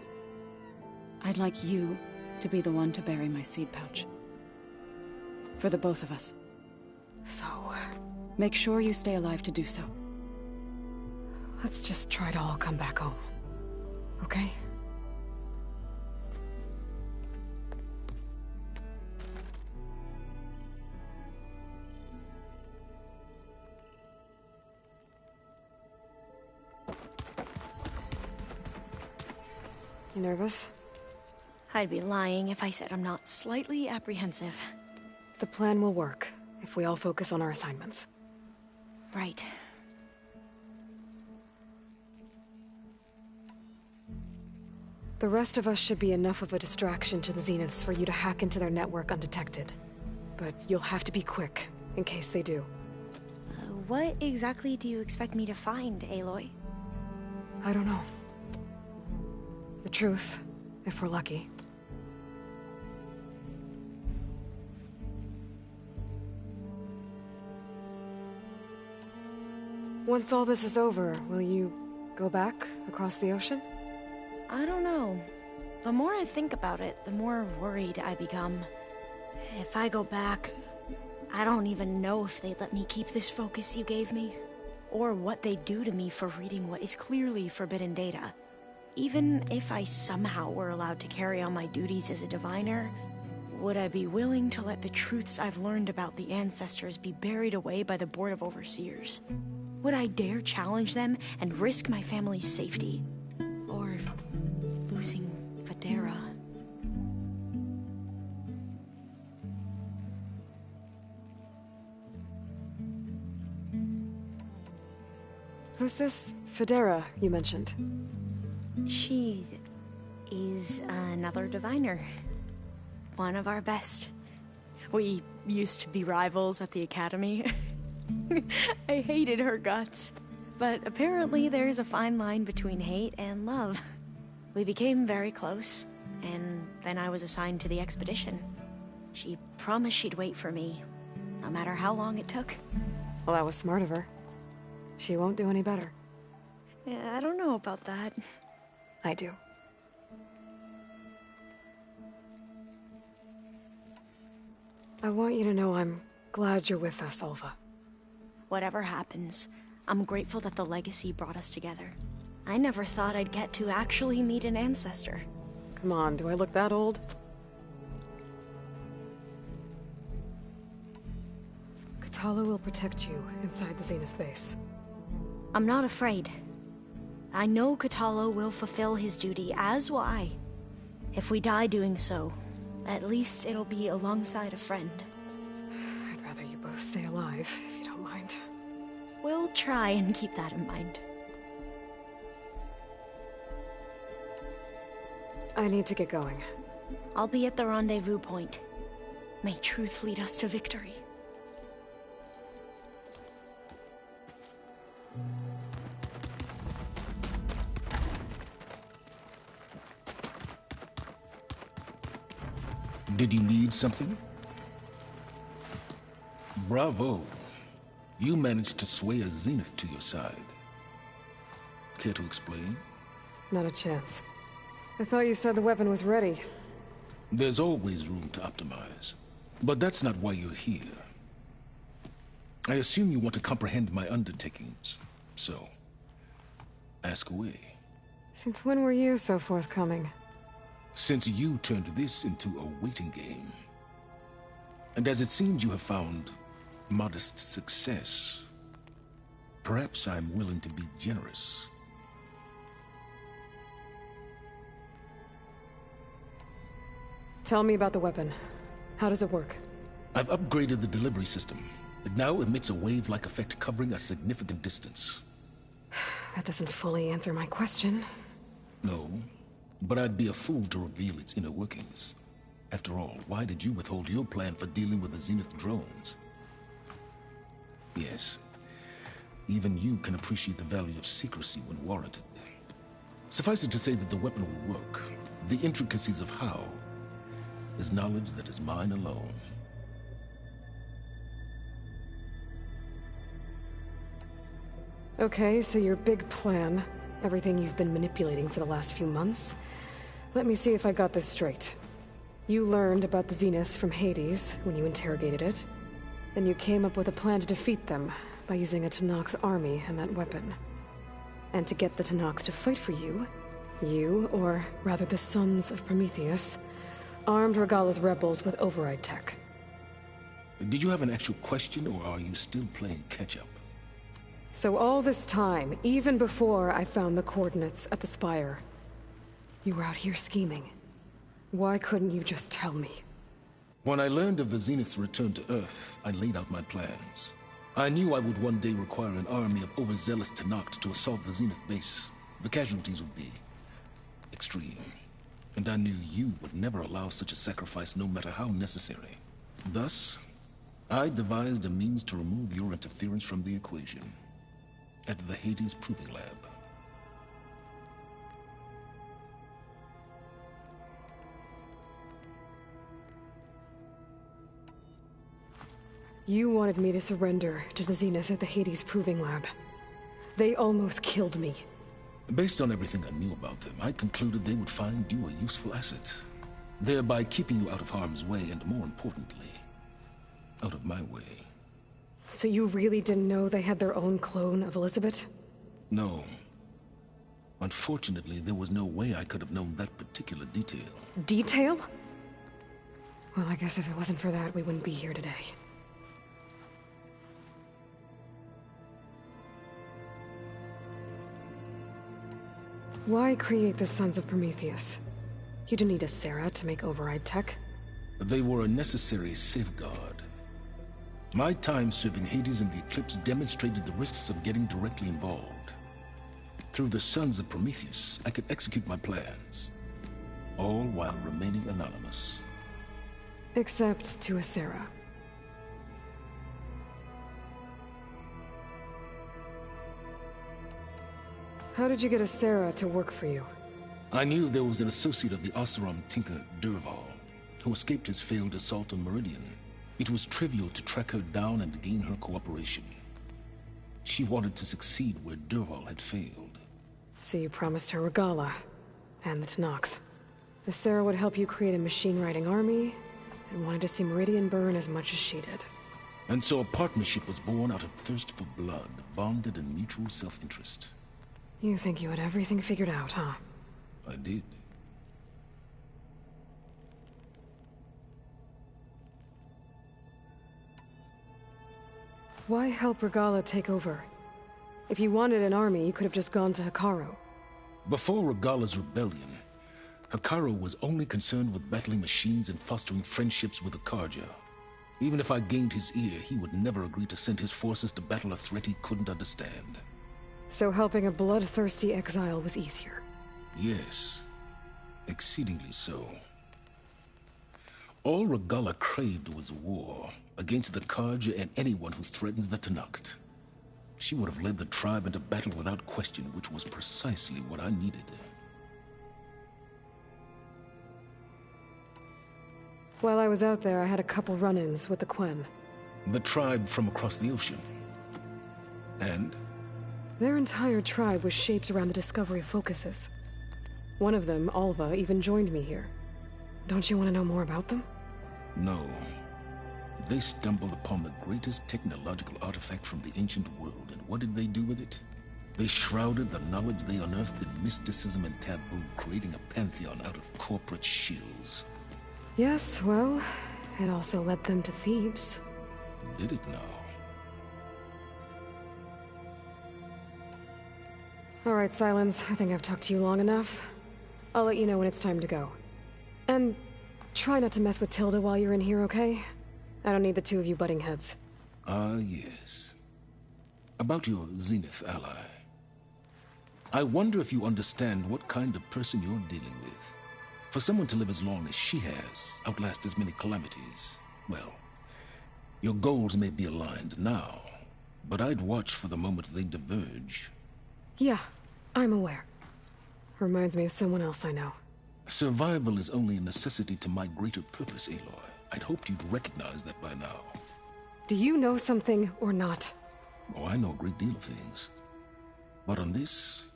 I'd like you to be the one to bury my seed pouch. For the both of us. So, make sure you stay alive to do so. Let's just try to all come back home. Okay? You nervous? I'd be lying if I said I'm not slightly apprehensive. The plan will work, if we all focus on our assignments. Right. The rest of us should be enough of a distraction to the Zeniths for you to hack into their network undetected. But you'll have to be quick, in case they do. What exactly do you expect me to find, Aloy? I don't know. The truth, if we're lucky. Once all this is over, will you go back across the ocean? I don't know. The more I think about it, the more worried I become. If I go back, I don't even know if they'd let me keep this focus you gave me, or what they'd do to me for reading what is clearly forbidden data. Even if I somehow were allowed to carry on my duties as a diviner, would I be willing to let the truths I've learned about the ancestors be buried away by the Board of Overseers? Would I dare challenge them and risk my family's safety? Or losing Federa? Who's this Federa you mentioned? She is another diviner. One of our best. We used to be rivals at the academy. I hated her guts. But apparently there's a fine line between hate and love. We became very close, and then I was assigned to the expedition. She promised she'd wait for me, no matter how long it took. Well, that was smart of her. She won't do any better. Yeah, I don't know about that. I do. I want you to know I'm glad you're with us, Alva. whatever happens, I'm grateful that the legacy brought us together. I never thought I'd get to actually meet an ancestor. Come on, do I look that old? Katala will protect you inside the Zenith base. I'm not afraid. I know Katala will fulfill his duty, as will I. If we die doing so, at least it'll be alongside a friend. I'd rather you both stay alive, if you don't mind. We'll try and keep that in mind. I need to get going. I'll be at the rendezvous point. May truth lead us to victory. Did you need something? Bravo. You managed to sway a Zenith to your side. Care to explain? Not a chance. I thought you said the weapon was ready. There's always room to optimize. But that's not why you're here. I assume you want to comprehend my undertakings. So, ask away. Since when were you so forthcoming? Since you turned this into a waiting game. And as it seems you have found modest success, perhaps I'm willing to be generous. Tell me about the weapon. How does it work? I've upgraded the delivery system. It now emits a wave-like effect covering a significant distance. That doesn't fully answer my question. No, but I'd be a fool to reveal its inner workings. After all, why did you withhold your plan for dealing with the Zenith drones? Yes, even you can appreciate the value of secrecy when warranted. Suffice it to say that the weapon will work. The intricacies of how is knowledge that is mine alone. Okay, so your big plan, everything you've been manipulating for the last few months. Let me see if I got this straight. You learned about the Zeniths from Hades when you interrogated it. Then you came up with a plan to defeat them by using a Tenakth army and that weapon. And to get the Tenakth to fight for you, or rather the Sons of Prometheus, armed Regala's rebels with override tech. Did you have an actual question, or are you still playing catch-up? So all this time, even before I found the coordinates at the Spire, you were out here scheming. Why couldn't you just tell me? When I learned of the Zenith's return to Earth, I laid out my plans. I knew I would one day require an army of overzealous Tenakth to assault the Zenith base. The casualties would be extreme. And I knew you would never allow such a sacrifice, no matter how necessary. Thus, I devised a means to remove your interference from the equation. At the Hades Proving Lab. You wanted me to surrender to the Zenith at the Hades Proving Lab. They almost killed me. Based on everything I knew about them, I concluded they would find you a useful asset, thereby keeping you out of harm's way and, more importantly, out of my way. So you really didn't know they had their own clone of Elizabeth? No. Unfortunately, there was no way I could have known that particular detail. Detail? Well, I guess if it wasn't for that, we wouldn't be here today. Why create the Sons of Prometheus? You didn't need a Sarah to make override tech. They were a necessary safeguard. My time serving Hades and the Eclipse demonstrated the risks of getting directly involved. Through the Sons of Prometheus, I could execute my plans, all while remaining anonymous. Except to a Sarah. How did you get a Sarah to work for you? I knew there was an associate of the Oseram tinker, Durval, who escaped his failed assault on Meridian. It was trivial to track her down and gain her cooperation. She wanted to succeed where Durval had failed. So you promised her Regala, and the Tenakth. The Sarah would help you create a machine-riding army, and wanted to see Meridian burn as much as she did. And so a partnership was born out of thirst for blood, bonded in mutual self-interest. You think you had everything figured out, huh? I did. Why help Regala take over? If you wanted an army, you could have just gone to Hikaru. Before Regala's rebellion, Hikaru was only concerned with battling machines and fostering friendships with the Karja. Even if I gained his ear, he would never agree to send his forces to battle a threat he couldn't understand. So helping a bloodthirsty exile was easier? Yes. Exceedingly so. All Regala craved was war, against the Karja and anyone who threatens the Tenakth. She would have led the tribe into battle without question, which was precisely what I needed. While I was out there, I had a couple run-ins with the Quen. The tribe from across the ocean. And? Their entire tribe was shaped around the discovery of focuses. One of them, Alva, even joined me here. Don't you want to know more about them? No. They stumbled upon the greatest technological artifact from the ancient world, and what did they do with it? They shrouded the knowledge they unearthed in mysticism and taboo, creating a pantheon out of corporate shills. Yes, well, it also led them to Thebes. Did it now? All right, Silence. I think I've talked to you long enough. I'll let you know when it's time to go. And try not to mess with Tilda while you're in here, okay? I don't need the two of you butting heads. Ah, yes. About your Zenith ally. I wonder if you understand what kind of person you're dealing with. For someone to live as long as she has, outlast as many calamities, well, your goals may be aligned now, but I'd watch for the moment they diverge. Yeah, I'm aware. Reminds me of someone else I know. Survival is only a necessity to my greater purpose, Aloy. I'd hoped you'd recognize that by now. Do you know something or not? Oh, I know a great deal of things. But on this,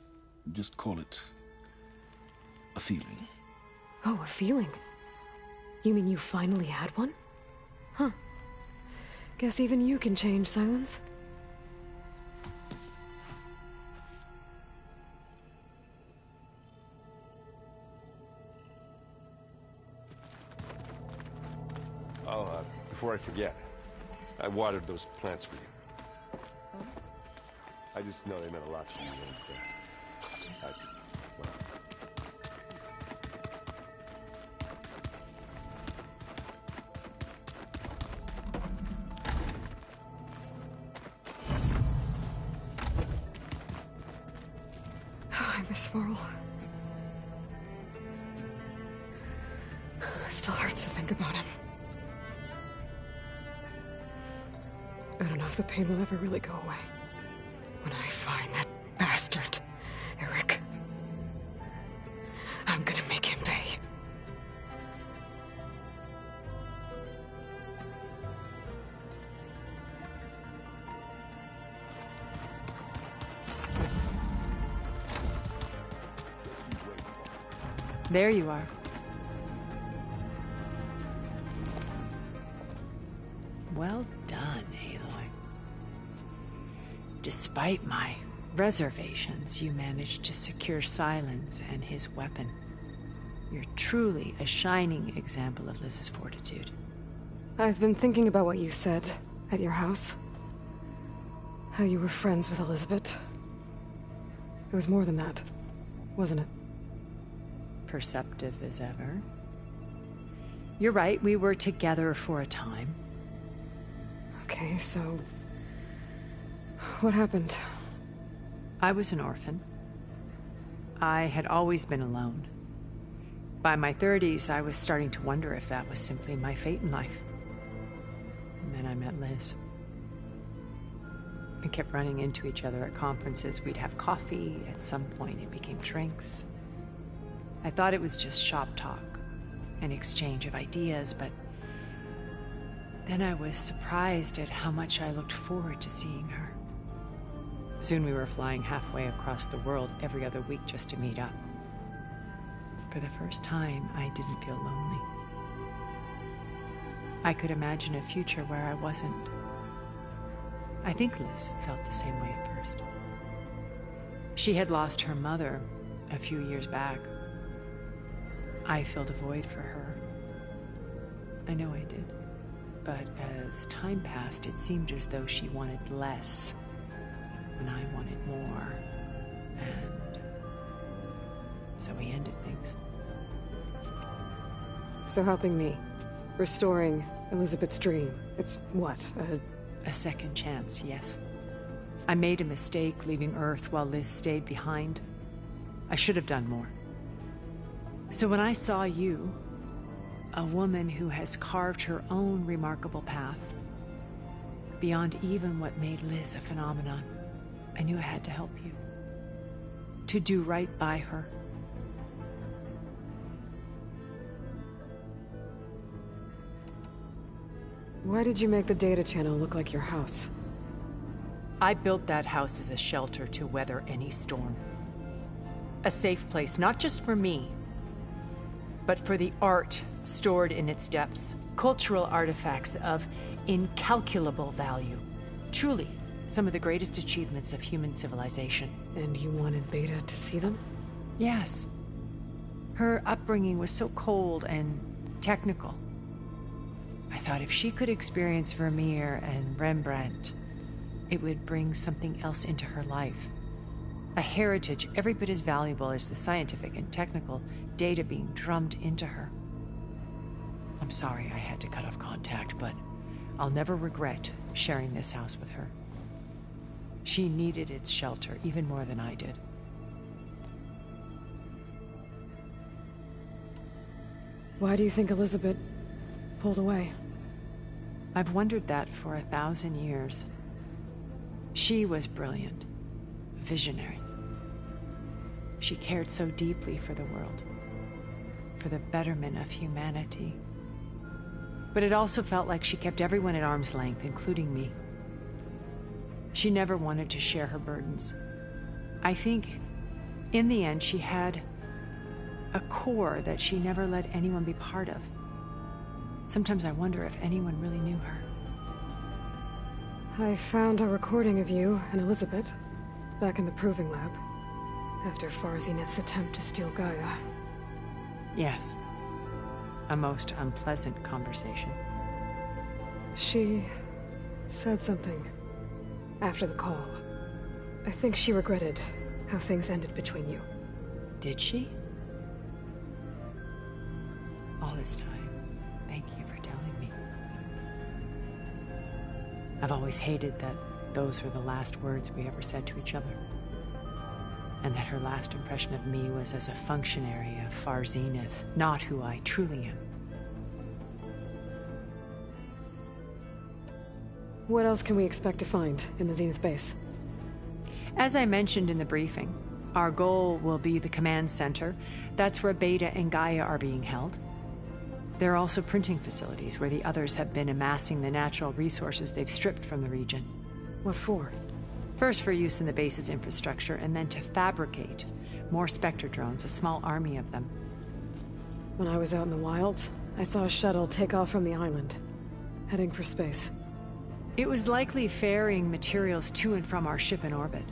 just call it a feeling. Oh, a feeling? You mean you finally had one? Huh. Guess even you can change, Silence. Oh, before I forget, I watered those plants for you. I just know they meant a lot to you, and well. I miss Varl. It still hurts to think about him. I don't know if the pain will ever really go away. When I find that bastard, Eric, I'm gonna make him pay. There you are. Well done, Aloy. Despite my reservations, you managed to secure Silence and his weapon. You're truly a shining example of Liz's fortitude. I've been thinking about what you said at your house. How you were friends with Elizabeth. It was more than that, wasn't it? Perceptive as ever. You're right, we were together for a time. Okay, so... what happened? I was an orphan. I had always been alone. By my 30s, I was starting to wonder if that was simply my fate in life. And then I met Liz. We kept running into each other at conferences. We'd have coffee. At some point, it became drinks. I thought it was just shop talk, an exchange of ideas, but then I was surprised at how much I looked forward to seeing her. Soon we were flying halfway across the world every other week just to meet up. For the first time, I didn't feel lonely. I could imagine a future where I wasn't I think Liz felt the same way at first. She had lost her mother a few years back. I filled a void for her. I know I did. But as time passed, it seemed as though she wanted less, and I wanted more. And so we ended things. So helping me, restoring Elizabeth's dream, it's what, a second chance, yes. I made a mistake leaving Earth while Liz stayed behind. I should have done more. So when I saw you, a woman who has carved her own remarkable path, beyond even what made Liz a phenomenon, I knew I had to help you. To do right by her. Why did you make the data channel look like your house? I built that house as a shelter to weather any storm. A safe place, not just for me, but for the art stored in its depths. Cultural artifacts of incalculable value. Truly, some of the greatest achievements of human civilization. And you wanted Beta to see them? Yes. Her upbringing was so cold and technical. I thought if she could experience Vermeer and Rembrandt, it would bring something else into her life. A heritage every bit as valuable as the scientific and technical data being drummed into her. I'm sorry I had to cut off contact, but I'll never regret sharing this house with her. She needed its shelter even more than I did. Why do you think Elizabeth pulled away? I've wondered that for 1,000 years. She was brilliant, visionary. She cared so deeply for the world, for the betterment of humanity. But it also felt like she kept everyone at arm's length, including me. She never wanted to share her burdens. I think, in the end, she had a core that she never let anyone be part of. Sometimes I wonder if anyone really knew her. I found a recording of you and Elizabeth back in the proving lab after Farzineth's attempt to steal Gaia. Yes. A most unpleasant conversation. She said something after the call. I think she regretted how things ended between you. Did she? All this time. Thank you for telling me. I've always hated that those were the last words we ever said to each other. And that her last impression of me was as a functionary of Farzineth, not who I truly am. What else can we expect to find in the Zenith base? As I mentioned in the briefing, our goal will be the command center. That's where Beta and Gaia are being held. There are also printing facilities where the others have been amassing the natural resources they've stripped from the region. What for? First for use in the base's infrastructure, and then to fabricate more Spectre drones, a small army of them. When I was out in the wilds, I saw a shuttle take off from the island, heading for space. It was likely ferrying materials to and from our ship in orbit.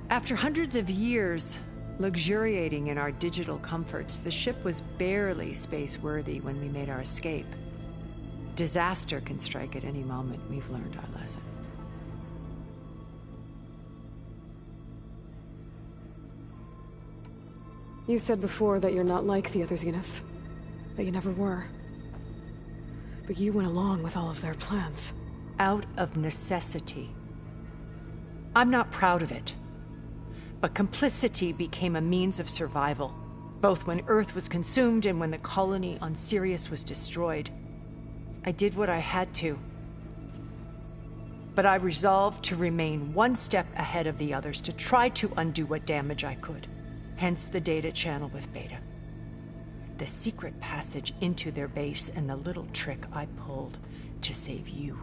After hundreds of years luxuriating in our digital comforts, the ship was barely space-worthy when we made our escape. Disaster can strike at any moment. We've learned our lesson. You said before that you're not like the other Zeniths. That you never were. But you went along with all of their plans. Out of necessity. I'm not proud of it. But complicity became a means of survival, both when Earth was consumed and when the colony on Sirius was destroyed. I did what I had to. But I resolved to remain one step ahead of the others, to try to undo what damage I could. Hence the data channel with Beta. The secret passage into their base and the little trick I pulled to save you.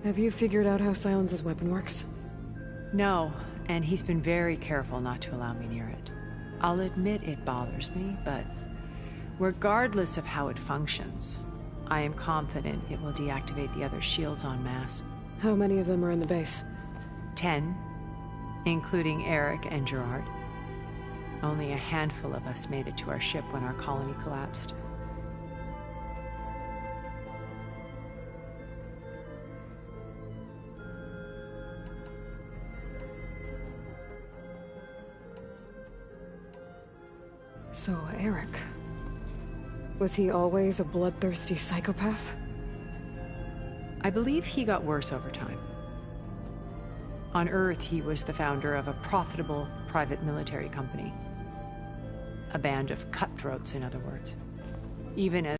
Have you figured out how Silence's weapon works? No, and he's been very careful not to allow me near it. I'll admit it bothers me, but regardless of how it functions, I am confident it will deactivate the other shields en masse. How many of them are in the base? 10, including Eric and Gerard. Only a handful of us made it to our ship when our colony collapsed. So, Eric... was he always a bloodthirsty psychopath? I believe he got worse over time. On Earth, he was the founder of a profitable private military company. A band of cutthroats, in other words. Even as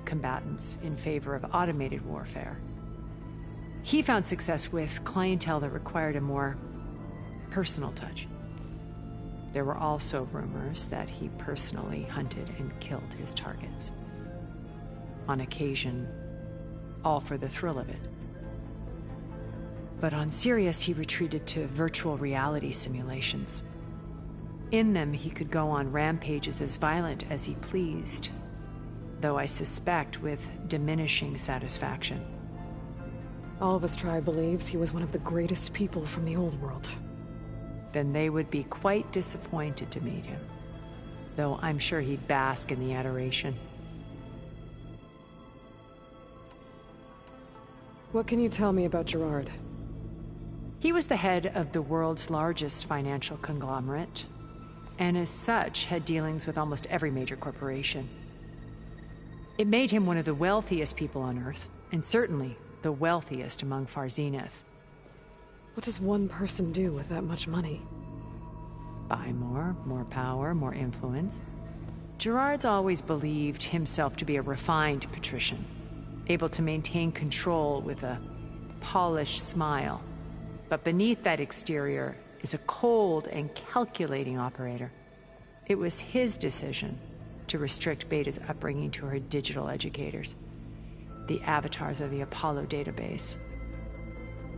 combatants in favor of automated warfare. He found success with clientele that required a more personal touch. There were also rumors that he personally hunted and killed his targets. On occasion, all for the thrill of it. But on Sirius, he retreated to virtual reality simulations. In them, he could go on rampages as violent as he pleased, though I suspect with diminishing satisfaction. All of his tribe believes he was one of the greatest people from the old world. Then they would be quite disappointed to meet him, though I'm sure he'd bask in the adoration. What can you tell me about Gerard? He was the head of the world's largest financial conglomerate, and as such had dealings with almost every major corporation. It made him one of the wealthiest people on Earth, and certainly the wealthiest among Far Zenith. What does one person do with that much money? Buy more power, more influence. Gerard's always believed himself to be a refined patrician, able to maintain control with a polished smile. But beneath that exterior is a cold and calculating operator. It was his decision to restrict Beta's upbringing to her digital educators, the avatars of the Apollo database,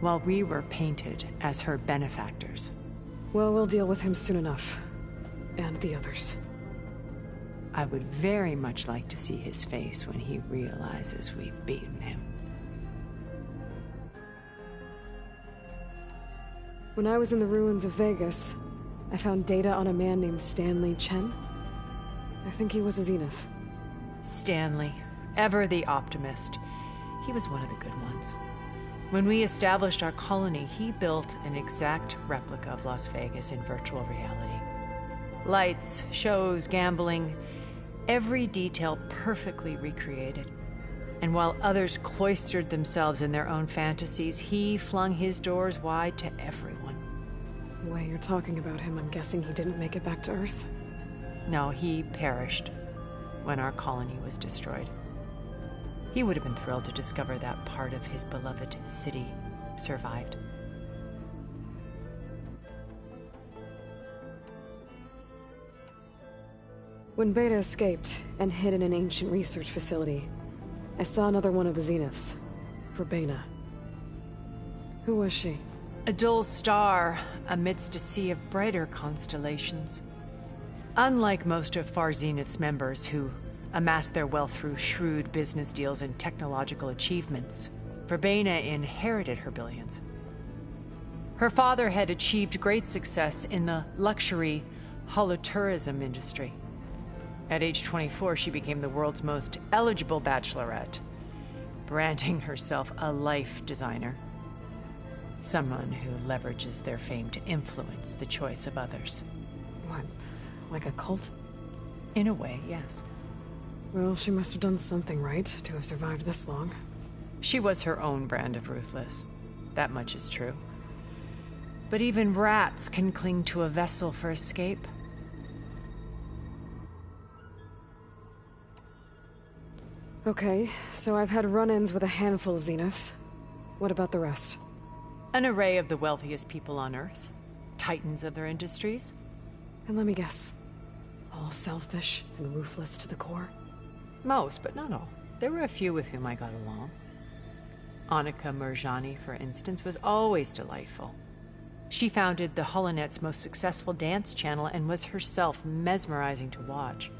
while we were painted as her benefactors. Well, we'll deal with him soon enough. And the others. I would very much like to see his face when he realizes we've beaten him. When I was in the ruins of Vegas, I found data on a man named Stanley Chen. I think he was a Zenith. Stanley, ever the optimist. He was one of the good ones. When we established our colony, he built an exact replica of Las Vegas in virtual reality. Lights, shows, gambling, every detail perfectly recreated. And while others cloistered themselves in their own fantasies, he flung his doors wide to everyone. The way you're talking about him, I'm guessing he didn't make it back to Earth? No, he perished when our colony was destroyed. He would have been thrilled to discover that part of his beloved city survived. When Beta escaped and hid in an ancient research facility, I saw another one of the Zeniths, Verbena. Who was she? A dull star amidst a sea of brighter constellations. Unlike most of Far Zenith's members who amassed their wealth through shrewd business deals and technological achievements, Verbena inherited her billions. Her father had achieved great success in the luxury holotourism industry. At age 24, she became the world's most eligible bachelorette, branding herself a life designer. Someone who leverages their fame to influence the choice of others. What, like a cult? In a way, yes. Well, she must have done something right to have survived this long. She was her own brand of ruthless. That much is true. But even rats can cling to a vessel for escape. Okay, so I've had run-ins with a handful of Zeniths. What about the rest? An array of the wealthiest people on Earth. Titans of their industries. And let me guess. All selfish and ruthless to the core? Most, but not all. There were a few with whom I got along. Annika Murjani, for instance, was always delightful. She founded the Holonet's most successful dance channel and was herself mesmerizing to watch.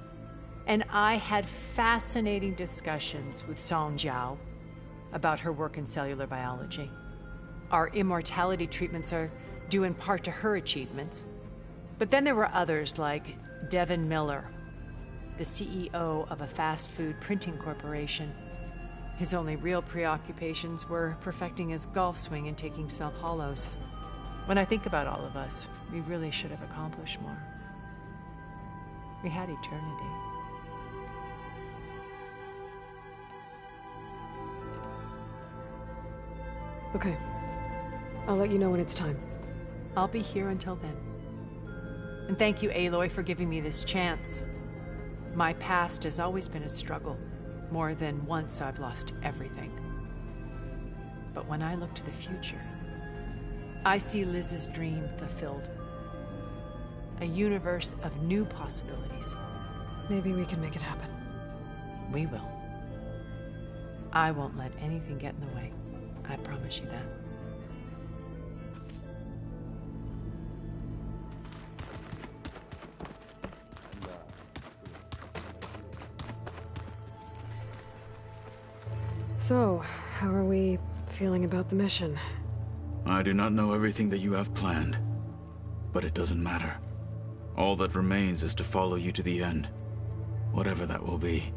And I had fascinating discussions with Song Jiao about her work in cellular biology. Our immortality treatments are due in part to her achievements. But then there were others like Devin Miller, the CEO of a fast food printing corporation. His only real preoccupations were perfecting his golf swing and taking self-hollows. When I think about all of us, we really should have accomplished more. We had eternity. Okay. I'll let you know when it's time. I'll be here until then. And thank you, Aloy, for giving me this chance. My past has always been a struggle. More than once I've lost everything. But when I look to the future, I see Liz's dream fulfilled. A universe of new possibilities. Maybe we can make it happen. We will. I won't let anything get in the way. I promise you that. So, how are we feeling about the mission? I do not know everything that you have planned, but it doesn't matter. All that remains is to follow you to the end, whatever that will be.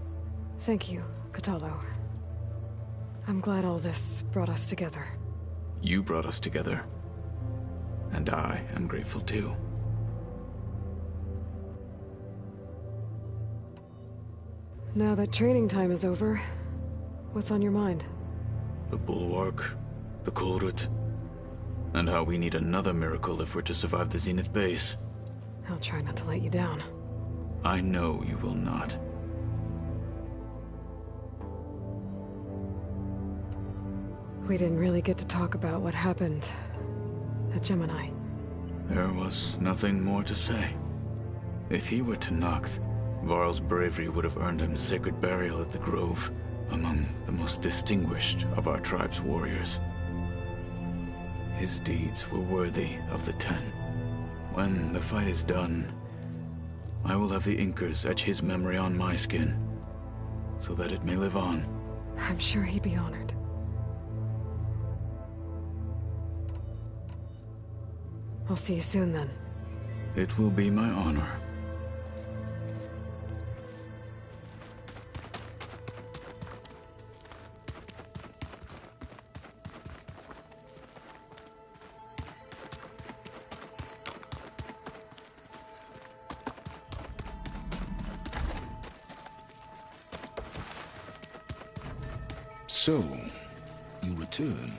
Thank you, Kotallo. I'm glad all this brought us together. You brought us together, and I am grateful too. Now that training time is over, what's on your mind? The Bulwark, the Kulrut, and how we need another miracle if we're to survive the Zenith base. I'll try not to let you down. I know you will not. We didn't really get to talk about what happened at Gemini. There was nothing more to say. If he were Tenakth, Varl's bravery would have earned him sacred burial at the Grove, among the most distinguished of our tribe's warriors. His deeds were worthy of the Ten. When the fight is done, I will have the Inkers etch his memory on my skin, so that it may live on. I'm sure he'd be honored. I'll see you soon, then. It will be my honor. So, you return.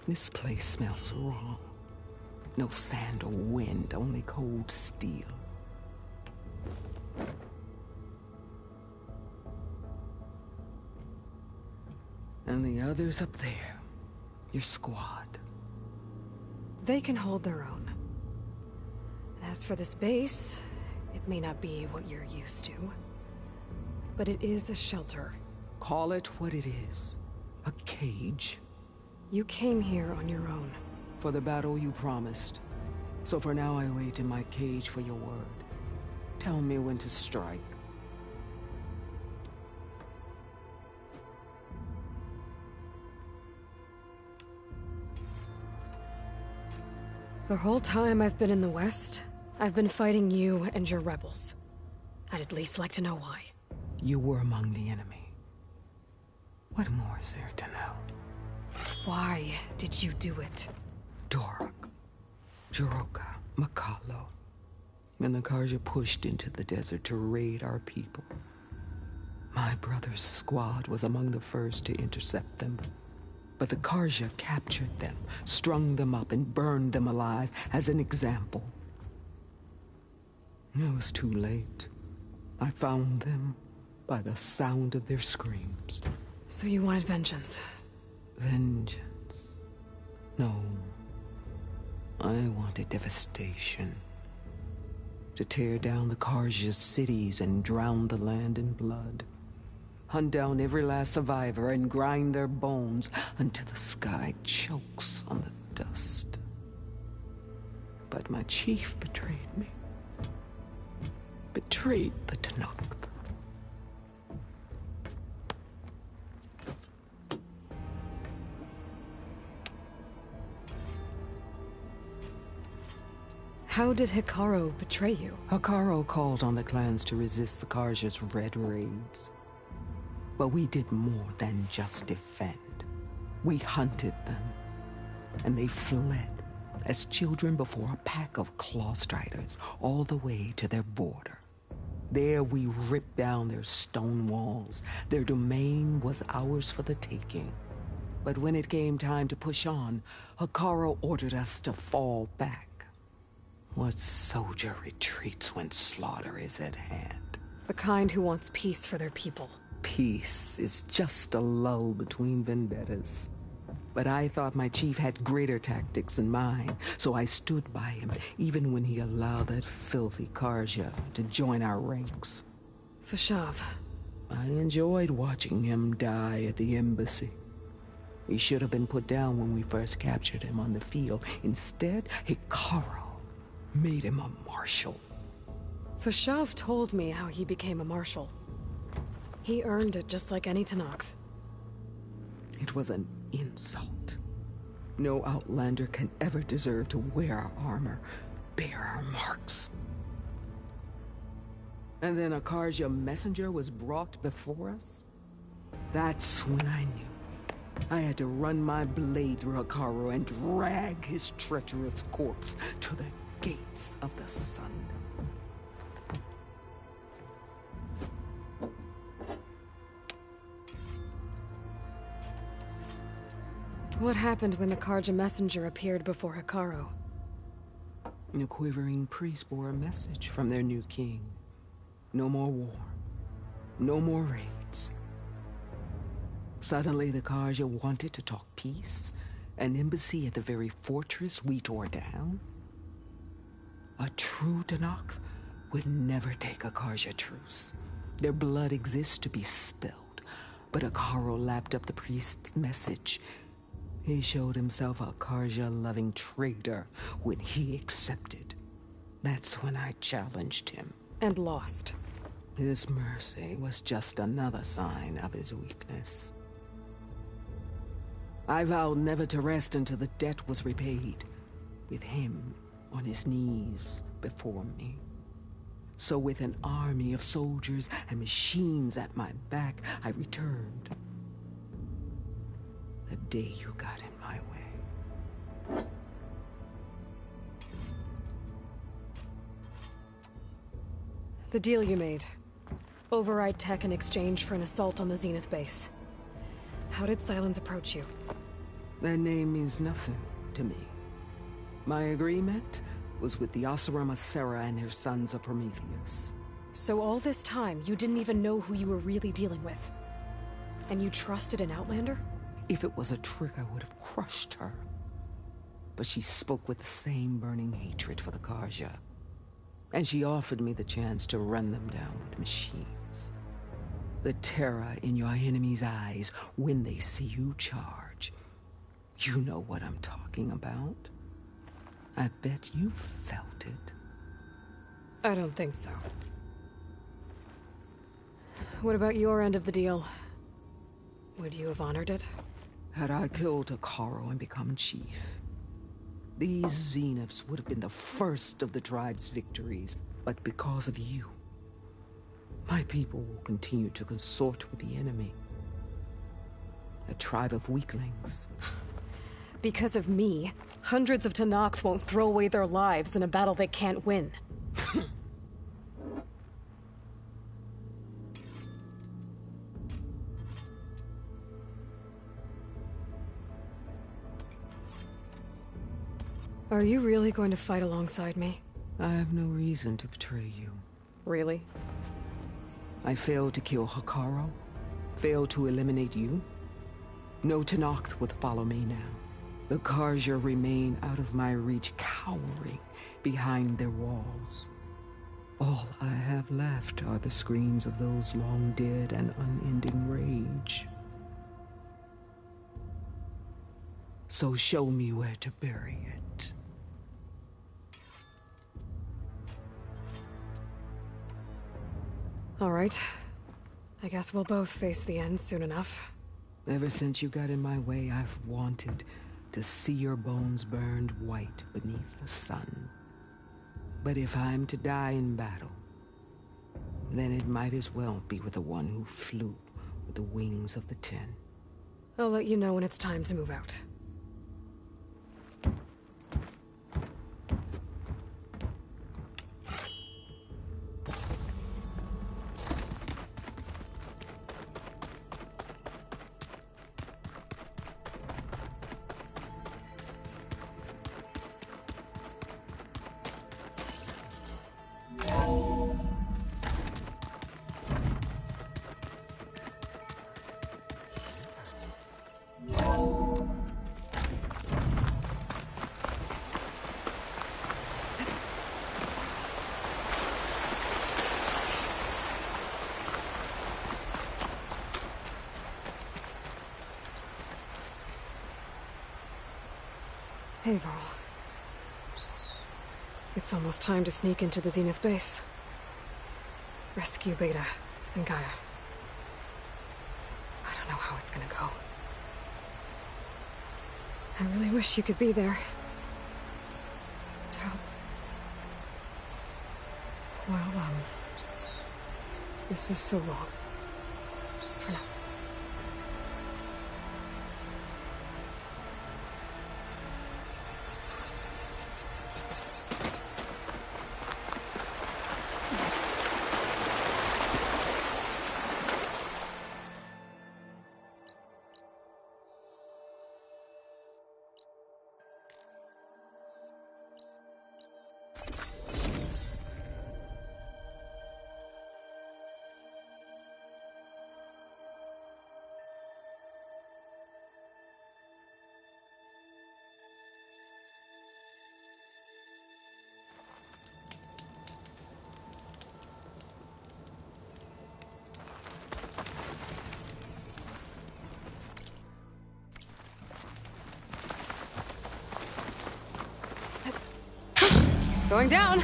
This place smells wrong. No sand or wind, only cold steel. And the others up there, your squad. They can hold their own. As for this base, it may not be what you're used to, but it is a shelter. Call it what it is. A cage. You came here on your own. For the battle you promised. So for now I wait in my cage for your word. Tell me when to strike. The whole time I've been in the West, I've been fighting you and your rebels. I'd at least like to know why. You were among the enemy. What more is there to know? Why did you do it? Dorak, Jiroka, Makalo, and the Karja pushed into the desert to raid our people. My brother's squad was among the first to intercept them. But the Karja captured them, strung them up, and burned them alive as an example. It was too late. I found them by the sound of their screams. So you wanted vengeance? Vengeance? No. I wanted devastation. To tear down the Karja's cities and drown the land in blood. Hunt down every last survivor and grind their bones until the sky chokes on the dust. But my chief betrayed me. Betrayed the Tenakth. How did Hikaru betray you? Hikaru called on the clans to resist the Karja's red raids. But we did more than just defend. We hunted them, and they fled as children before a pack of claw striders all the way to their border. There we ripped down their stone walls. Their domain was ours for the taking. But when it came time to push on, Hikaru ordered us to fall back. What soldier retreats when slaughter is at hand? The kind who wants peace for their people. Peace is just a lull between vendettas. But I thought my chief had greater tactics in mind, so I stood by him, even when he allowed that filthy Karja to join our ranks. Fashav. I enjoyed watching him die at the embassy. He should have been put down when we first captured him on the field. Instead, Hikaru made him a marshal. Fashav told me how he became a marshal. He earned it just like any Tenakth. It was an insult. No Outlander can ever deserve to wear our armor, bear our marks. And then a Karja messenger was brought before us? That's when I knew. I had to run my blade through Hikaru and drag his treacherous corpse to the gates of the sun. What happened when the Karja messenger appeared before Hikaru? The quivering priest bore a message from their new king. No more war. No more raids. Suddenly the Karja wanted to talk peace. An embassy at the very fortress we tore down. A true Tenakth would never take a Karja truce. Their blood exists to be spilled. But Hikaru lapped up the priest's message. He showed himself a Karja-loving traitor when he accepted. That's when I challenged him. And lost. His mercy was just another sign of his weakness. I vowed never to rest until the debt was repaid, with him on his knees before me. So with an army of soldiers and machines at my back, I returned. The day you got in my way. The deal you made. Override tech in exchange for an assault on the Zenith base. How did Silence approach you? That name means nothing to me. My agreement was with the Oseram Asera and her sons of Prometheus. So all this time, you didn't even know who you were really dealing with? And you trusted an Outlander? If it was a trick, I would have crushed her. But she spoke with the same burning hatred for the Karja. And she offered me the chance to run them down with machines. The terror in your enemy's eyes when they see you charge. You know what I'm talking about. I bet you felt it. I don't think so. What about your end of the deal? Would you have honored it? Had I killed Hikaru and become chief, These Zeniths would have been the first of the tribe's victories, but because of you, my people will continue to consort with the enemy. A tribe of weaklings. Because of me, hundreds of Tenakth won't throw away their lives in a battle they can't win. Are you really going to fight alongside me? I have no reason to betray you. Really? I failed to kill Hakaru, failed to eliminate you. No Tenakth would follow me now. The Karja remain out of my reach, cowering behind their walls. All I have left are the screams of those long dead and unending rage. So show me where to bury it. All right. I guess we'll both face the end soon enough. Ever since you got in my way, I've wanted to see your bones burned white beneath the sun. But if I'm to die in battle, then it might as well be with the one who flew with the wings of the 10. I'll let you know when it's time to move out. Hey, Varl. It's almost time to sneak into the Zenith base. Rescue Beta and Gaia. I don't know how it's gonna go. I really wish you could be there. To help. Well, this is so long. For now. Going down!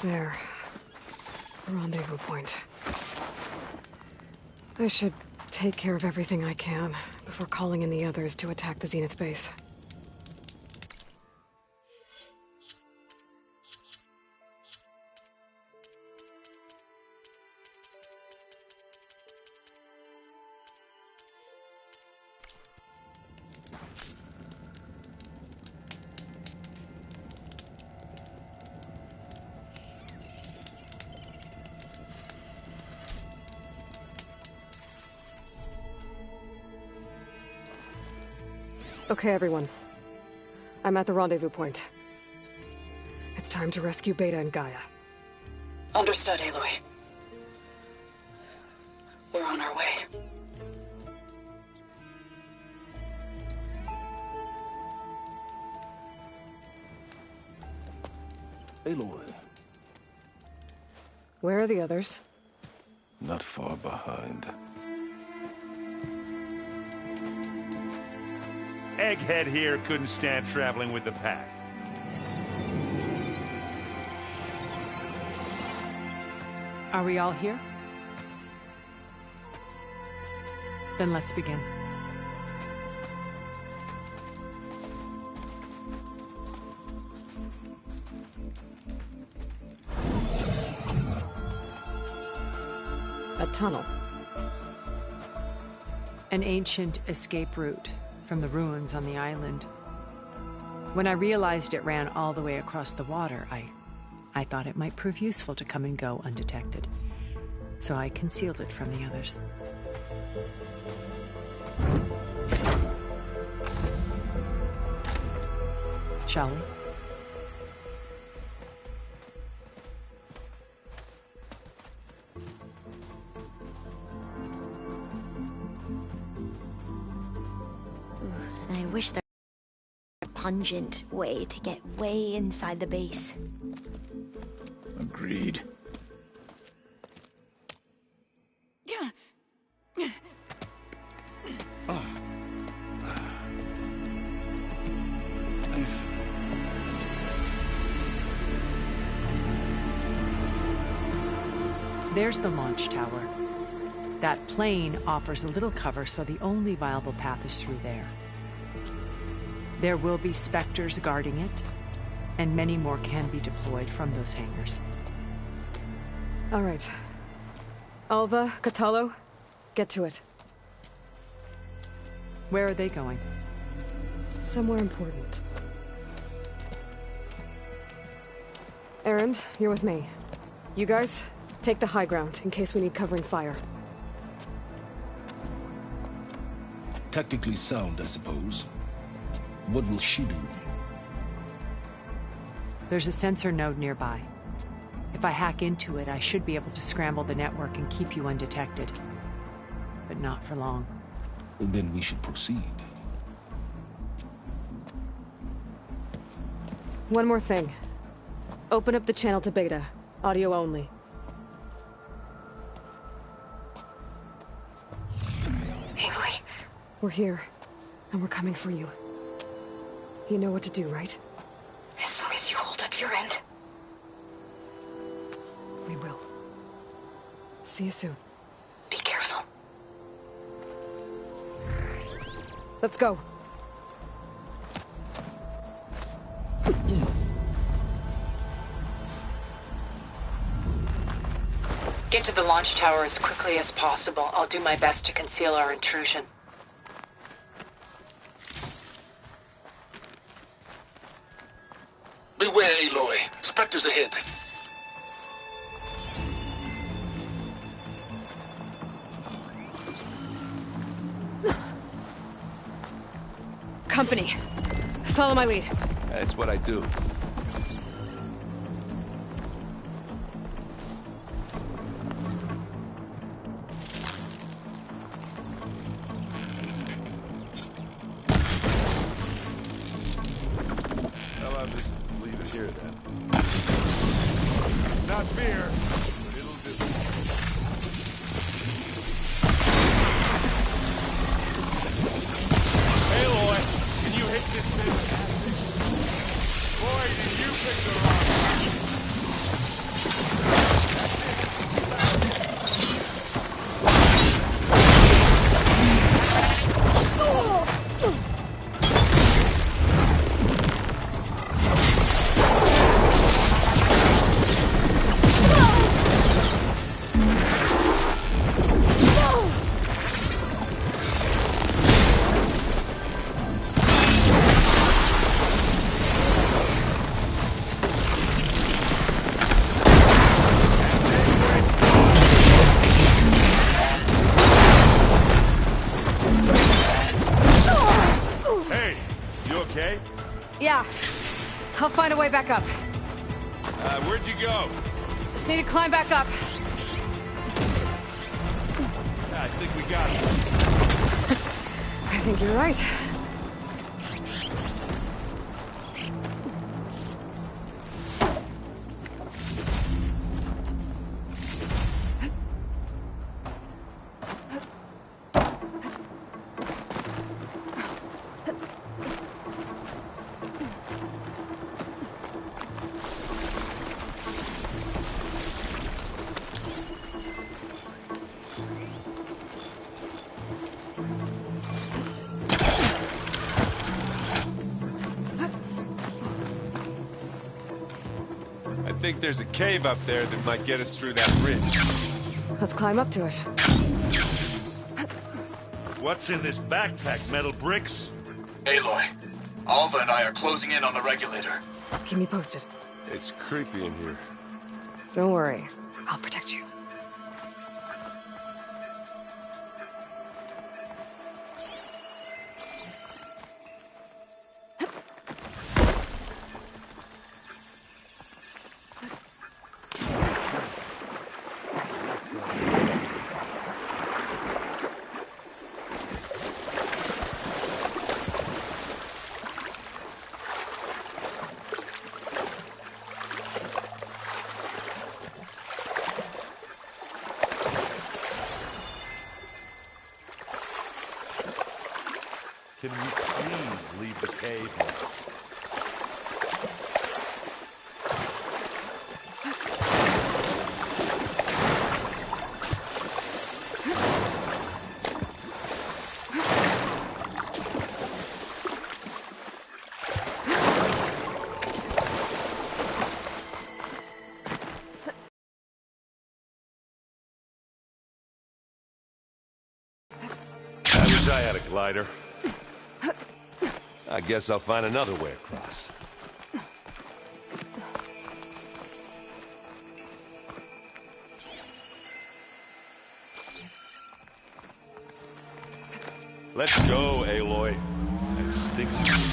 There. The rendezvous point. I should take care of everything I can before calling in the others to attack the Zenith base. Okay, everyone. I'm at the rendezvous point. It's time to rescue Beta and Gaia. Understood, Aloy. We're on our way. Aloy. Where are the others? Not far behind. Egghead here couldn't stand traveling with the pack. Are we all here? Then let's begin. A tunnel. An ancient escape route from the ruins on the island. When I realized it ran all the way across the water, I thought it might prove useful to come and go undetected. So I concealed it from the others. Shall we? I wish there was a pungent way to get way inside the base. Agreed. There's the launch tower. That plane offers a little cover, so the only viable path is through there. There will be Spectres guarding it, and many more can be deployed from those hangars. All right. Alva, Catalo, get to it. Where are they going? Somewhere important. Erend, you're with me. You guys, take the high ground in case we need covering fire. Tactically sound, I suppose. What will she do? There's a sensor node nearby. If I hack into it, I should be able to scramble the network and keep you undetected. But not for long. Then we should proceed. One more thing. Open up the channel to Beta. Audio only. Aloy? We're here, and we're coming for you. You know what to do, right? As long as you hold up your end. We will. See you soon. Be careful. Let's go. Get to the launch tower as quickly as possible. I'll do my best to conceal our intrusion. Beware, Aloy. Spectres ahead. Company. Follow my lead. That's what I do. Well, I'll just leave it here then. Not fear, but it'll do. Aloy, can you hit this thing with acid? Boy, I'll find a way back up. Where'd you go? Just need to climb back up. I think we got it. I think you're right. I think there's a cave up there that might get us through that ridge. Let's climb up to it. What's in this backpack, metal bricks? Aloy, Alva and I are closing in on the regulator. Keep me posted. It's creepy in here. Don't worry. I'll protect you. Can we please leave the cave now? I wish I had a glider. I guess I'll find another way across. Let's go, Aloy. That stinks.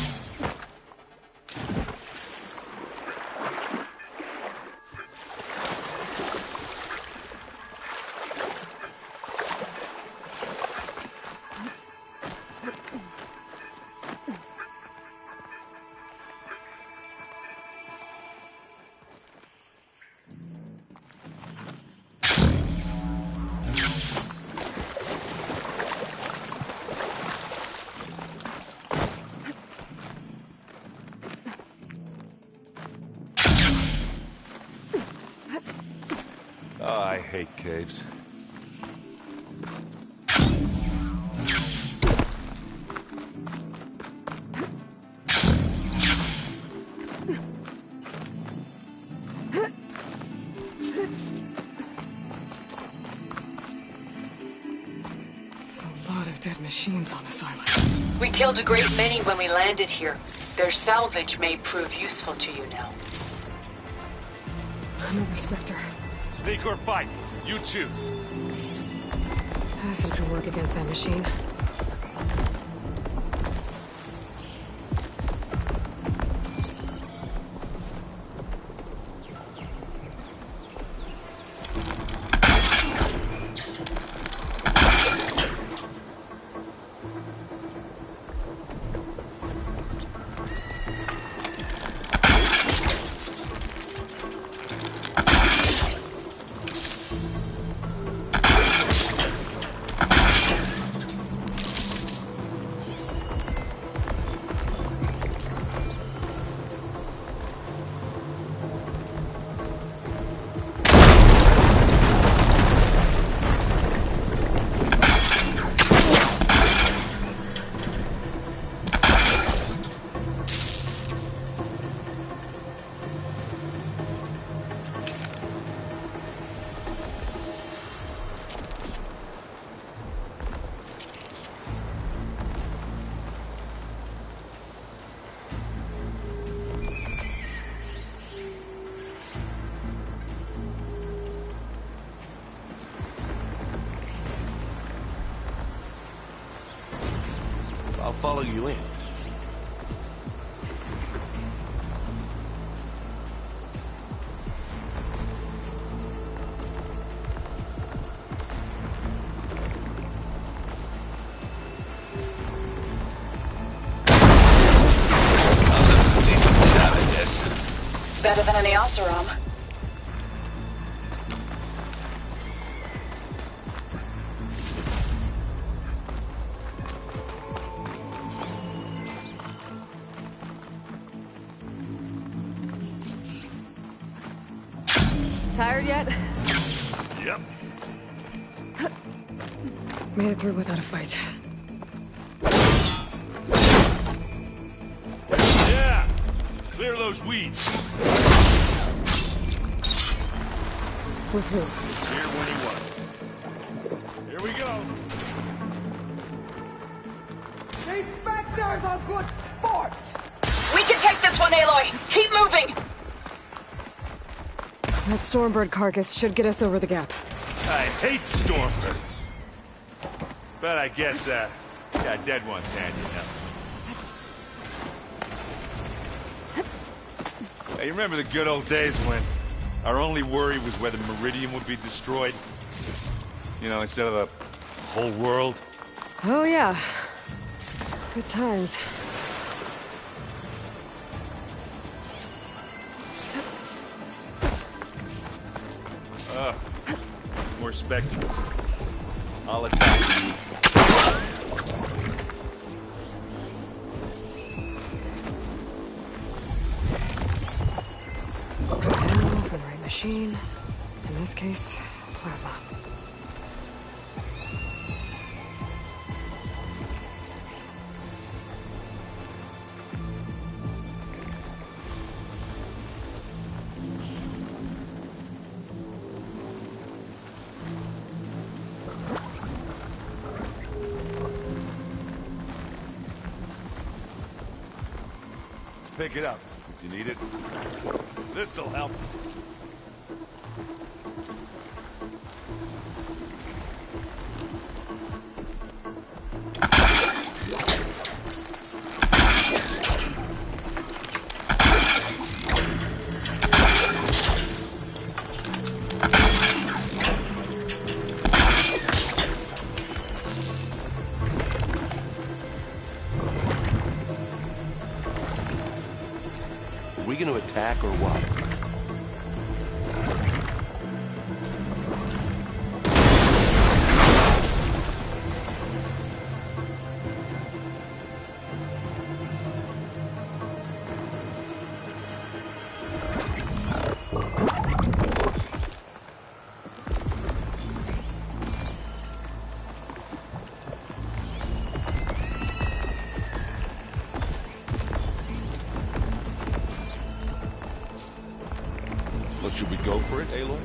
Oh, I hate caves. There's a lot of dead machines on this island. We killed a great many when we landed here. Their salvage may prove useful to you now. Another Spectre. Sneak or fight, you choose. Acid could work against that machine. I'll follow you in. than any Oseram. Tired yet? Yep. Made it through without a fight. Yeah! Clear those weeds. We're through. Here when you want. Here we go. These Spectres are good sport! We can take this one, Aloy! Keep moving! That Stormbird carcass should get us over the gap. I hate Stormbirds. But I guess, got dead ones handy enough. Hey, you remember the good old days when our only worry was whether Meridian would be destroyed? You know, instead of the whole world? Oh yeah. Good times. More Spectres. I'll attack you. Ammo for the right machine. In this case, plasma. Pick it up if you need it. This'll help. Are we gonna attack or what? Well, should we go for it, Aloy?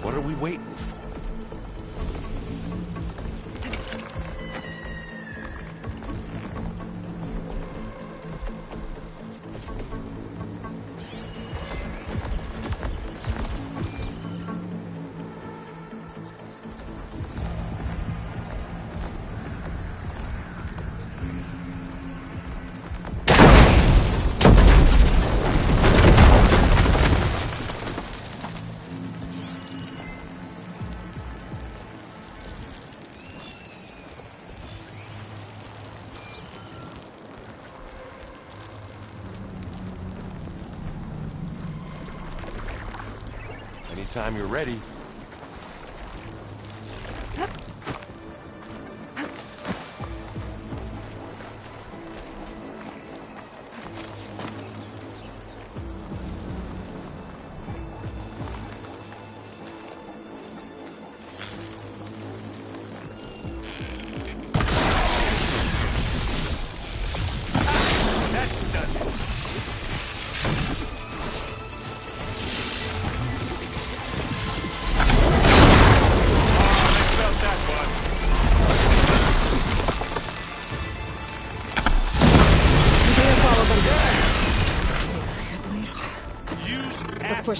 What are we waiting for? Anytime you're ready.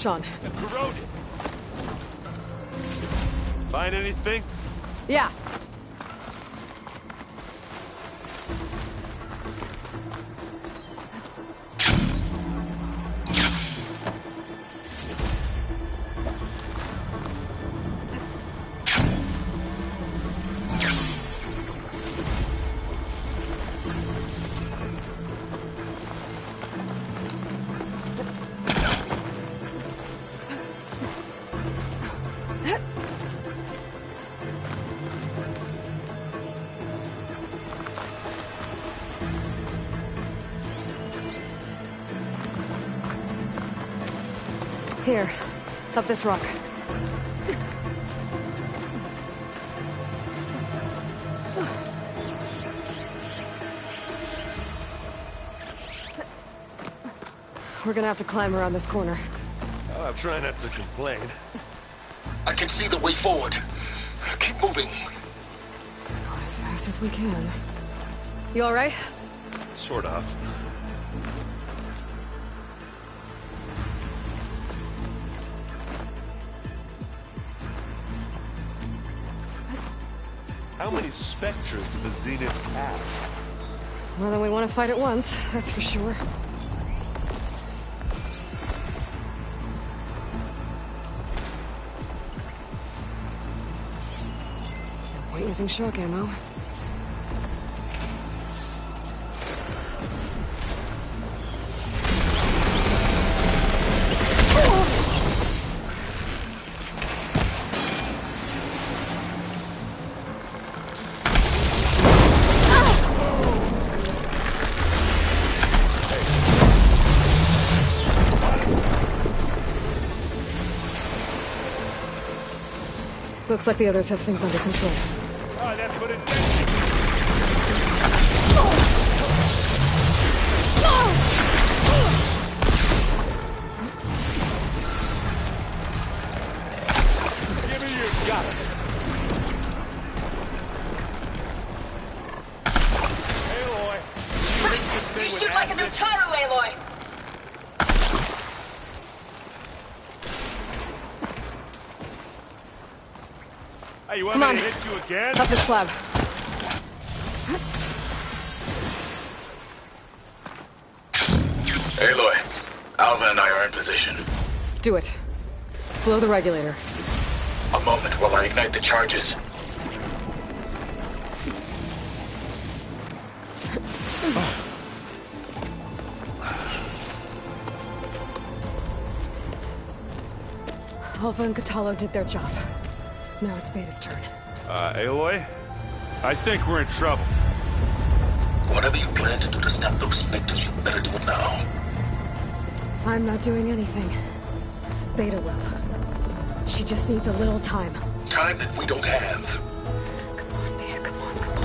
push on. Corroded. Find anything? Yeah. Here, up this rock. We're gonna have to climb around this corner. I'll try not to complain. I can see the way forward. Keep moving. Not as fast as we can. You all right? Sort of. How many specters do the Zeniths have? More than we want to fight at once, that's for sure. We're using shock ammo. Looks like the others have things under control. Oh, that put it Give me your gun. Aloy. You shoot like a Nutaru, Aloy. Hey, you want Come me on. to hit you again? Up this slab. Aloy, Alva and I are in position. Do it. Blow the regulator. A moment while I ignite the charges. Alpha and Catalo did their job. Now it's Beta's turn. Aloy? I think we're in trouble. Whatever you plan to do to stop those specters, you better do it now. I'm not doing anything. Beta will. She just needs a little time. Time that we don't have. Come on, Beta, come on, come on.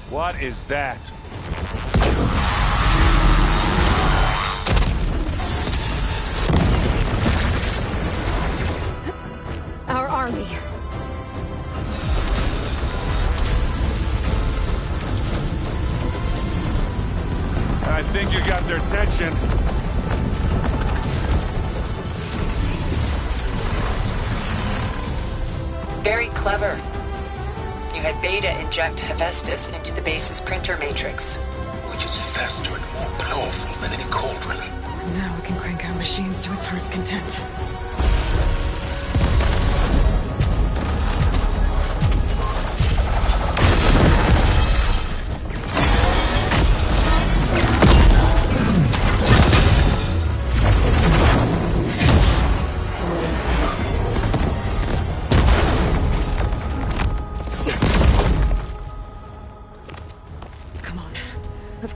What is that? Our army. I think you got their attention. Very clever. You had Beta inject Hephaestus into the base's printer matrix. Which is faster and more powerful than any cauldron. Now we can crank our machines to its heart's content.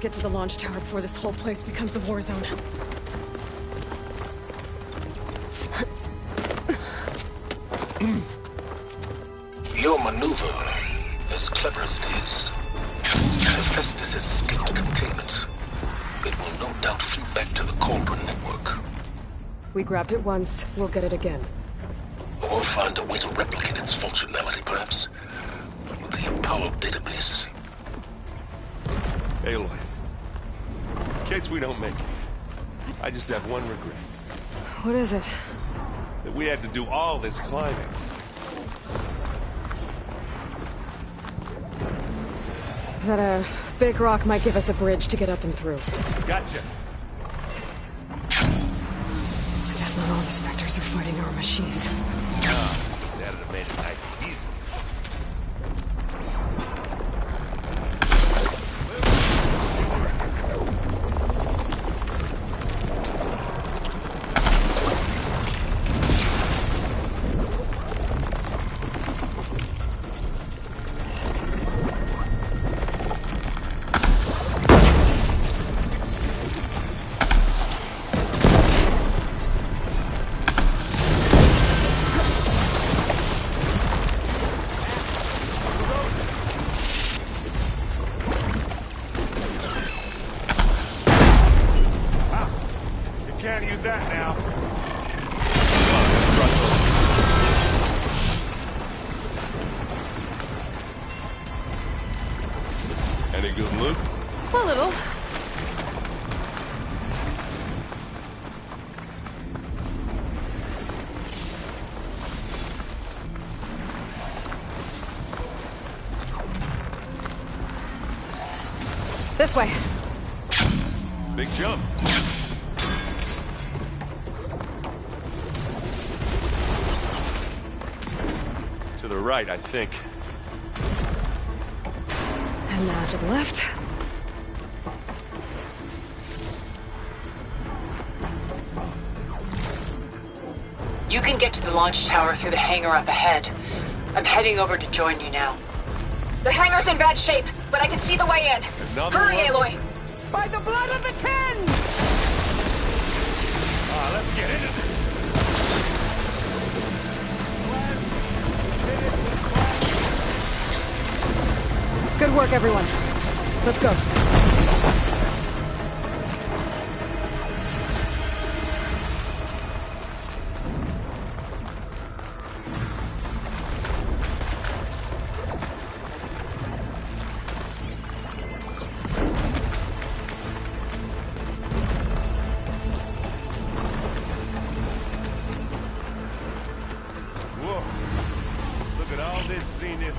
Get to the launch tower before this whole place becomes a war zone. Your maneuver, as clever as it is, Hephaestus has escaped containment. It will no doubt flee back to the Cauldron network. We grabbed it once, we'll get it again. Or find a way to replicate its functionality, perhaps. The Apollo database. Aloy, in case we don't make it, I just have one regret. What is it? That we had to do all this climbing. That a big rock might give us a bridge to get up and through. Gotcha. I guess not all the Spectres are fighting our machines. That'd have made it nice and easy. Can't use that now. Any good loot? A little. This way. Big jump. To the right, I think. And now to the left. You can get to the launch tower through the hangar up ahead. I'm heading over to join you now. The hangar's in bad shape, but I can see the way in. Hurry, Aloy! By the blood of the Ten! Let's get into this. Good work, everyone. Let's go. Whoa. Look at all this zenith.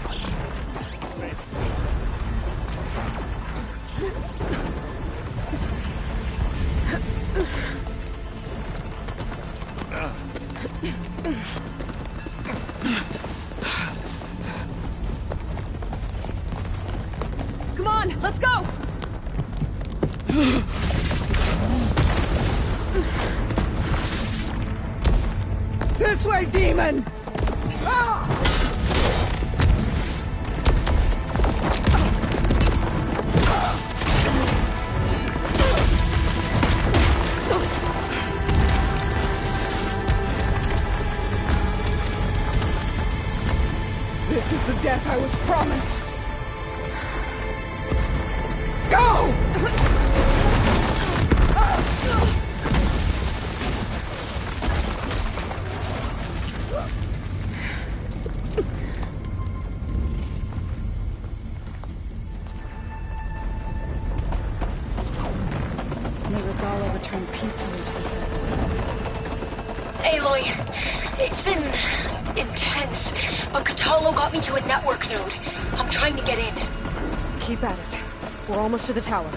Come on, let's go! This way, demon! Ah! This is the death I was promised. Go! May Regala return peacefully to the sun. Aloy, it's been intense, but Catalo got me to a network node. I'm trying to get in. Keep at it. We're almost to the tower.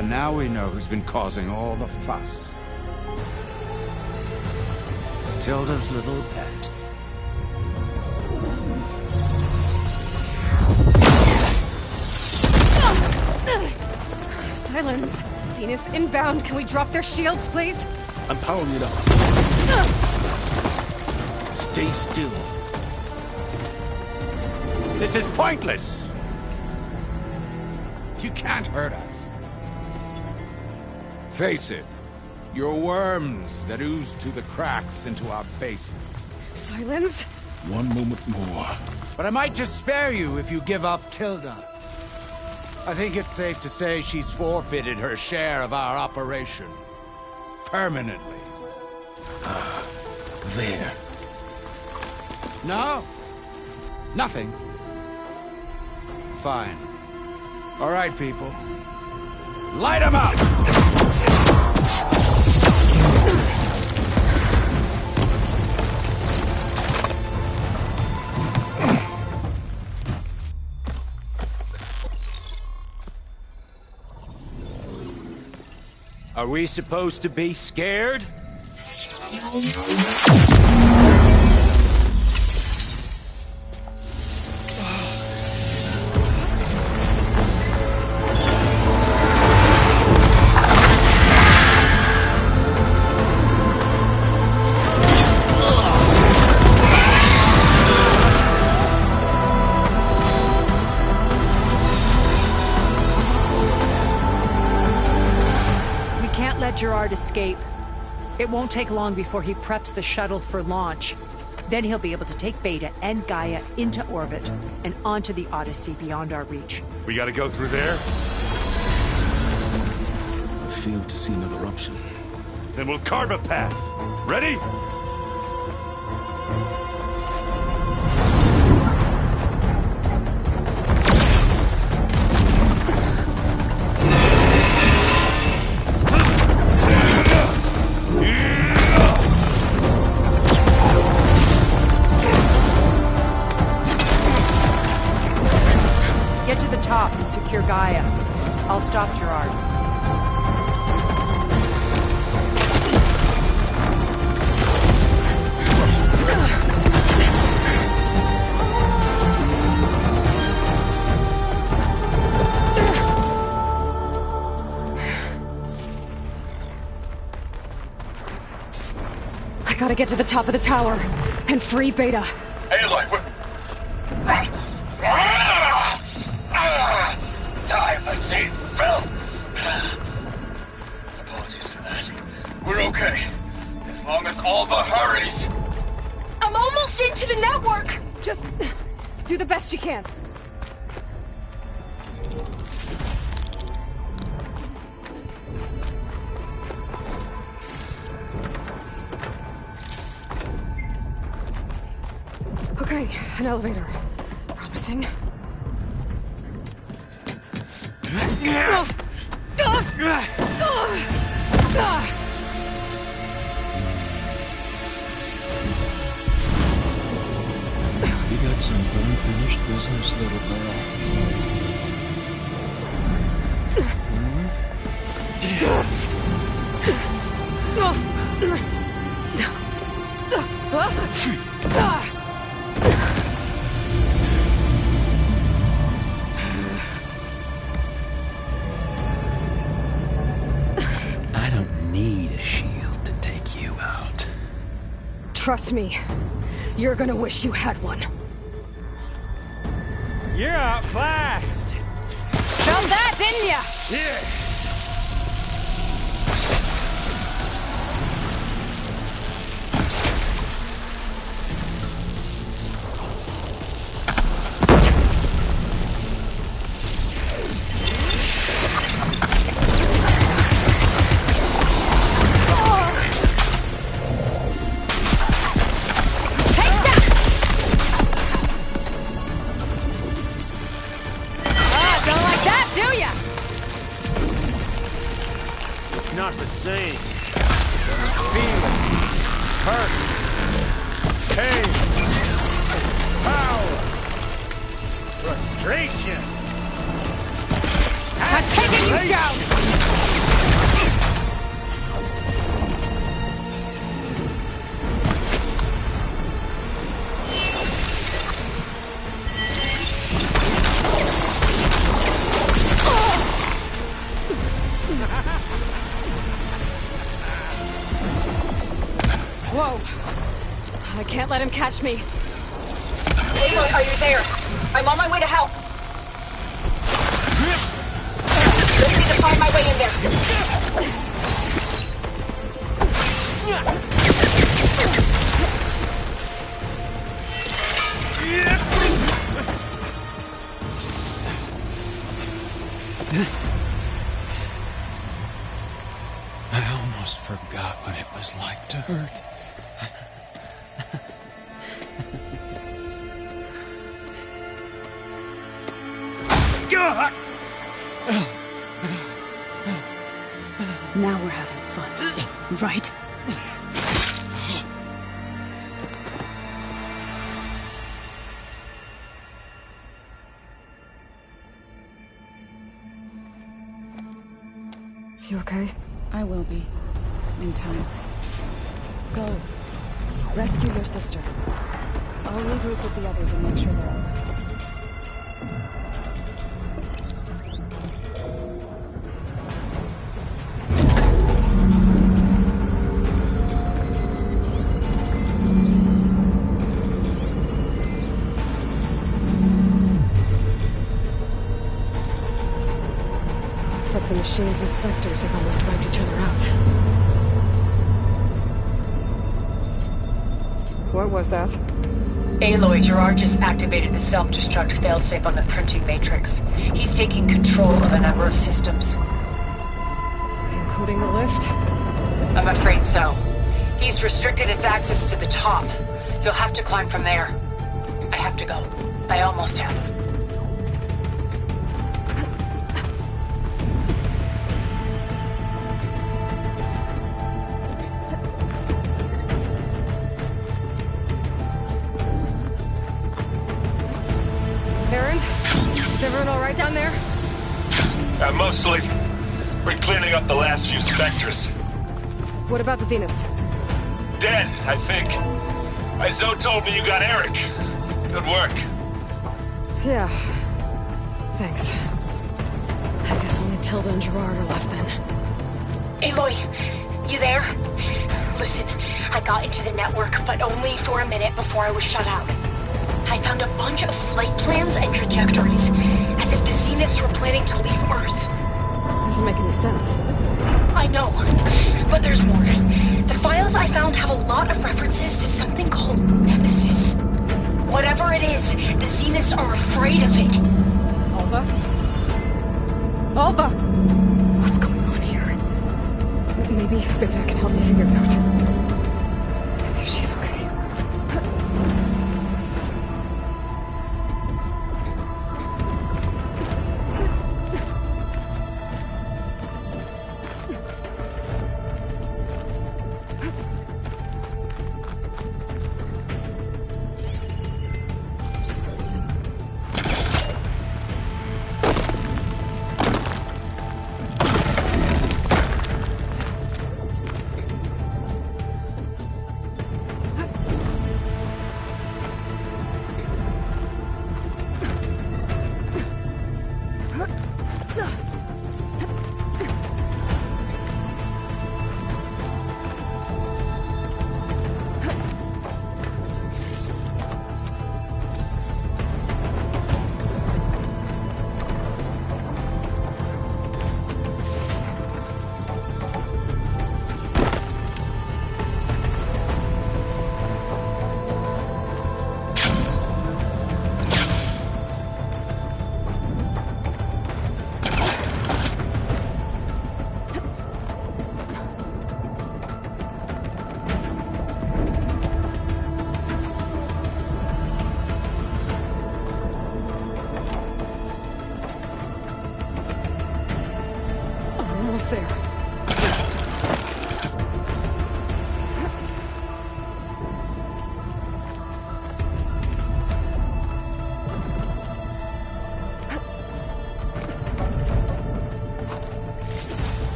Now we know who's been causing all the fuss. Tilda's little pet. Silence. Zenith inbound. Can we drop their shields, please? I'm powering it up. Stay still. This is pointless. You can't hurt us. Face it. You're worms that ooze through the cracks into our basement. Silence? One moment more. But I might just spare you if you give up Tilda. I think it's safe to say she's forfeited her share of our operation. Permanently. There. No? Nothing. Fine. All right, people. Light 'em up! Are we supposed to be scared? Gerard escape. It won't take long before he preps the shuttle for launch. Then he'll be able to take Beta and Gaia into orbit and onto the Odyssey beyond our reach. We gotta go through there? I fail to see another option. Then we'll carve a path. Ready? Get to the top and secure Gaia. I'll stop Gerard. I gotta get to the top of the tower and free Beta. Aloy, time machine fell. Apologies for that. We're okay. As long as Alva hurries. I'm almost into the network! Just do the best you can. Okay, an elevator. Promising. You got some unfinished business, little girl. I don't need a shield to take you out. Trust me, you're gonna wish you had one. You're outclassed. Felt that, didn't ya? Yeah. Not the same. Feeling, hurt, pain, power, frustration. I'm taking you down! catch me. Aloy, are you there? I'm on my way to help. Just need to find my way in there. I almost forgot what it was like to hurt. Now we're having fun, right? You okay? I will be. In time. Go. Rescue your sister. I'll regroup with the others and make sure they're all right. Looks like the machine's inspectors have almost wiped each other out. What was that? Aloy, Gerard just activated the self-destruct failsafe on the printing matrix. He's taking control of a number of systems. Including the lift? I'm afraid so. He's restricted its access to the top. You'll have to climb from there. I have to go. I almost have. Is everyone all right down there? Mostly. We're cleaning up the last few specters. What about the Zeniths? Dead, I think. Zoe told me you got Eric. Good work. Yeah. Thanks. I guess only Tilda and Gerard are left then. Aloy, you there? Listen, I got into the network, but only for a minute before I was shut out. I found a bunch of flight plans and trajectories, as if the Zeniths were planning to leave Earth. Doesn't make any sense. I know, but there's more. The files I found have a lot of references to something called Nemesis. Whatever it is, the Zeniths are afraid of it. Alva? Alva! What's going on here? Maybe I can help you figure it out. She's okay.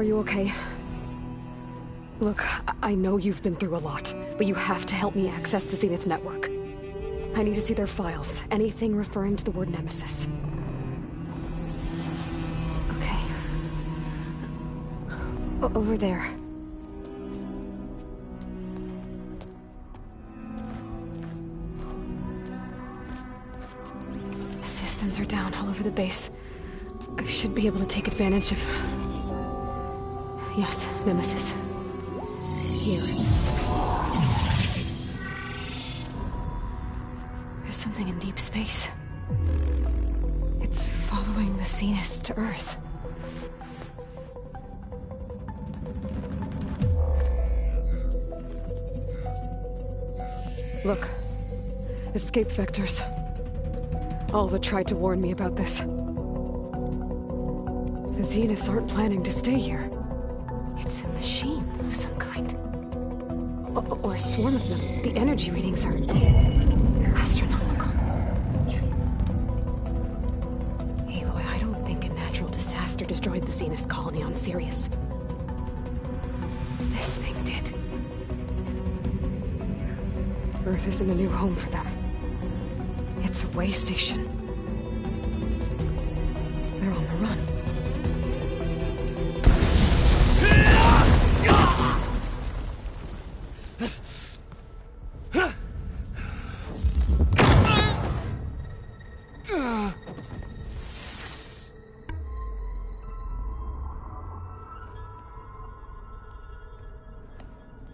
Are you okay? Look, I know you've been through a lot, but you have to help me access the Zenith network. I need to see their files. Anything referring to the word Nemesis. Okay. Over there. The systems are down all over the base. I should be able to take advantage of... Yes, Nemesis. Here. There's something in deep space. It's following the Zeniths to Earth. Look. Escape vectors. Alva tried to warn me about this. The Zeniths aren't planning to stay here. It's a machine of some kind. Or a swarm of them. The energy readings are... astronomical. Aloy, I don't think a natural disaster destroyed the Zenith colony on Sirius. This thing did. Earth isn't a new home for them. It's a way station. They're on the run.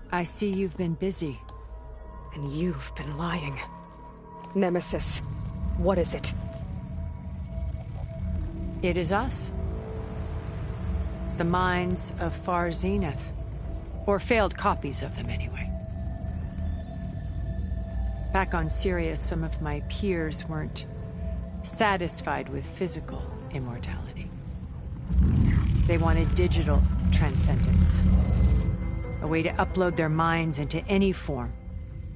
I see you've been busy. And you've been lying. Nemesis, what is it? It is us. The minds of Far Zenith. Or failed copies of them, anyway. Back on Sirius, some of my peers weren't satisfied with physical immortality. They wanted digital transcendence. A way to upload their minds into any form,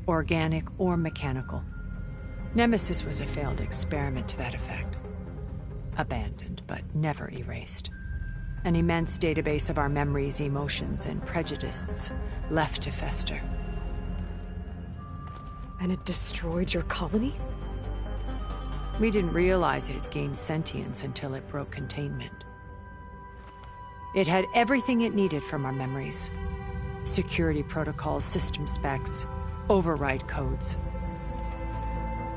organic or mechanical. Nemesis was a failed experiment to that effect. Abandoned, but never erased. An immense database of our memories, emotions, and prejudices left to fester. And it destroyed your colony? We didn't realize it had gained sentience until it broke containment. It had everything it needed from our memories. Security protocols, system specs, override codes.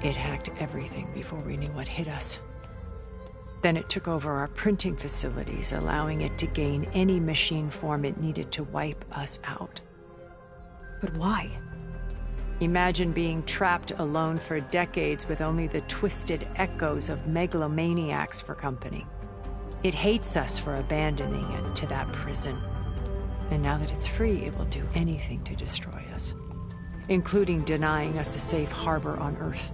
It hacked everything before we knew what hit us. Then it took over our printing facilities, allowing it to gain any machine form it needed to wipe us out. But why? Imagine being trapped alone for decades with only the twisted echoes of megalomaniacs for company. It hates us for abandoning it to that prison. And now that it's free, it will do anything to destroy us, including denying us a safe harbor on Earth.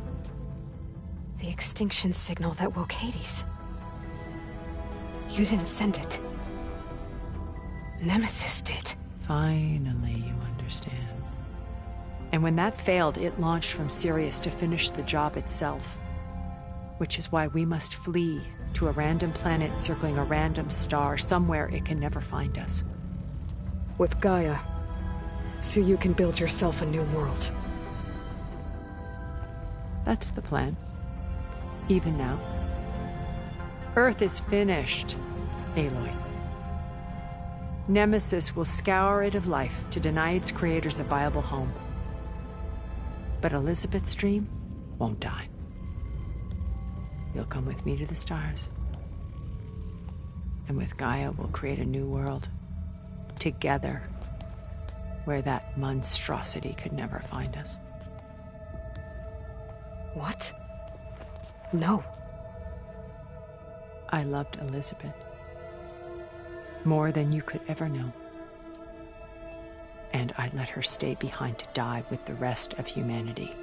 The extinction signal that woke Hades. You didn't send it. Nemesis did. Finally, you understand. And when that failed, it launched from Sirius to finish the job itself. Which is why we must flee to a random planet circling a random star, somewhere it can never find us. With Gaia, so you can build yourself a new world. That's the plan. Even now. Earth is finished, Aloy. Nemesis will scour it of life to deny its creators a viable home. But Elizabeth's dream won't die. You'll come with me to the stars. And with Gaia, we'll create a new world. Together, where that monstrosity could never find us. What? No. I loved Elizabeth. More than you could ever know. And I let her stay behind to die with the rest of humanity.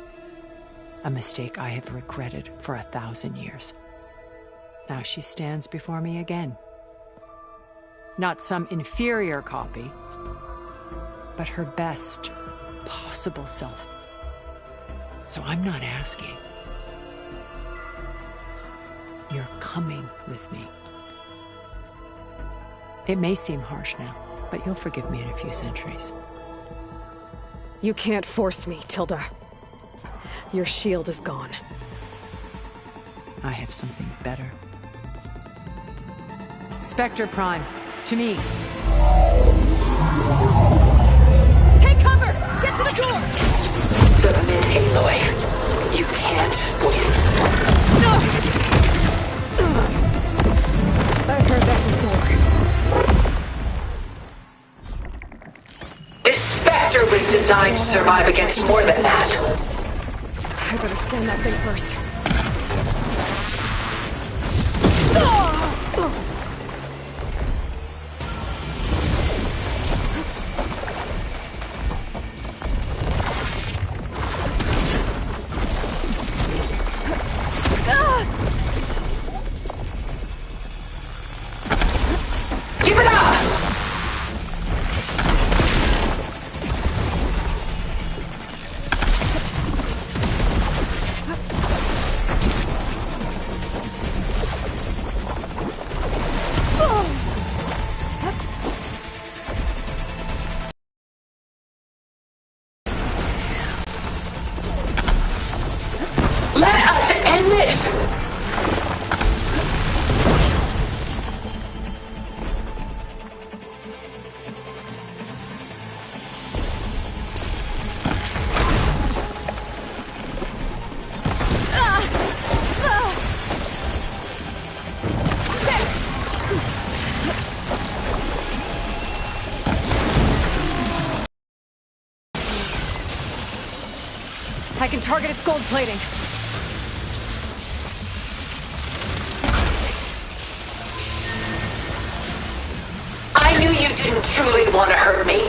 A mistake I have regretted for 1,000 years. Now she stands before me again. Not some inferior copy, but her best possible self. So I'm not asking. You're coming with me. It may seem harsh now, but you'll forgive me in a few centuries. You can't force me, Tilda. Your shield is gone. I have something better. Spectre Prime, to me. Take cover! Get to the door! Submit, Aloy. You can't win. I've heard that before. This Spectre was designed to survive against more than that. I better scan that thing first. Give it up! Let us end this! I can target its gold plating. I knew you didn't truly want to hurt me.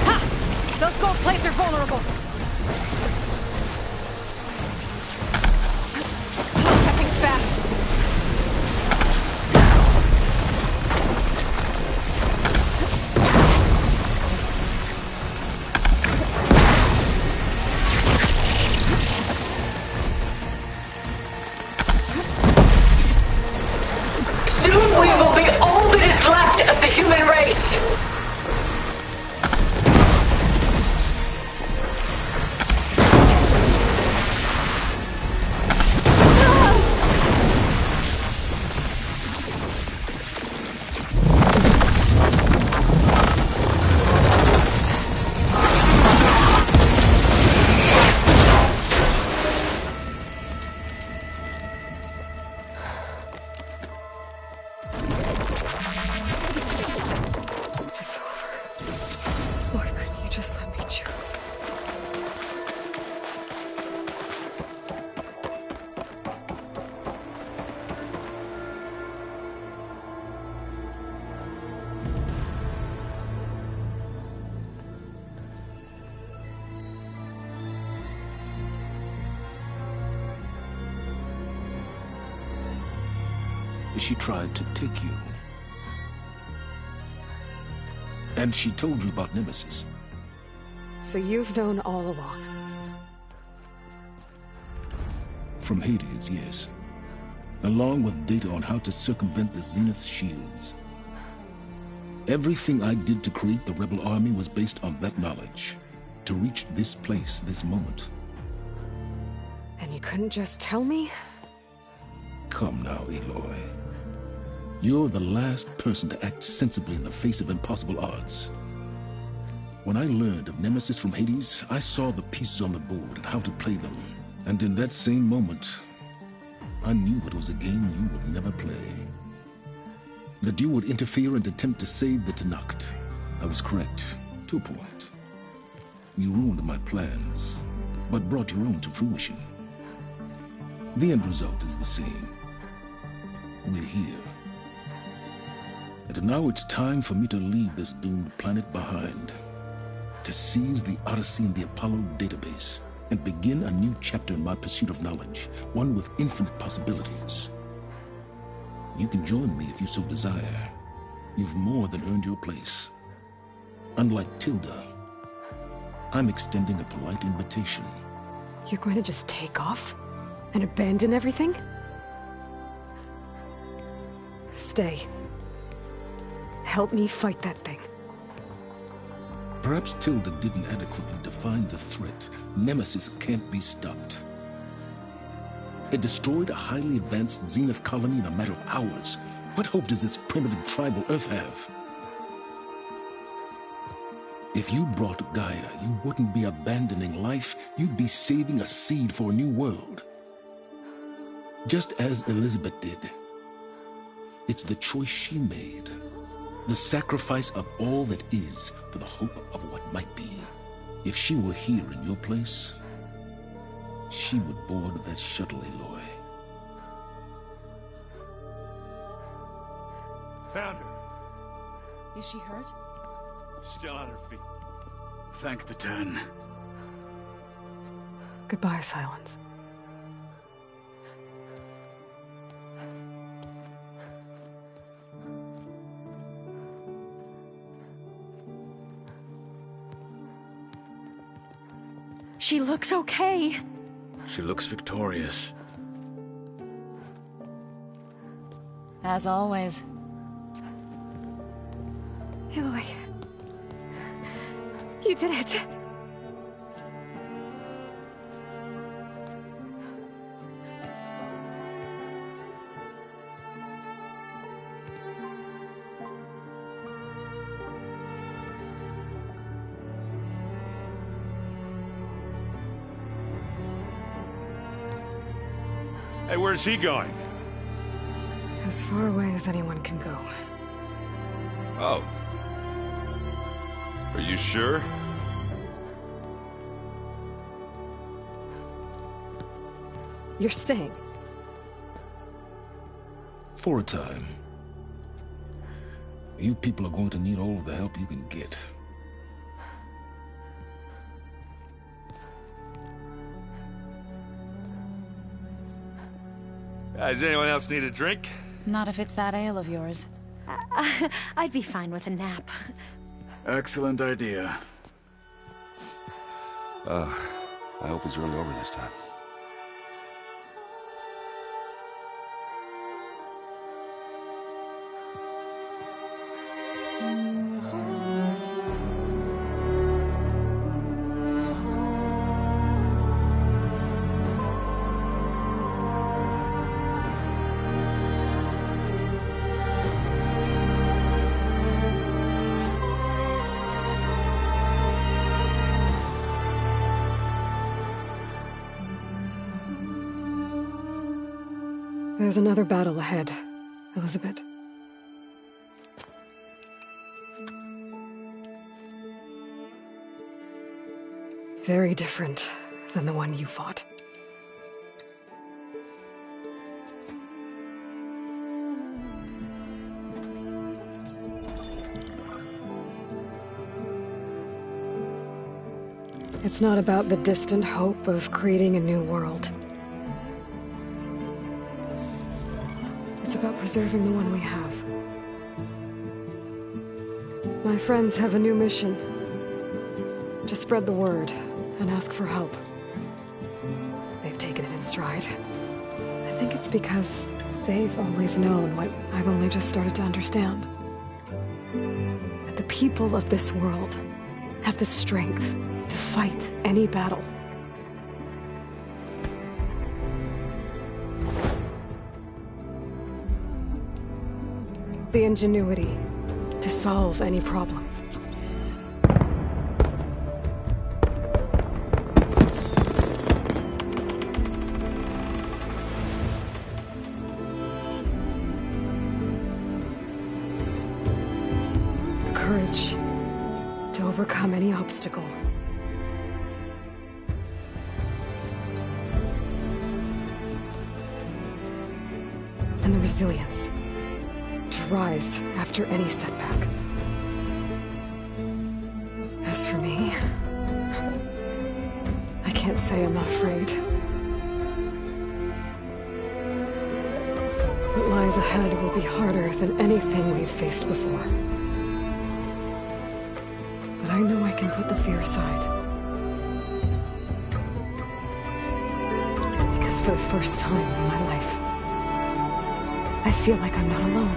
Ha! Those gold plates are vulnerable. Oh, that thing's fast. Soon we will be all that is left of the human race. It's over. Why couldn't you just let me choose? She tried to take you. And she told you about Nemesis. So you've known all along. From Hades, yes. Along with data on how to circumvent the Zenith shields. Everything I did to create the rebel army was based on that knowledge. To reach this place, this moment. And you couldn't just tell me? Come now, Aloy. You're the last person to act sensibly in the face of impossible odds. When I learned of Nemesis from Hades, I saw the pieces on the board and how to play them. And in that same moment, I knew it was a game you would never play. That you would interfere and attempt to save the Tenakth. I was correct, to a point. You ruined my plans, but brought your own to fruition. The end result is the same. We're here. And now it's time for me to leave this doomed planet behind. To seize the Odyssey and the Apollo database, and begin a new chapter in my pursuit of knowledge, one with infinite possibilities. You can join me if you so desire. You've more than earned your place. Unlike Tilda, I'm extending a polite invitation. You're going to just take off? And abandon everything? Stay. Help me fight that thing. Perhaps Tilda didn't adequately define the threat. Nemesis can't be stopped. It destroyed a highly advanced Zenith colony in a matter of hours. What hope does this primitive tribal Earth have? If you brought Gaia, you wouldn't be abandoning life, you'd be saving a seed for a new world. Just as Elizabeth did. It's the choice she made. The sacrifice of all that is for the hope of what might be. If she were here in your place, she would board that shuttle, Aloy. Found her. Is she hurt? Still on her feet. Thank the Ten. Goodbye, Silence. She looks okay. She looks victorious. As always. Aloy. You did it. Hey, where's he going? As far away as anyone can go. Oh. Are you sure? You're staying. For a time. You people are going to need all of the help you can get. Does anyone else need a drink? Not if it's that ale of yours. I'd be fine with a nap. Excellent idea. I hope it's really over this time. There's another battle ahead, Elizabeth. Very different than the one you fought. It's not about the distant hope of creating a new world. It's about preserving the one we have. My friends have a new mission. To spread the word and ask for help. They've taken it in stride. I think it's because they've always known what I've only just started to understand. That the people of this world have the strength to fight any battle. The ingenuity to solve any problem. Courage to overcome any obstacle. And the resilience to rise after any setback. As for me, I can't say I'm not afraid. What lies ahead will be harder than anything we've faced before. But I know I can put the fear aside. Because for the first time in my life, I feel like I'm not alone.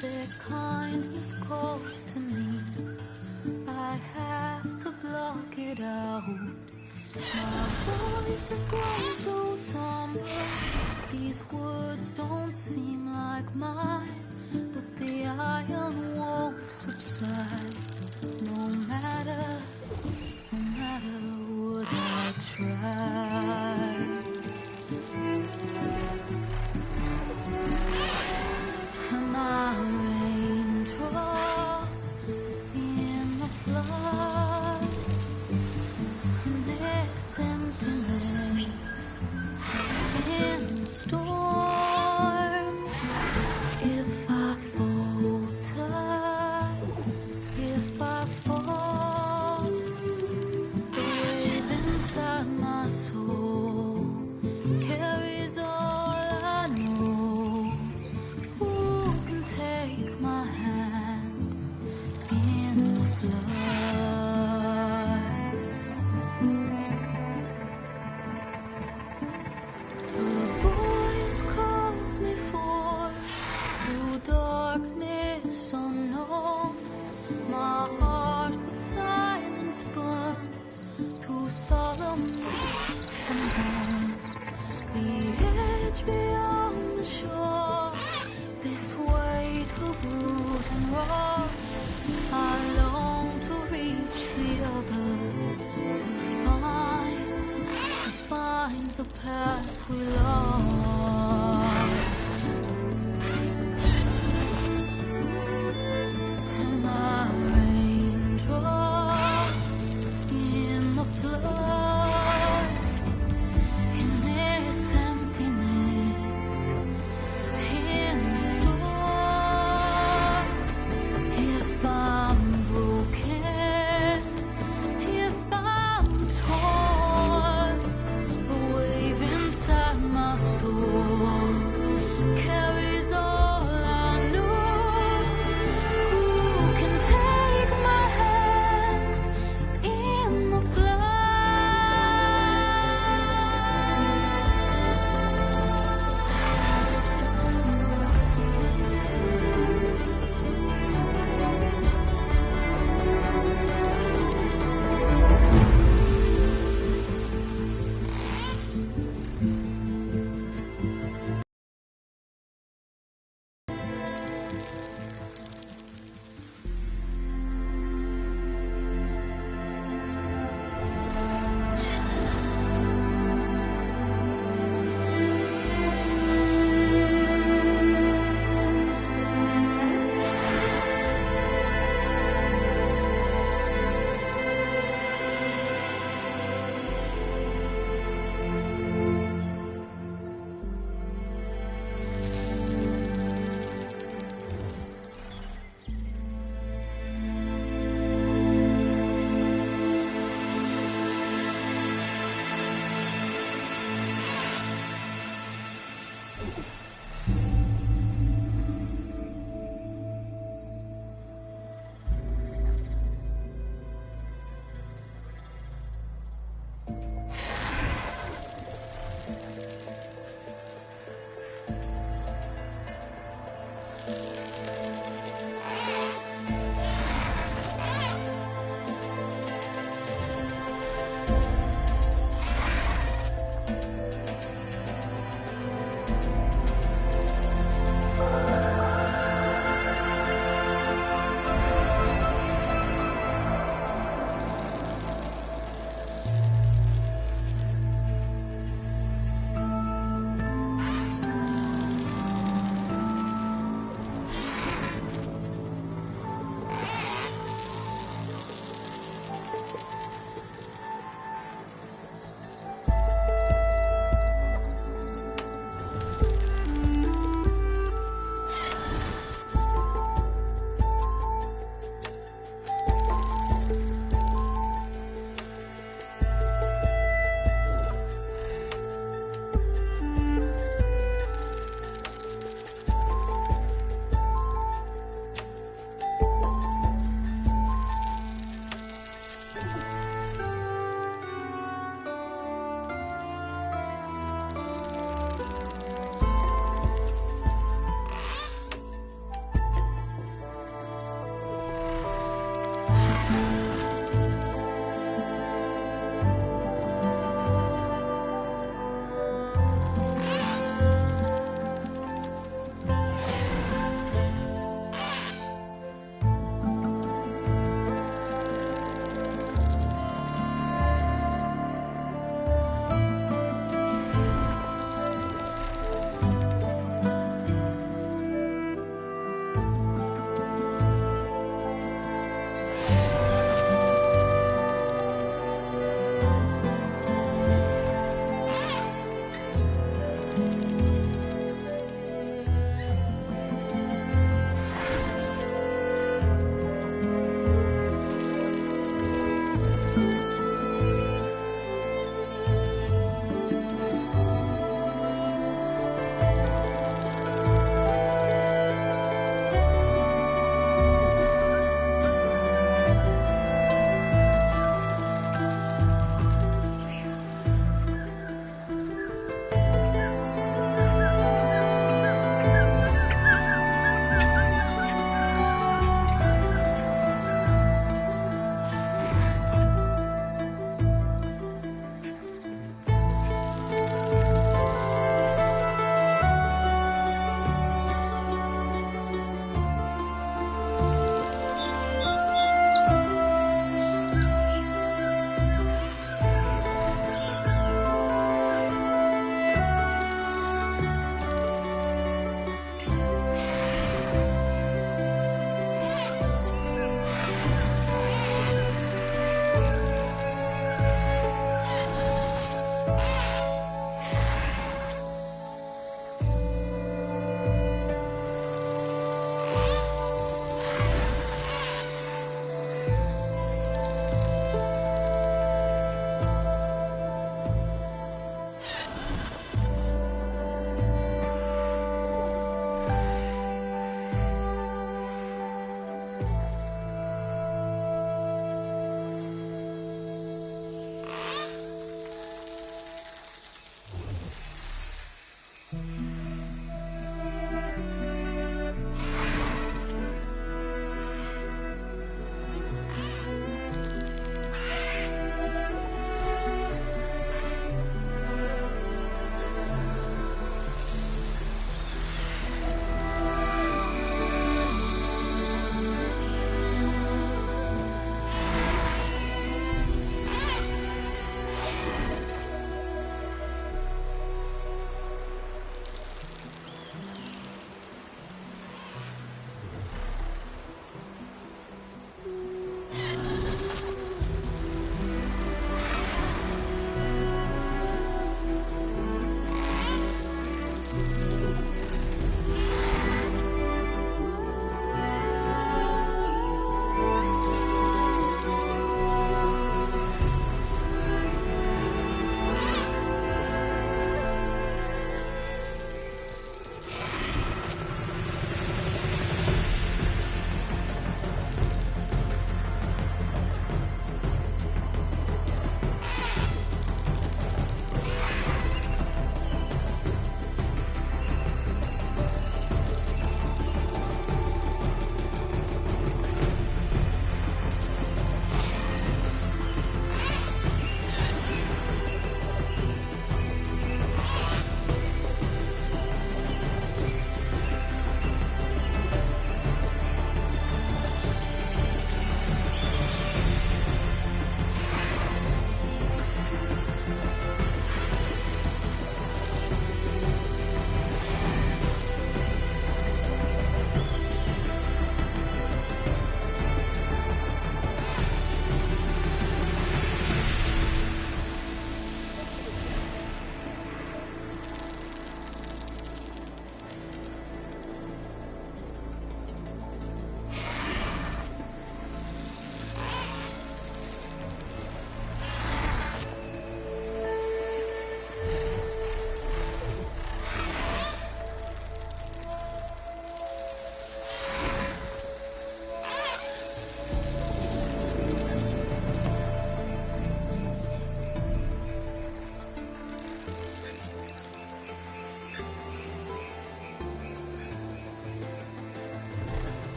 Their kindness calls to me. I have to block it out. My voice has grown so somber. These words don't seem like mine, but the iron won't subside. No matter what I try. My raindrops in the flood, and this emptiness in storms. If I falter, if I fall, the wave inside my soul carries all I know. Take my hand in the flood. The voice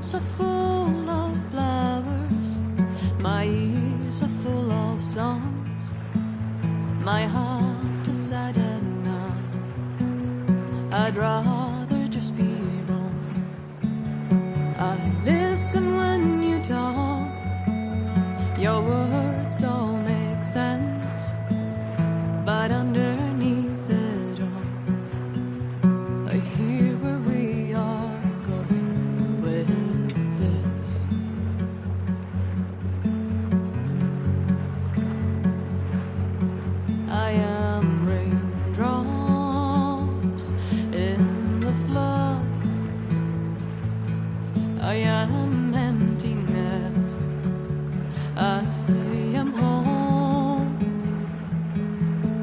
hearts are full of flowers, my ears are full of songs, my heart is sad enough, I'd rather just be wrong. I listen when you talk, your words all make sense, but underneath it all, I hear where we are going with this. I am raindrops in the flood, I am emptiness, I am home,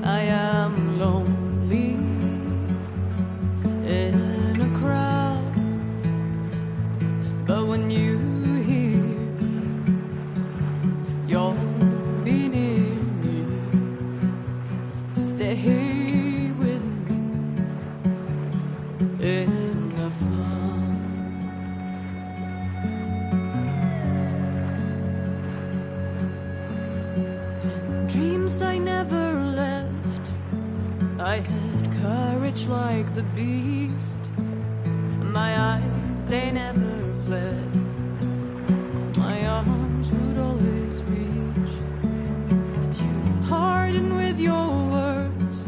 I am lonely in a crowd, but when you hear me, you'll be near me, stay with me in the flood. Dreams I never left, I had courage like the beast, my eyes they never fled, my arms would always reach. You harden with your words,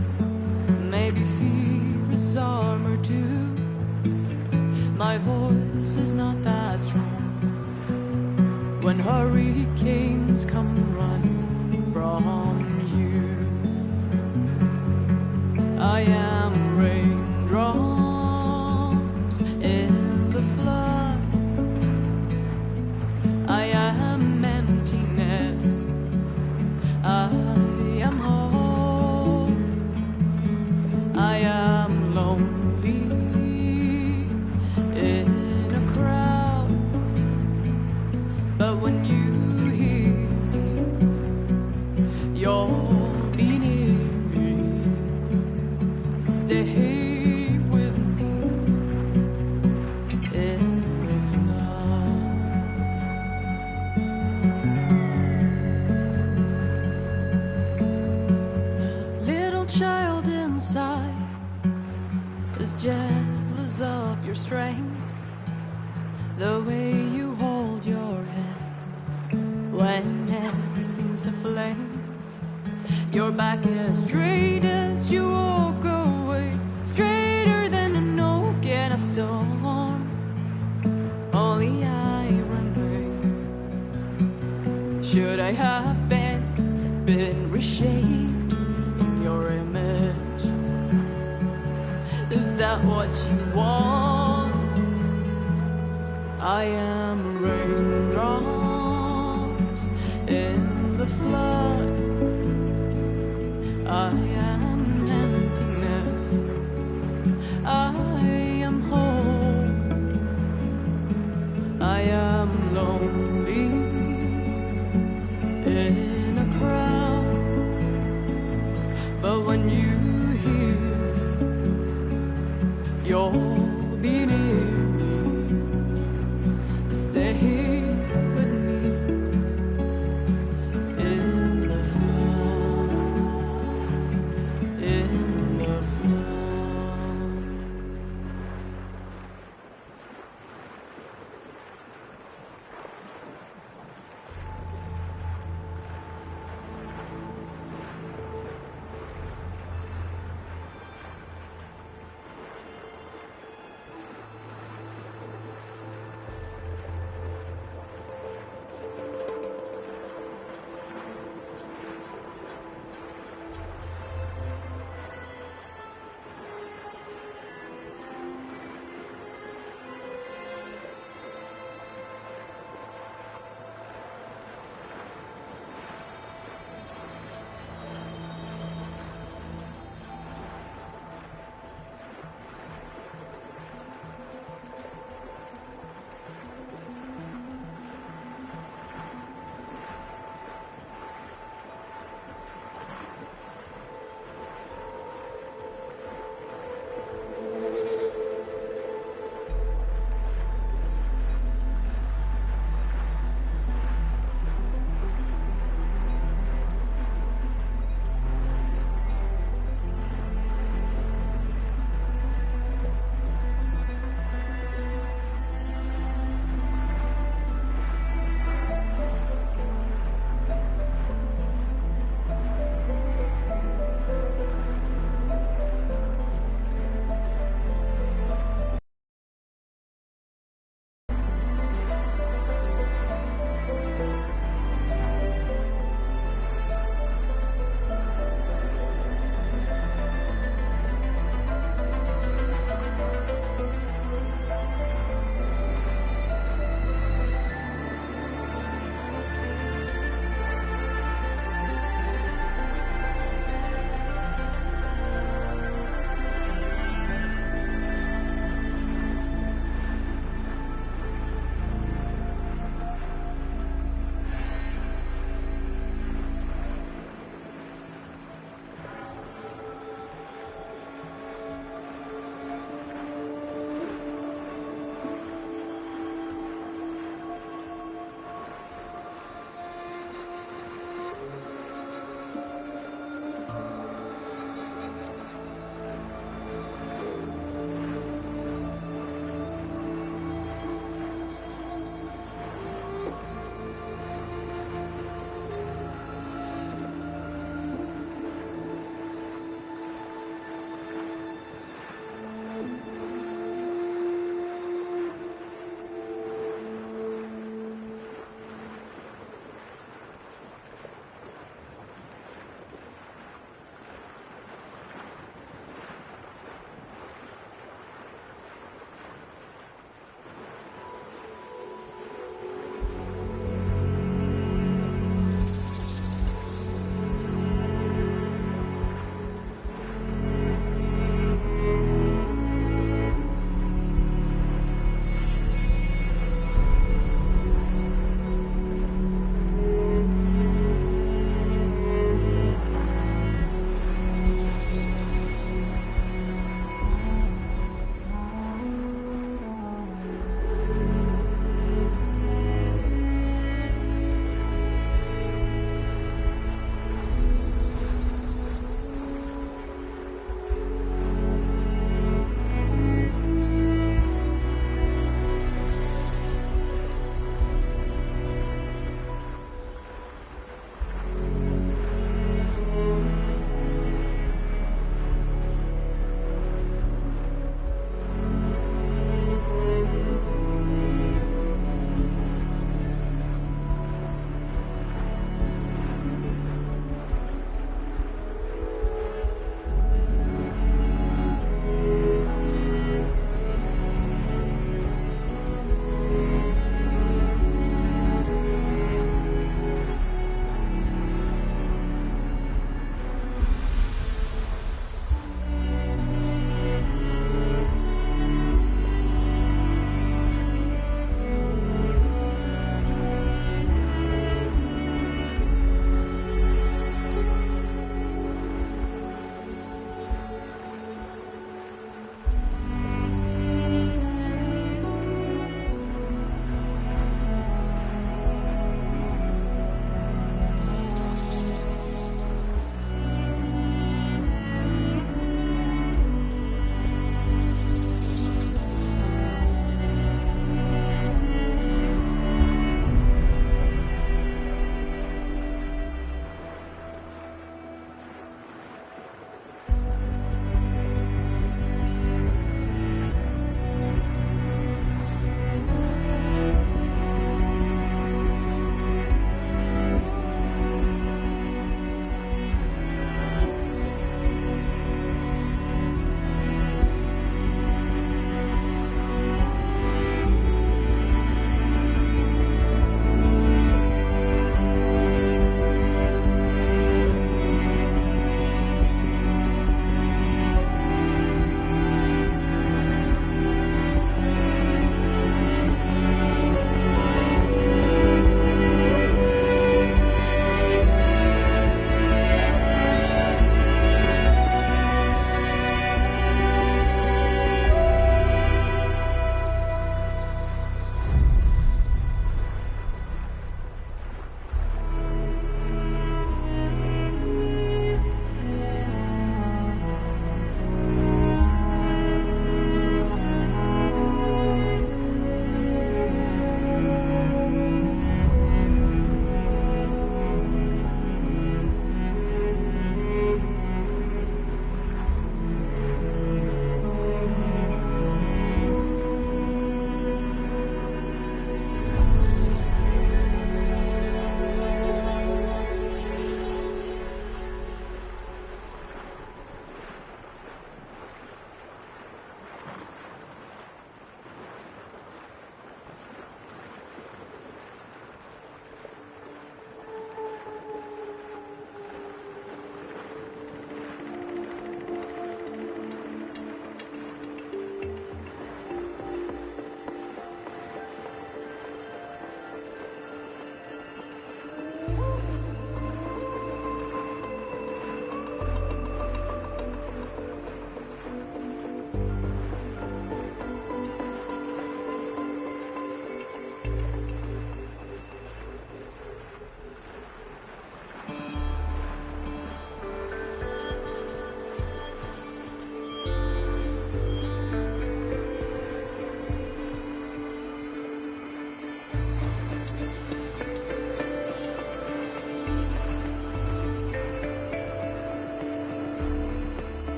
maybe fear is armor too, my voice is not that strong, when hurricanes come running from you. I am raindrops in the flood, I am emptiness, I am home, I am lonely in a crowd, but when you hear me, you'll be near me, stay with me in the flood. Little child inside is jealous of your strength, the way you hold your head when everything's aflame. Your back as straight as you walk away, straighter than an oak in a storm. Only I remain. Should I have been reshaped in your image? Is that what you want? I am raindrops in the flood, I am emptiness, I am home, I am lonely in a crowd, but when you hear me, you're